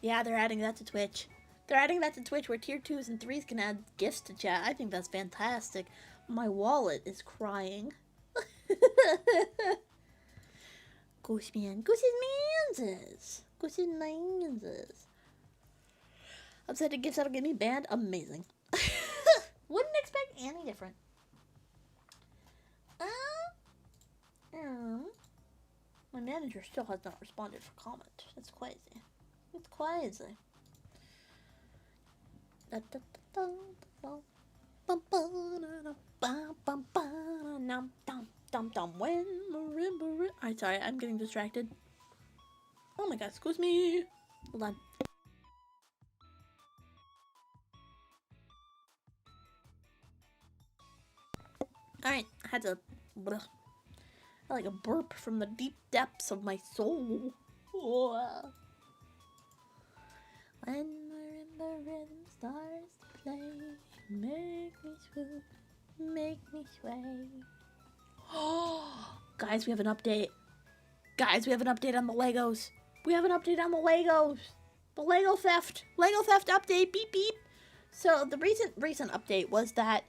Yeah, they're adding that to Twitch. They're adding that to Twitch where tier 2s and 3s can add gifts to chat. I think that's fantastic. My wallet is crying. Gooseman. Goose's manses. Squishy noises. Upset to gifts that'll get me banned. Amazing. Wouldn't expect any different. My manager still has not responded for comment. That's crazy. It's crazy. Alright, sorry, I'm getting distracted. Oh my god, excuse me. Hold on. Alright, I had to like a burp from the deep depths of my soul. Whoa. When marimba rhythm starts to play, make me swoop, make me sway. Guys, we have an update. Guys, we have an update on the Legos. We have an update on the Legos. The Lego theft. Lego theft update. Beep beep. So the recent update was that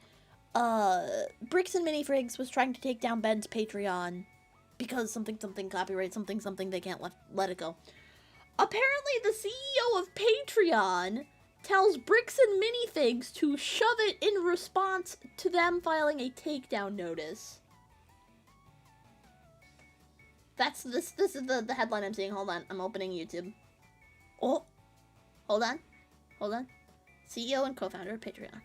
Bricks and Minifigs was trying to take down Ben's Patreon because something copyright something they can't let it go. Apparently the CEO of Patreon tells Bricks and Minifigs to shove it in response to them filing a takedown notice. This is the headline I'm seeing. Hold on, I'm opening YouTube. Oh, hold on. CEO and co-founder of Patreon.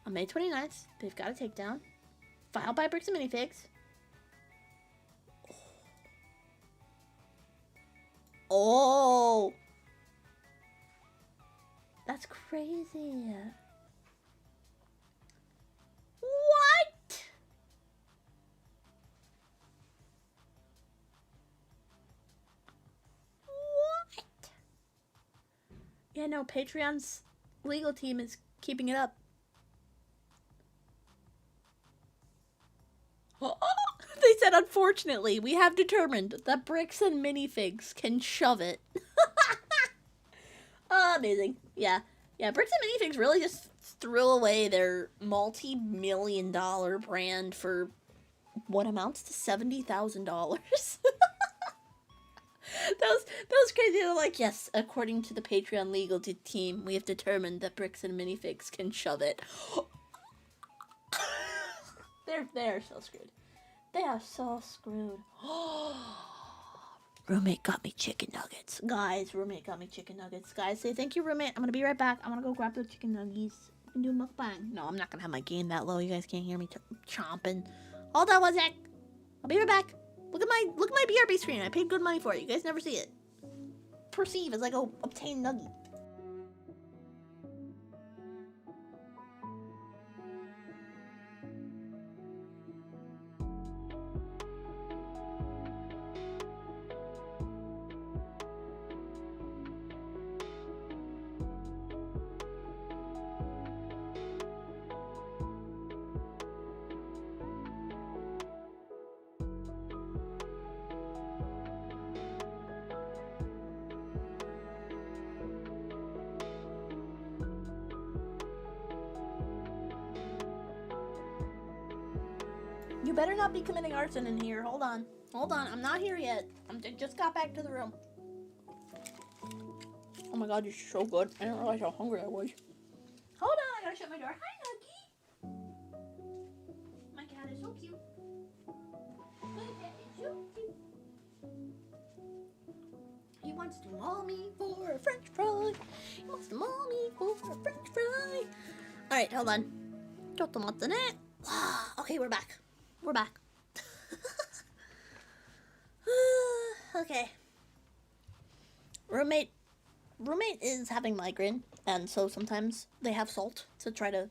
On May 29th, they've got a takedown. Filed by Bricks and Minifigs. Oh! That's crazy. What? What? Yeah, no, Patreon's legal team is keeping it up. They said, unfortunately, we have determined that Bricks and Minifigs can shove it. Amazing. Yeah, Bricks and Minifigs really just threw away their multi-million-dollar brand for what amounts to $70,000. That was crazy. They're like, yes, according to the Patreon legal team, we have determined that Bricks and Minifigs can shove it. They're so screwed. They are so screwed. Roommate got me chicken nuggets. Guys, roommate got me chicken nuggets. Guys, say thank you, roommate. I'm gonna be right back. I'm gonna go grab the chicken nuggets and do mukbang. No, I'm not gonna have my gain that low. You guys can't hear me chomping. Hold on one sec. I'll be right back. Look at my BRB screen. I paid good money for it. You guys never see it. Perceive as I go obtain nugget. You better not be committing arson in here. Hold on. I'm not here yet. I just got back to the room. Oh my god, you're so good. I didn't realize how hungry I was. Hold on, I gotta shut my door. Hi, Nuggie. My cat is so cute. My cat is so cute. He wants to maul me for a french fry. He wants to maul me for a french fry. Alright, hold on. Tutto in it. Okay, we're back. Okay. Roommate is having migraine, and so sometimes they have salt to try to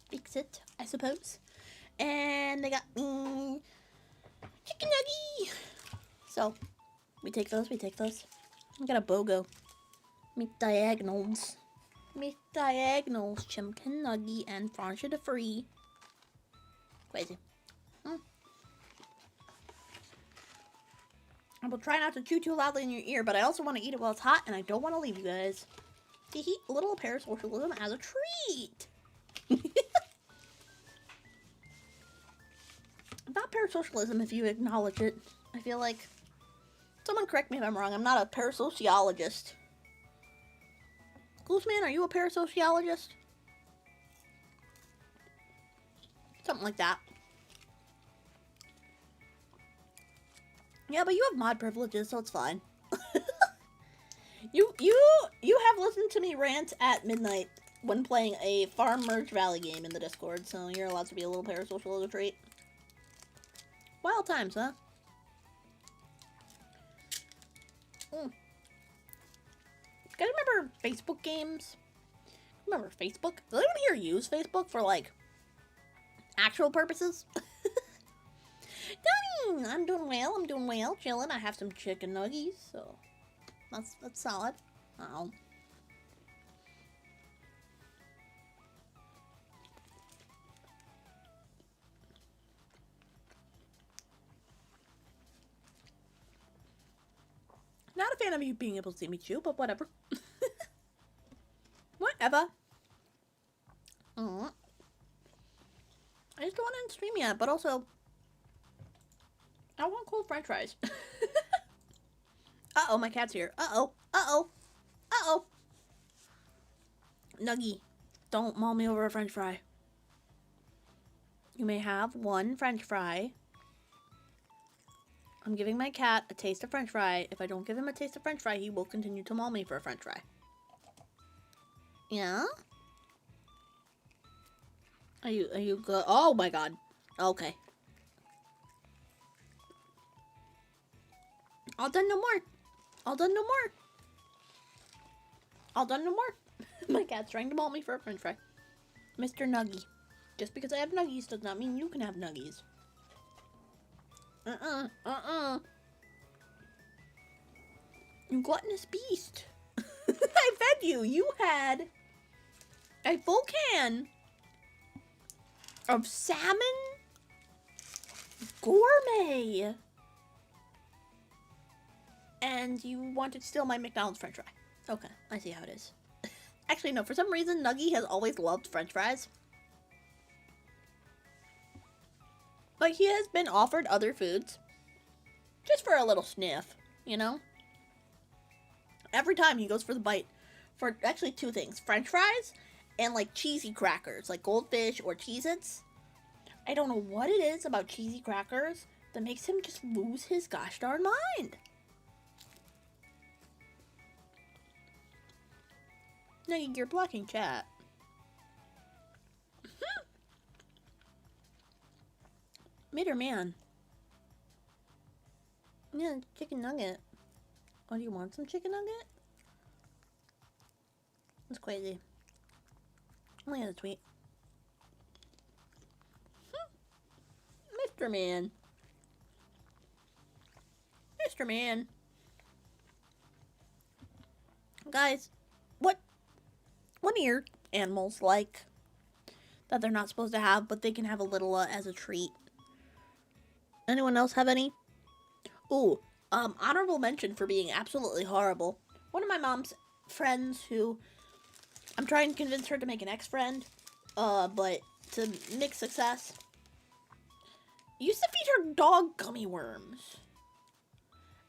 fix it, I suppose. And they got chicken nuggie. So we take those. We got a BOGO. Meat diagonals, chicken nuggie, and Francia de free. Crazy. I will try not to chew too loudly in your ear, but I also want to eat it while it's hot, and I don't want to leave you guys. Hehe, a little parasocialism as a treat. Not parasocialism if you acknowledge it. I feel like Someone correct me if I'm wrong. I'm not a parasociologist. Gooseman, are you a parasociologist? Something like that. Yeah, but you have mod privileges, so it's fine. You have listened to me rant at midnight when playing a Farm Merge Valley game in the Discord, so you're allowed to be a little parasocial as a treat. Wild times, huh? You guys remember Facebook games? Remember Facebook? Does anyone here use Facebook for, like, actual purposes? I'm doing well, chilling. I have some chicken nuggies, so that's solid. Oh. Not a fan of you being able to see me chew, but whatever. Whatever. I just don't want to stream yet, but also I want cold french fries. Uh-oh, my cat's here. Uh-oh. Uh-oh. Uh-oh. Nuggy, don't maul me over a french fry. You may have one french fry. I'm giving my cat a taste of french fry. If I don't give him a taste of french fry, he will continue to maul me for a french fry. Yeah? Are you good? Oh my god. Okay. All done, no more. All done, no more. All done, no more. My cat's trying to maul me for a french fry. Mr. Nuggy. Just because I have nuggies does not mean you can have nuggies. You gluttonous beast. I fed you. You had a full can of salmon gourmet. And you wanted to steal my McDonald's french fry. Okay, I see how it is. Actually, no, for some reason, Nuggy has always loved french fries. But he has been offered other foods. Just for a little sniff, you know? Every time he goes for the bite. For actually two things. French fries and, like, cheesy crackers. Like Goldfish or Cheez-Its. I don't know what it is about cheesy crackers that makes him just lose his gosh darn mind. No, you're blocking chat. Mater man. Yeah, chicken nugget. Oh, do you want some chicken nugget? That's crazy. Oh yeah, that's sweet. Mr. Man. Mr. Man. Guys, what are your animals like that they're not supposed to have, but they can have a little as a treat? Anyone else have any? Ooh, honorable mention for being absolutely horrible. One of my mom's friends who I'm trying to convince her to make an ex-friend, but to mixed success, used to feed her dog gummy worms.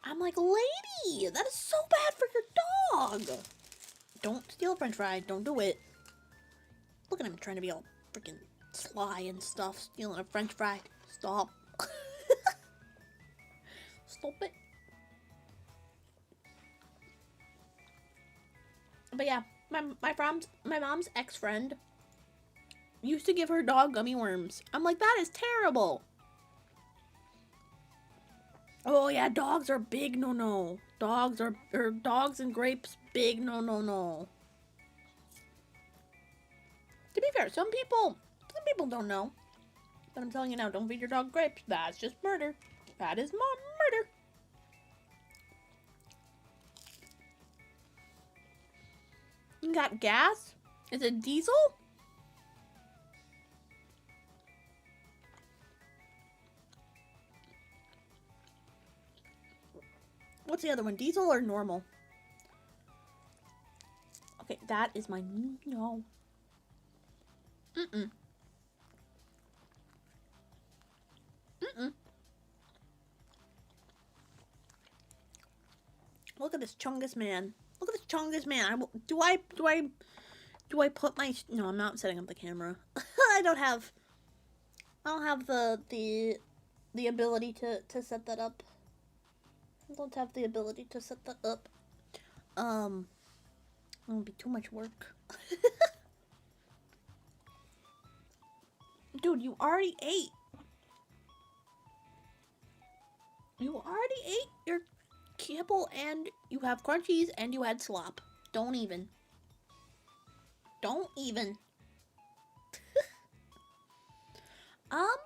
I'm like, lady, that is so bad for your dog. Don't steal a french fry. Don't do it. Look at him trying to be all freaking sly and stuff, stealing a french fry. Stop. Stop it. But yeah, my mom's ex-friend used to give her dog gummy worms. I'm like, that is terrible. Oh yeah, dogs are big no. Dogs and grapes, big no. To be fair, some people don't know. But I'm telling you now, don't feed your dog grapes. That's just murder. That is murder. You got gas? Is it diesel? What's the other one? Diesel or normal? Okay, that is my no. Mm-mm. Look at this Chungus man. Look at this Chungus man. Do I put my... No, I'm not setting up the camera. I don't have the ability to set that up. I don't have the ability to set that up. It would be too much work. Dude, you already ate. You already ate your kibble and you have crunchies and you had slop. Don't even. Don't even. Oh.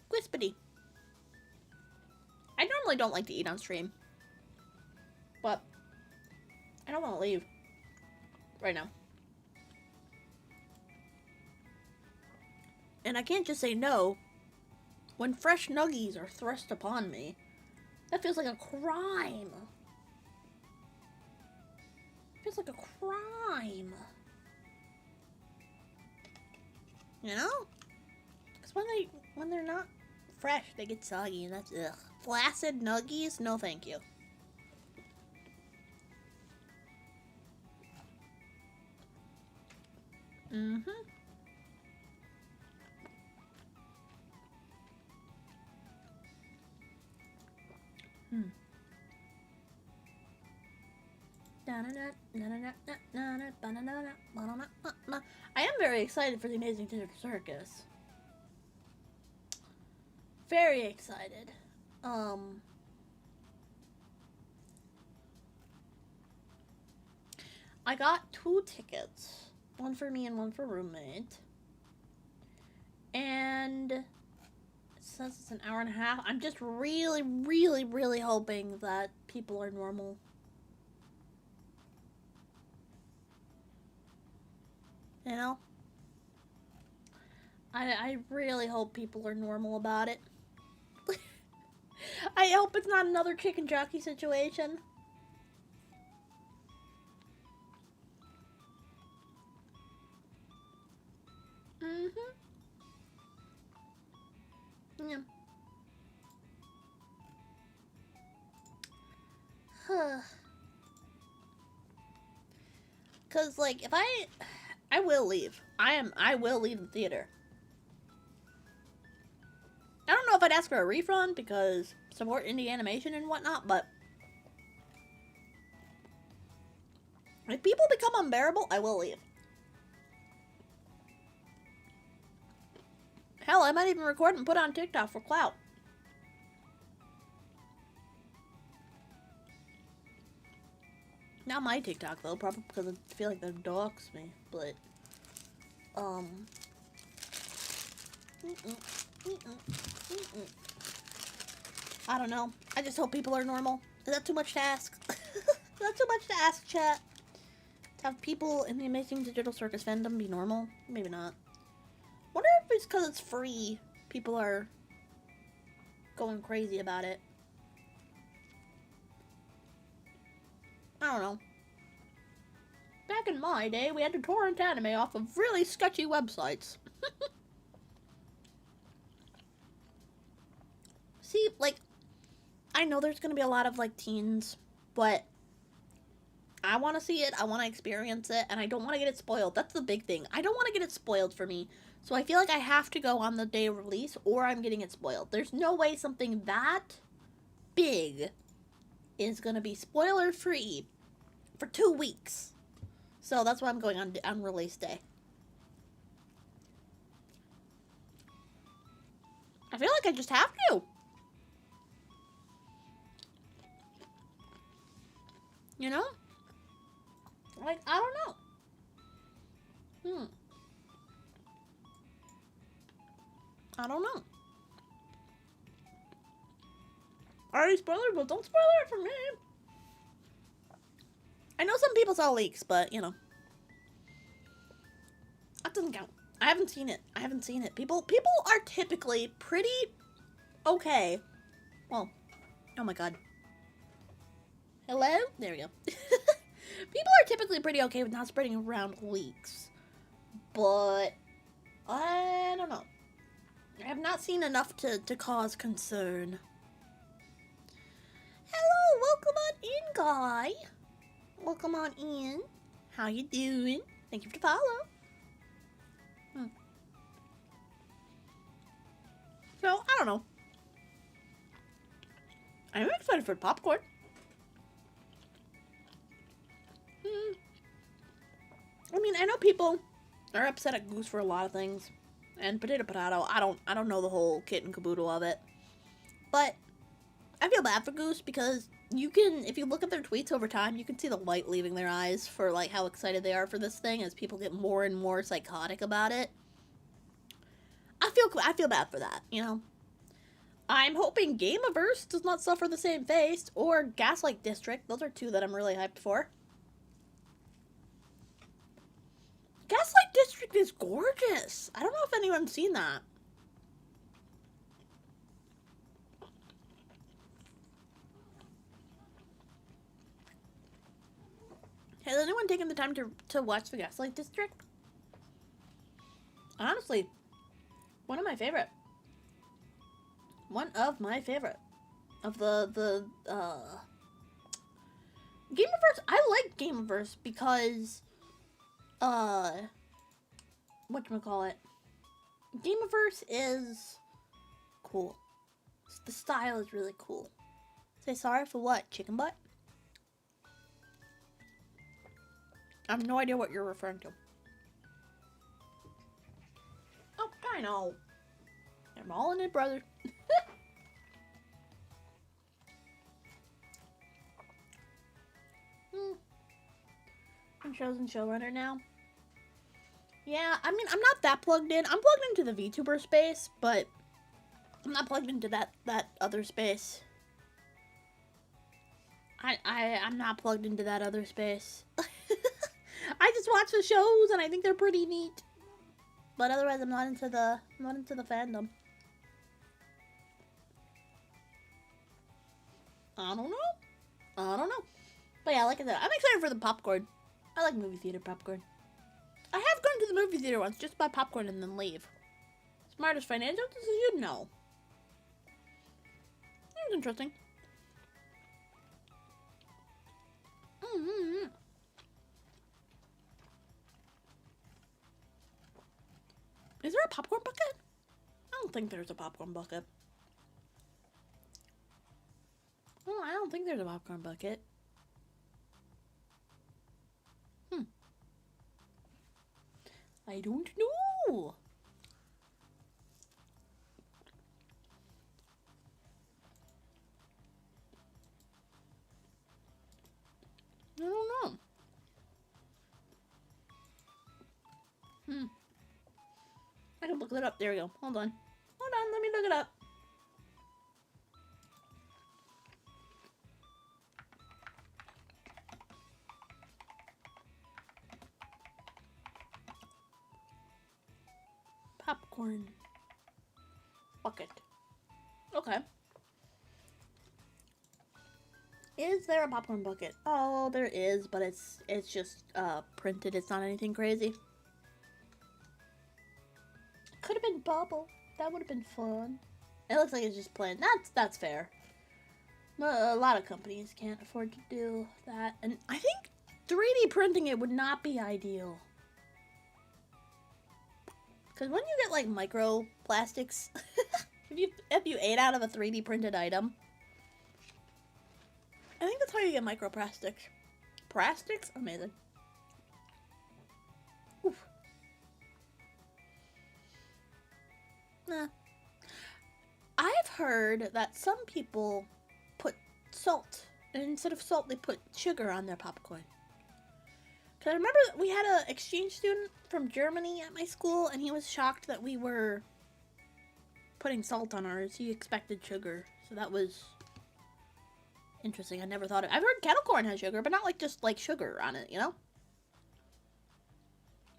Quispity. I normally don't like to eat on stream, but I don't want to leave right now. And I can't just say no when fresh nuggies are thrust upon me. That feels like a crime. Feels like a crime. You know? Because when they're not fresh, they get soggy, and that's ugh. Flaccid nuggies? No, thank you. Mm-hmm. I am very excited for the Amazing Digital Circus. Very excited. I got 2 tickets. One for me and one for roommate. And it says it's an hour and a half. I'm just really, really, really hoping that people are normal. You know? I really hope people are normal about it. I hope it's not another chicken jockey situation. Mm-hmm. Yeah. Cause like if I will leave. I will leave the theater. I don't know if I'd ask for a refund because support indie animation and whatnot, but if people become unbearable, I will leave. Hell, I might even record and put on TikTok for clout. Not my TikTok though, probably because I feel like they'll dox me, but I don't know. I just hope people are normal. Is that too much to ask? Is that too much to ask, chat? To have people in the Amazing Digital Circus fandom be normal? Maybe not. Wonder if it's because it's free, people are going crazy about it. I don't know. Back in my day, we had to torrent anime off of really sketchy websites. See, like, I know there's gonna be a lot of, like, teens, but I want to see it, I want to experience it, and I don't want to get it spoiled. That's the big thing. I don't want to get it spoiled for me. So I feel like I have to go on the day of release, or I'm getting it spoiled. There's no way something that big is gonna be spoiler-free for 2 weeks. So that's why I'm going on release day. I feel like I just have to. You know? Like, I don't know. I don't know. I already spoiled it, but don't spoil it for me. I know some people saw leaks, but, you know. That doesn't count. I haven't seen it. I haven't seen it. People are typically pretty okay. Well, oh my god. Hello? There we go. People are typically pretty okay with not spreading around leaks. But I don't know. I have not seen enough to cause concern. Hello, welcome on in, Guy. Welcome on in. How you doing? Thank you for the follow. So, I don't know. I'm excited for popcorn. I mean, I know people are upset at Goose for a lot of things. And Potato, I don't know the whole kit and caboodle of it. But I feel bad for Goose because you can, if you look at their tweets over time, you can see the light leaving their eyes for like how excited they are for this thing as people get more and more psychotic about it. I feel bad for that, you know. I'm hoping Gameaverse does not suffer the same fate, or Gaslight District. Those are two that I'm really hyped for. Gaslight District is gorgeous. I don't know if anyone's seen that. Has anyone taken the time to watch the Gaslight District? Honestly, one of my favorite. One of my favorite. Of the Gameaverse, I like Gameaverse because, whatchamacallit, Gameaverse is cool. The style is really cool. Say sorry for what? Chicken butt? I have no idea what you're referring to. Oh, I know. I'm all in it, brother. I'm chosen showrunner now. Yeah, I mean, I'm not that plugged in. I'm plugged into the VTuber space, but I'm not plugged into that other space. I'm not plugged into that other space. I just watch the shows and I think they're pretty neat. But otherwise, I'm not into the fandom. I don't know. But yeah, like I said, I'm excited for the popcorn. I like movie theater popcorn. I have gone to the movie theater once just to buy popcorn and then leave. Smartest financial decision? No. It was interesting. Is there a popcorn bucket? I don't think there's a popcorn bucket. Oh, I don't think there's a popcorn bucket. I don't know. I don't know. I can look it up. There we go. Hold on. Let me look it up. Popcorn bucket. Okay. Is there a popcorn bucket? Oh, there is, but it's just printed. It's not anything crazy. Could have been bubble. That would have been fun. It looks like it's just plain. That's fair. A lot of companies can't afford to do that, and I think 3D printing it would not be ideal. Because when you get like microplastics, if you ate out of a 3D printed item, I think that's how you get microplastics. Plastics? Amazing. Oof. Nah. I've heard that some people put salt, and instead of salt, they put sugar on their popcorn. Because I remember we had an exchange student from Germany at my school, and he was shocked that we were putting salt on ours. He expected sugar, so that was interesting. I never thought of it. I've heard kettle corn has sugar, but not like just like sugar on it, you know?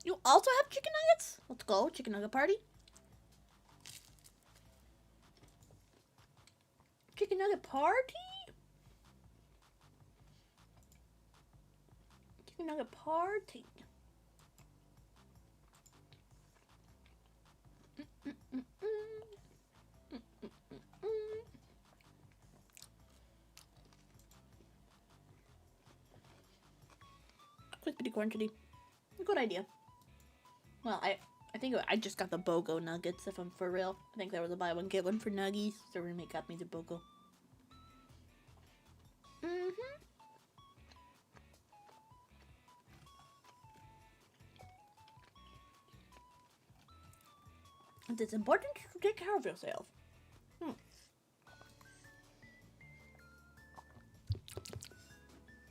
You also have chicken nuggets? Let's go, chicken nugget party. Chicken nugget party? Chicken nugget party. Crispy corn chili. Good idea. Well, I think I just got the BOGO nuggets, if I'm for real. I think there was a buy one, get one for nuggies. So roommate got me the BOGO. And it's important to take care of yourself.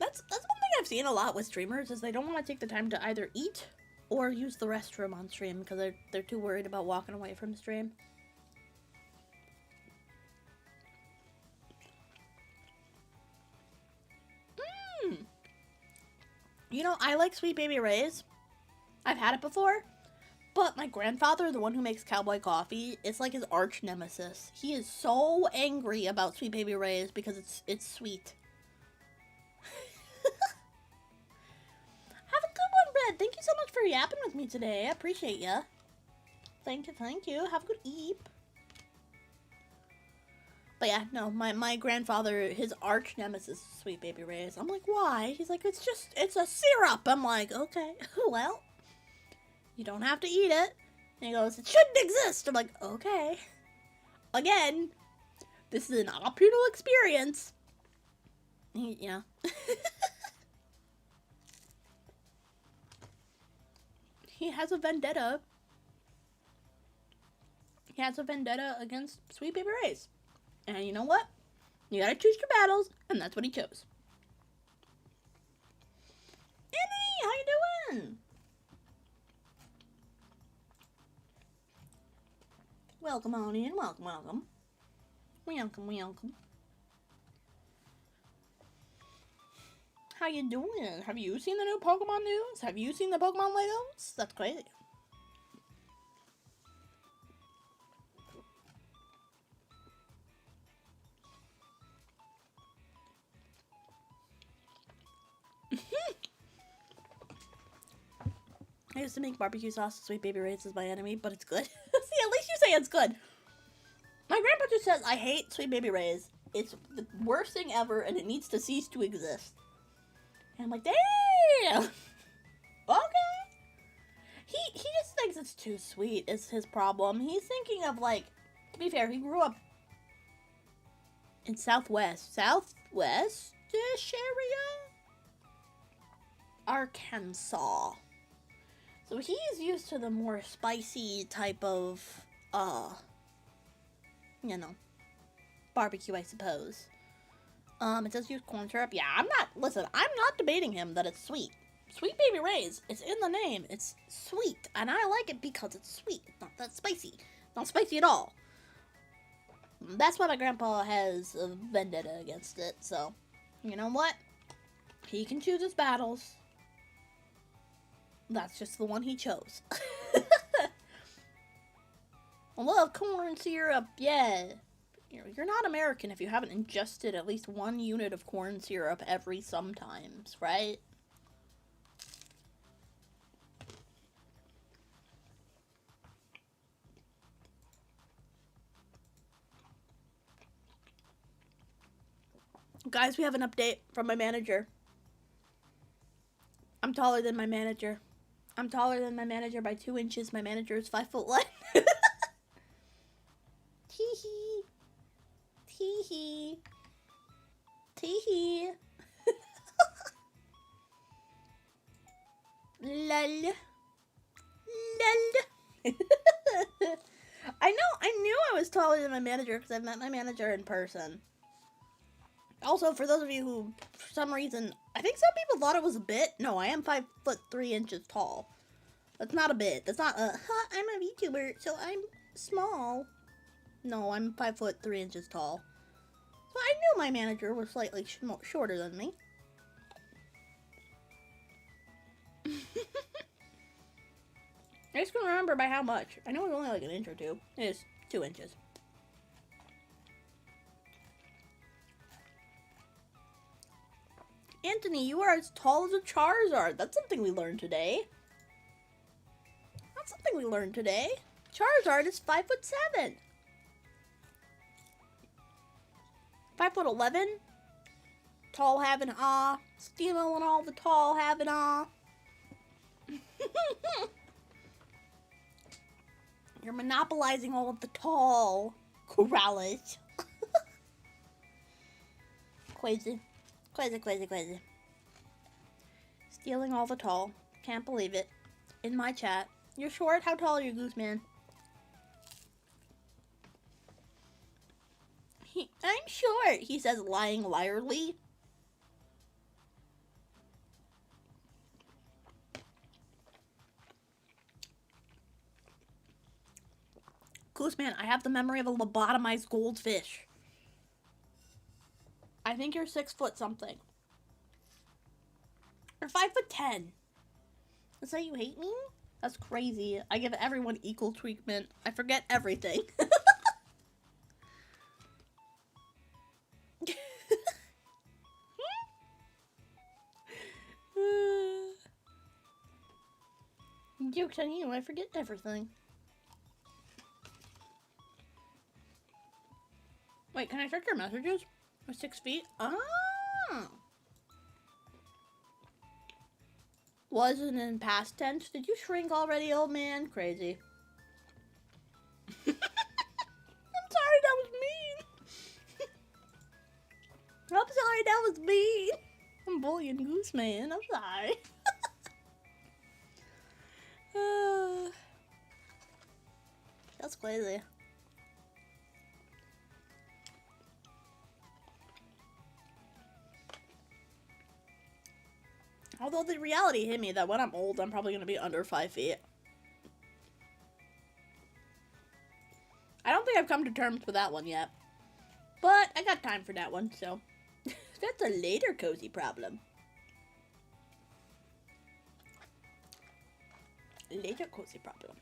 That's one thing I've seen a lot with streamers is they don't want to take the time to either eat or use the restroom on stream because they're too worried about walking away from stream. You know, I like Sweet Baby Ray's. I've had it before, but my grandfather, the one who makes cowboy coffee, is like his arch nemesis. He is so angry about Sweet Baby Ray's because it's sweet. Have a good one, Red. Thank you so much for yapping with me today. I appreciate ya. Thank you. Have a good eep. But yeah, no, my grandfather, his arch nemesis is Sweet Baby Ray's. I'm like, why? He's like, it's a syrup. I'm like, okay, well, you don't have to eat it. And he goes, it shouldn't exist. I'm like, okay. Again, this is an optional experience. You know. He has a vendetta. He has a vendetta against Sweet Baby Ray's. And you know what? You gotta choose your battles, and that's what he chose. Anthony, how you doing? Welcome on in, welcome. Welcome. How you doing? Have you seen the new Pokemon news? Have you seen the Pokemon Legos? That's crazy. I used to make barbecue sauce. Sweet Baby Ray's is my enemy, but it's good. See, at least you say it's good. My grandpa just says, I hate Sweet Baby Ray's. It's the worst thing ever, and it needs to cease to exist. And I'm like, damn! Okay. He just thinks it's too sweet, is his problem. He's thinking of, like, to be fair, he grew up in southwest-ish area? Arkansas. So he's used to the more spicy type of, you know, barbecue, I suppose. It does use corn syrup. Yeah, I'm not debating him that it's sweet. Sweet Baby Ray's, it's in the name. It's sweet, and I like it because it's sweet. It's not that spicy. It's not spicy at all. That's why my grandpa has a vendetta against it, so, you know what? He can choose his battles. That's just the one he chose. I love corn syrup, yeah. You're not American if you haven't ingested at least 1 unit of corn syrup every sometimes, right? Guys, we have an update from my manager. I'm taller than my manager. I'm taller than my manager by 2 inches. My manager is 5'1". Tee hee. Tee hee. Tee hee. Lol. Lol. I knew I was taller than my manager because I've met my manager in person. Also, for those of you who, for some reason, I think some people thought it was a bit. No, I am 5'3" tall. That's not a bit. That's not a, I'm a VTuber, so I'm small. No, I'm 5'3" tall. So I knew my manager was slightly shorter than me. I just couldn't remember by how much. I know it was only like an inch or two. It is 2 inches. Anthony, you are as tall as a Charizard. That's something we learned today. That's something we learned today. Charizard is 5'7". 5'11". Tall having awe. Stealing all the tall having awe. You're monopolizing all of the tall corrales. Crazy. Crazy, crazy, crazy. Stealing all the tall. Can't believe it. In my chat. You're short? How tall are you, Goose Man? I'm short, he says, lying liarly. Goose Man, I have the memory of a lobotomized goldfish. I think you're 6 foot something. Or 5'10". Is that you hate me? That's crazy. I give everyone equal treatment. I forget everything. Joke's on you, I forget everything. Wait, can I check your messages? 6 feet? Ah! Wasn't in past tense. Did you shrink already, old man? Crazy. I'm sorry, that was mean. I'm sorry, that was mean. I'm bullying Goose Man. I'm sorry. That's crazy. Although the reality hit me that when I'm old, I'm probably going to be under 5 feet. I don't think I've come to terms with that one yet. But I got time for that one, so that's a later cozy problem. Later cozy problem.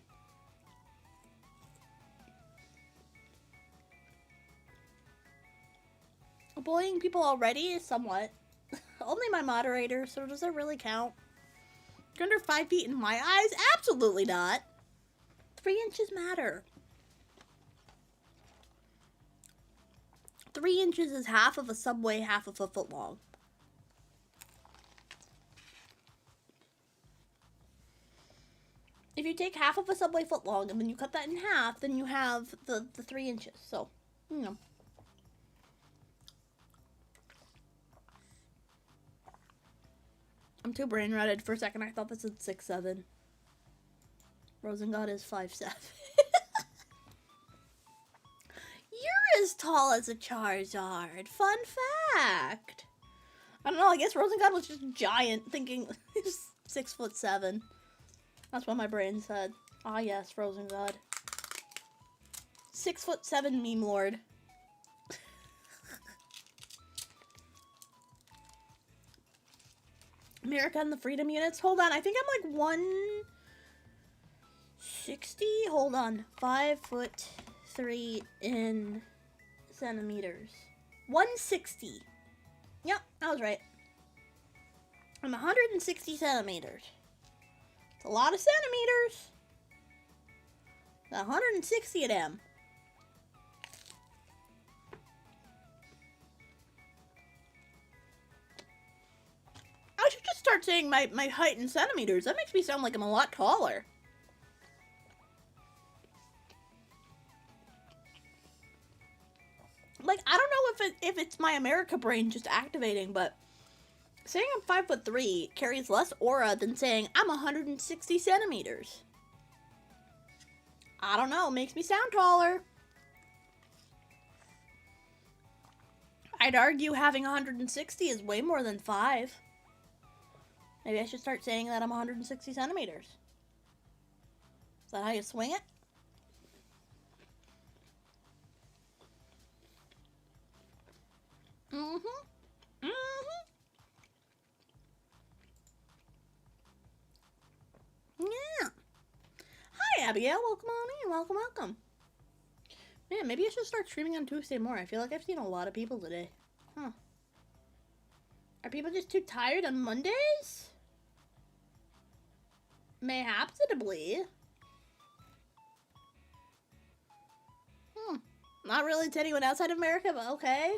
Bullying people already is somewhat. Only my moderator, so does it really count? You're under 5 feet in my eyes? Absolutely not. 3 inches matter. 3 inches is half of a subway, half of a foot long. If you take half of a subway foot long and then you cut that in half, then you have the 3 inches. So, you know. I'm too brain rotted. For a second, I thought this was 6'7". Rosengod is 5'7". You're as tall as a Charizard. Fun fact. I don't know. I guess Rosengod was just giant, thinking he's 6'7". That's what my brain said. Ah, yes, Rosengod. 6'7" meme lord. America and the Freedom Units. Hold on, I think I'm like 160. Hold on, 5'3" in centimeters. 160. Yep, I was right. I'm 160 centimeters. It's a lot of centimeters. 160 of them. I should just start saying my height in centimeters. That makes me sound like I'm a lot taller. Like, I don't know if it's my America brain just activating, but saying I'm 5'3" carries less aura than saying I'm 160 centimeters. I don't know, makes me sound taller. I'd argue having 160 is way more than 5. Maybe I should start saying that I'm 160 centimeters. Is that how you swing it? Mm-hmm. Mm-hmm. Yeah. Hi, Abigail. Welcome on in. Welcome, welcome. Man, maybe I should start streaming on Tuesday more. I feel like I've seen a lot of people today. Huh. Are people just too tired on Mondays? Mayhapsably. Not really to anyone outside of America, but okay.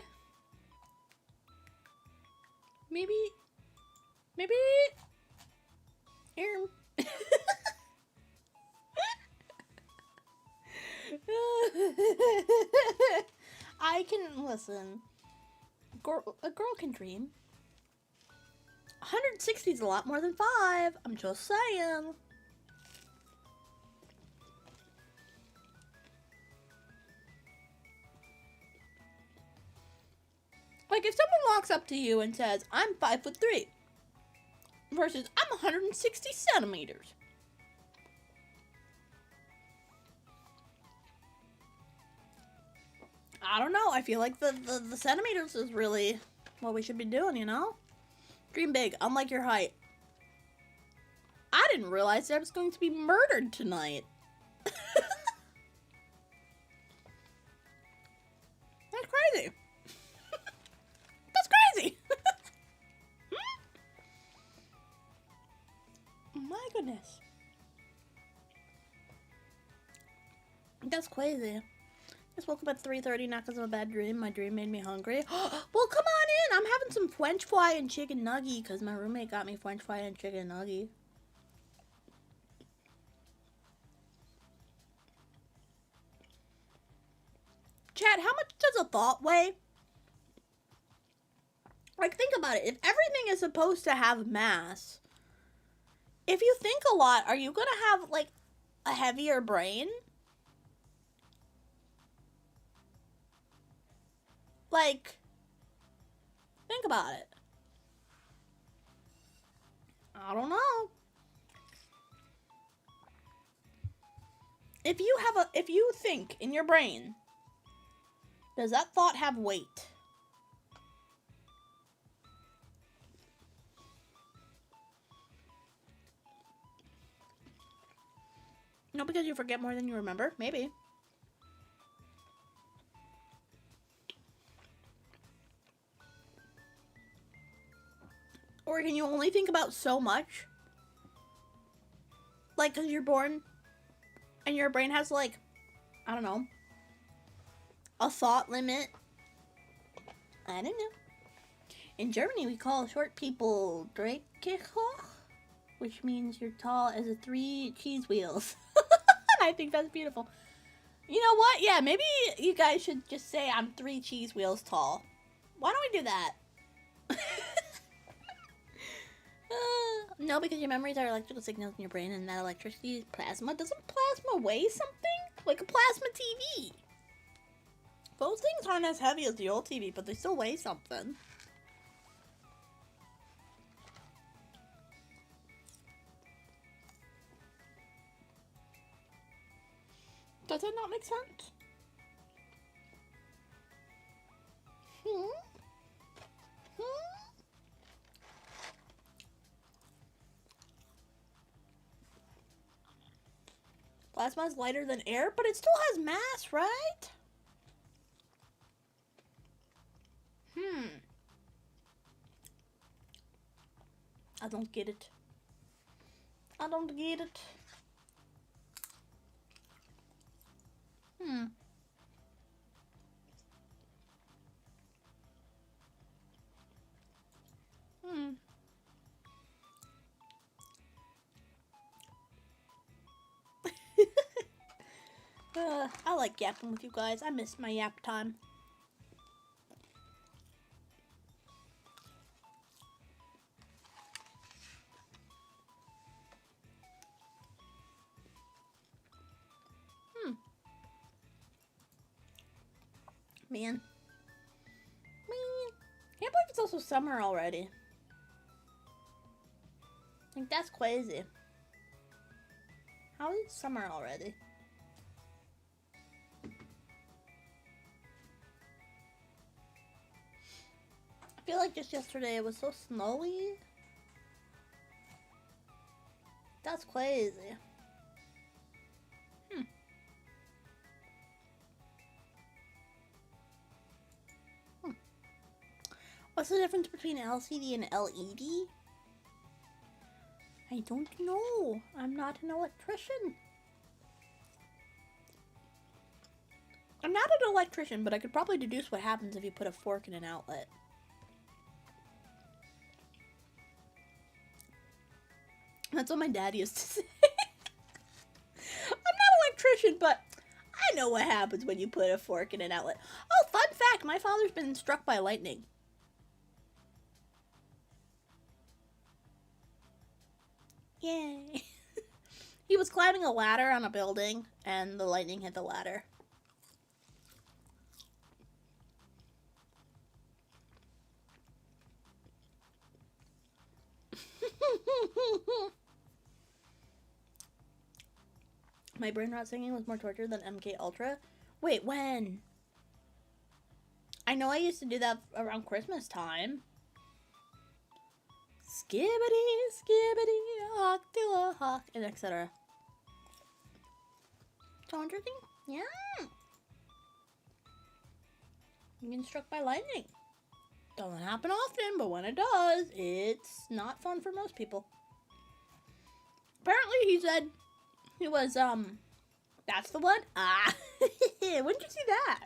Maybe here. I can listen. A girl can dream. 160 is a lot more than 5. I'm just saying. Like, if someone walks up to you and says, I'm 5'3", versus I'm 160 centimeters. I don't know. I feel like the centimeters is really what we should be doing, you know? Dream big, unlike your height. I didn't realize I was going to be murdered tonight. That's crazy. That's crazy. My goodness. That's crazy. Just woke up at 3:30, not because of a bad dream. My dream made me hungry. Well, come on in. I'm having some French fry and chicken nugget because my roommate got me French fry and chicken nugget. Chad, how much does a thought weigh? Like, think about it. If everything is supposed to have mass, if you think a lot, are you going to have, like, a heavier brain? Like, think about it. I don't know. If you think in your brain, does that thought have weight? No, because you forget more than you remember. Maybe. Or can you only think about so much? Like, because you're born and your brain has, like, I don't know, a thought limit. I don't know. In Germany, we call short people Dreckighoch, which means you're tall as 3 cheese wheels. I think that's beautiful. You know what? Yeah, maybe you guys should just say I'm 3 cheese wheels tall. Why don't we do that? No, because your memories are electrical signals in your brain, and that electricity is plasma. Doesn't plasma weigh something? Like a plasma TV. Those things aren't as heavy as the old TV, but they still weigh something. Does that not make sense? Plasma is lighter than air, but it still has mass, right? I don't get it. I don't get it. I like yapping with you guys. I miss my yap time. Man. Can't believe it's also summer already. Like, that's crazy. How is it summer already? I feel like just yesterday it was so snowy. That's crazy. What's the difference between LCD and LED? I don't know. I'm not an electrician. I'm not an electrician, but I could probably deduce what happens if you put a fork in an outlet. That's what my dad used to say. I'm not an electrician, but I know what happens when you put a fork in an outlet. Oh, fun fact, my father's been struck by lightning. Yay. He was climbing a ladder on a building, and the lightning hit the ladder. My brain rot singing was more torture than MK Ultra. Wait, when? I know I used to do that around Christmas time. Skibbity, skibbity, hawk to a hawk, and etc. Torture thing? Yeah. You get struck by lightning. Doesn't happen often, but when it does, it's not fun for most people. Apparently, he said he was, that's the one? Ah, when did you see that?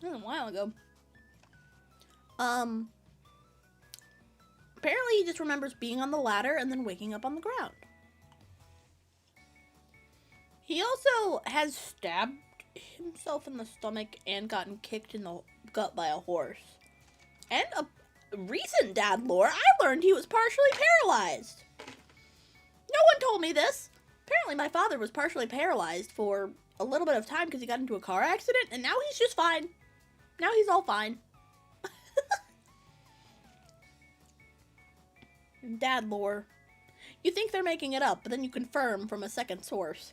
A while ago. Apparently he just remembers being on the ladder and then waking up on the ground. He also has stabbed himself in the stomach and gotten kicked in the gut by a horse. And a recent dad lore, I learned he was partially paralyzed. No one told me this. Apparently my father was partially paralyzed for a little bit of time because he got into a car accident, and now he's just fine. Now he's all fine. Dad lore. You think they're making it up, but then you confirm from a second source.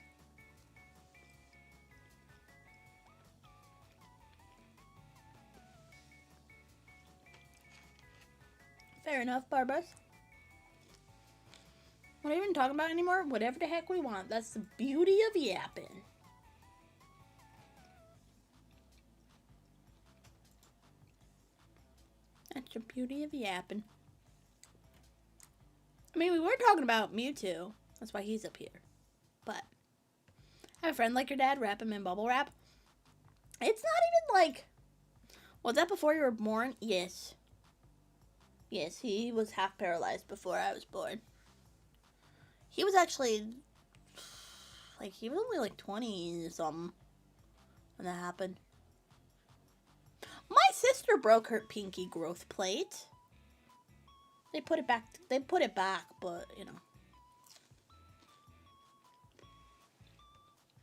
Fair enough, Barbas. What are we even talking about anymore? Whatever the heck we want. That's the beauty of yapping. That's the beauty of yapping. I mean, we were talking about Mewtwo. That's why he's up here. But I have a friend like your dad, wrap him in bubble wrap. It's not even like... Was that before you were born? Yes. Yes, he was half paralyzed before I was born. He was actually... Like, he was only like 20 or something when that happened. My sister broke her pinky growth plate. They put it back, but, you know.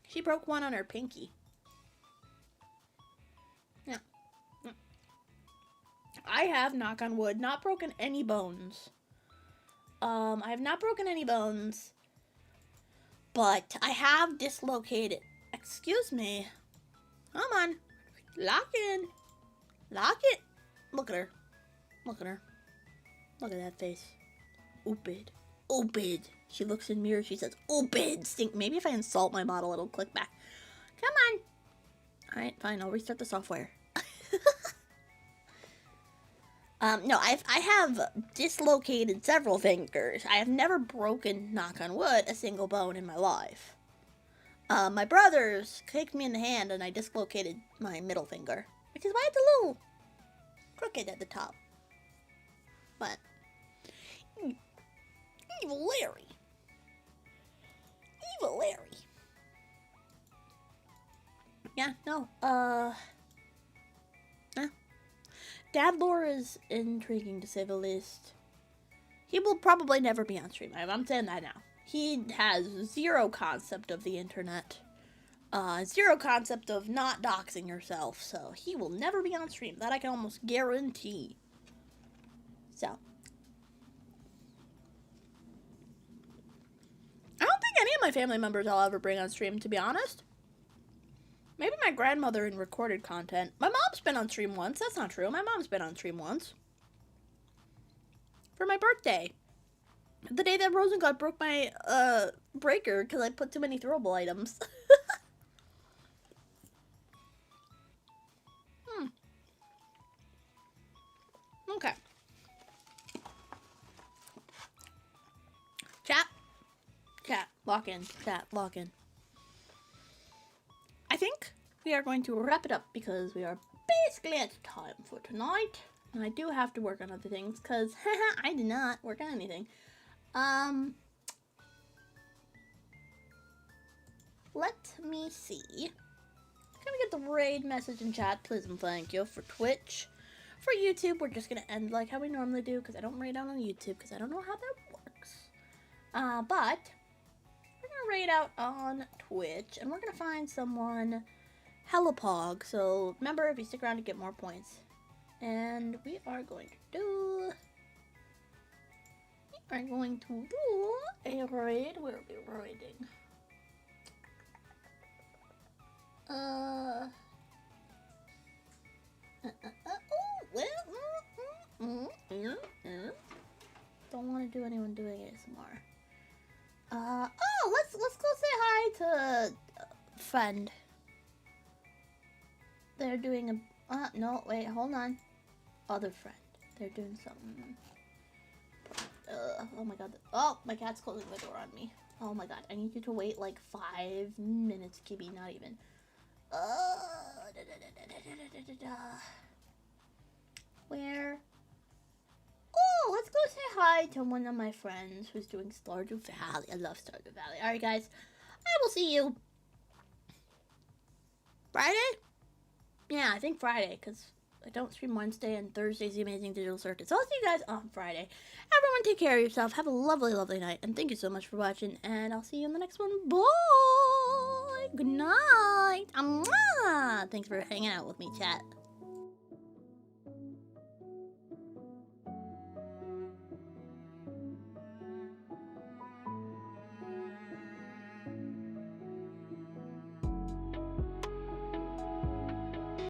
She broke one on her pinky. Yeah. I have, knock on wood, not broken any bones. I have not broken any bones, but I have dislocated. Excuse me. Come on. Lock in. Lock it. Look at her. Look at her. Look at that face. Oopid. Oopid. She looks in the mirror. She says, oopid. Stink. Maybe if I insult my model, it'll click back. Come on. Alright, fine. I'll restart the software. No, I have dislocated several fingers. I have never broken, knock on wood, a single bone in my life. My brothers kicked me in the hand and I dislocated my middle finger, which is why it's a little crooked at the top. But, evil Larry. Evil Larry. Yeah, no, Dad lore is intriguing, to say the least. He will probably never be on stream. I'm saying that now. He has zero concept of the internet. Zero concept of not doxing yourself. So, he will never be on stream. That I can almost guarantee. So. I don't think any of my family members I'll ever bring on stream, to be honest. Maybe my grandmother in recorded content. My mom's been on stream once. That's not true. My mom's been on stream once. For my birthday. The day that Rosengod broke my, breaker because I put too many throwable items. Okay. Chat. Chat. Lock in. Chat. Lock in. I think we are going to wrap it up because we are basically at time for tonight. And I do have to work on other things because I did not work on anything. Let me see. Can we get the raid message in chat, please and thank you. For Twitch. For YouTube, we're just going to end like how we normally do because I don't raid out on YouTube because I don't know how that works. But we're going to raid out on Twitch and we're going to find someone hella pog. So remember, if you stick around to get more points. And we are going to do a raid. Where are we raiding? Don't want to do anyone doing ASMR. Let's go say hi to friend. They're doing a no, wait, hold on. Other friend. They're doing something. Oh my god. Oh, my cat's closing the door on me. Oh my god. I need you to wait like 5 minutes, Kibby, not even. Where? Oh, let's go say hi to one of my friends who's doing Stardew Valley. I love Stardew Valley. Alright, guys. I will see you Friday? Yeah, I think Friday, because I don't stream Wednesday and Thursday's the Amazing Digital Circus. So I'll see you guys on Friday. Everyone take care of yourself. Have a lovely, lovely night. And thank you so much for watching. And I'll see you in the next one. Bye! Good night! Thanks for hanging out with me, chat.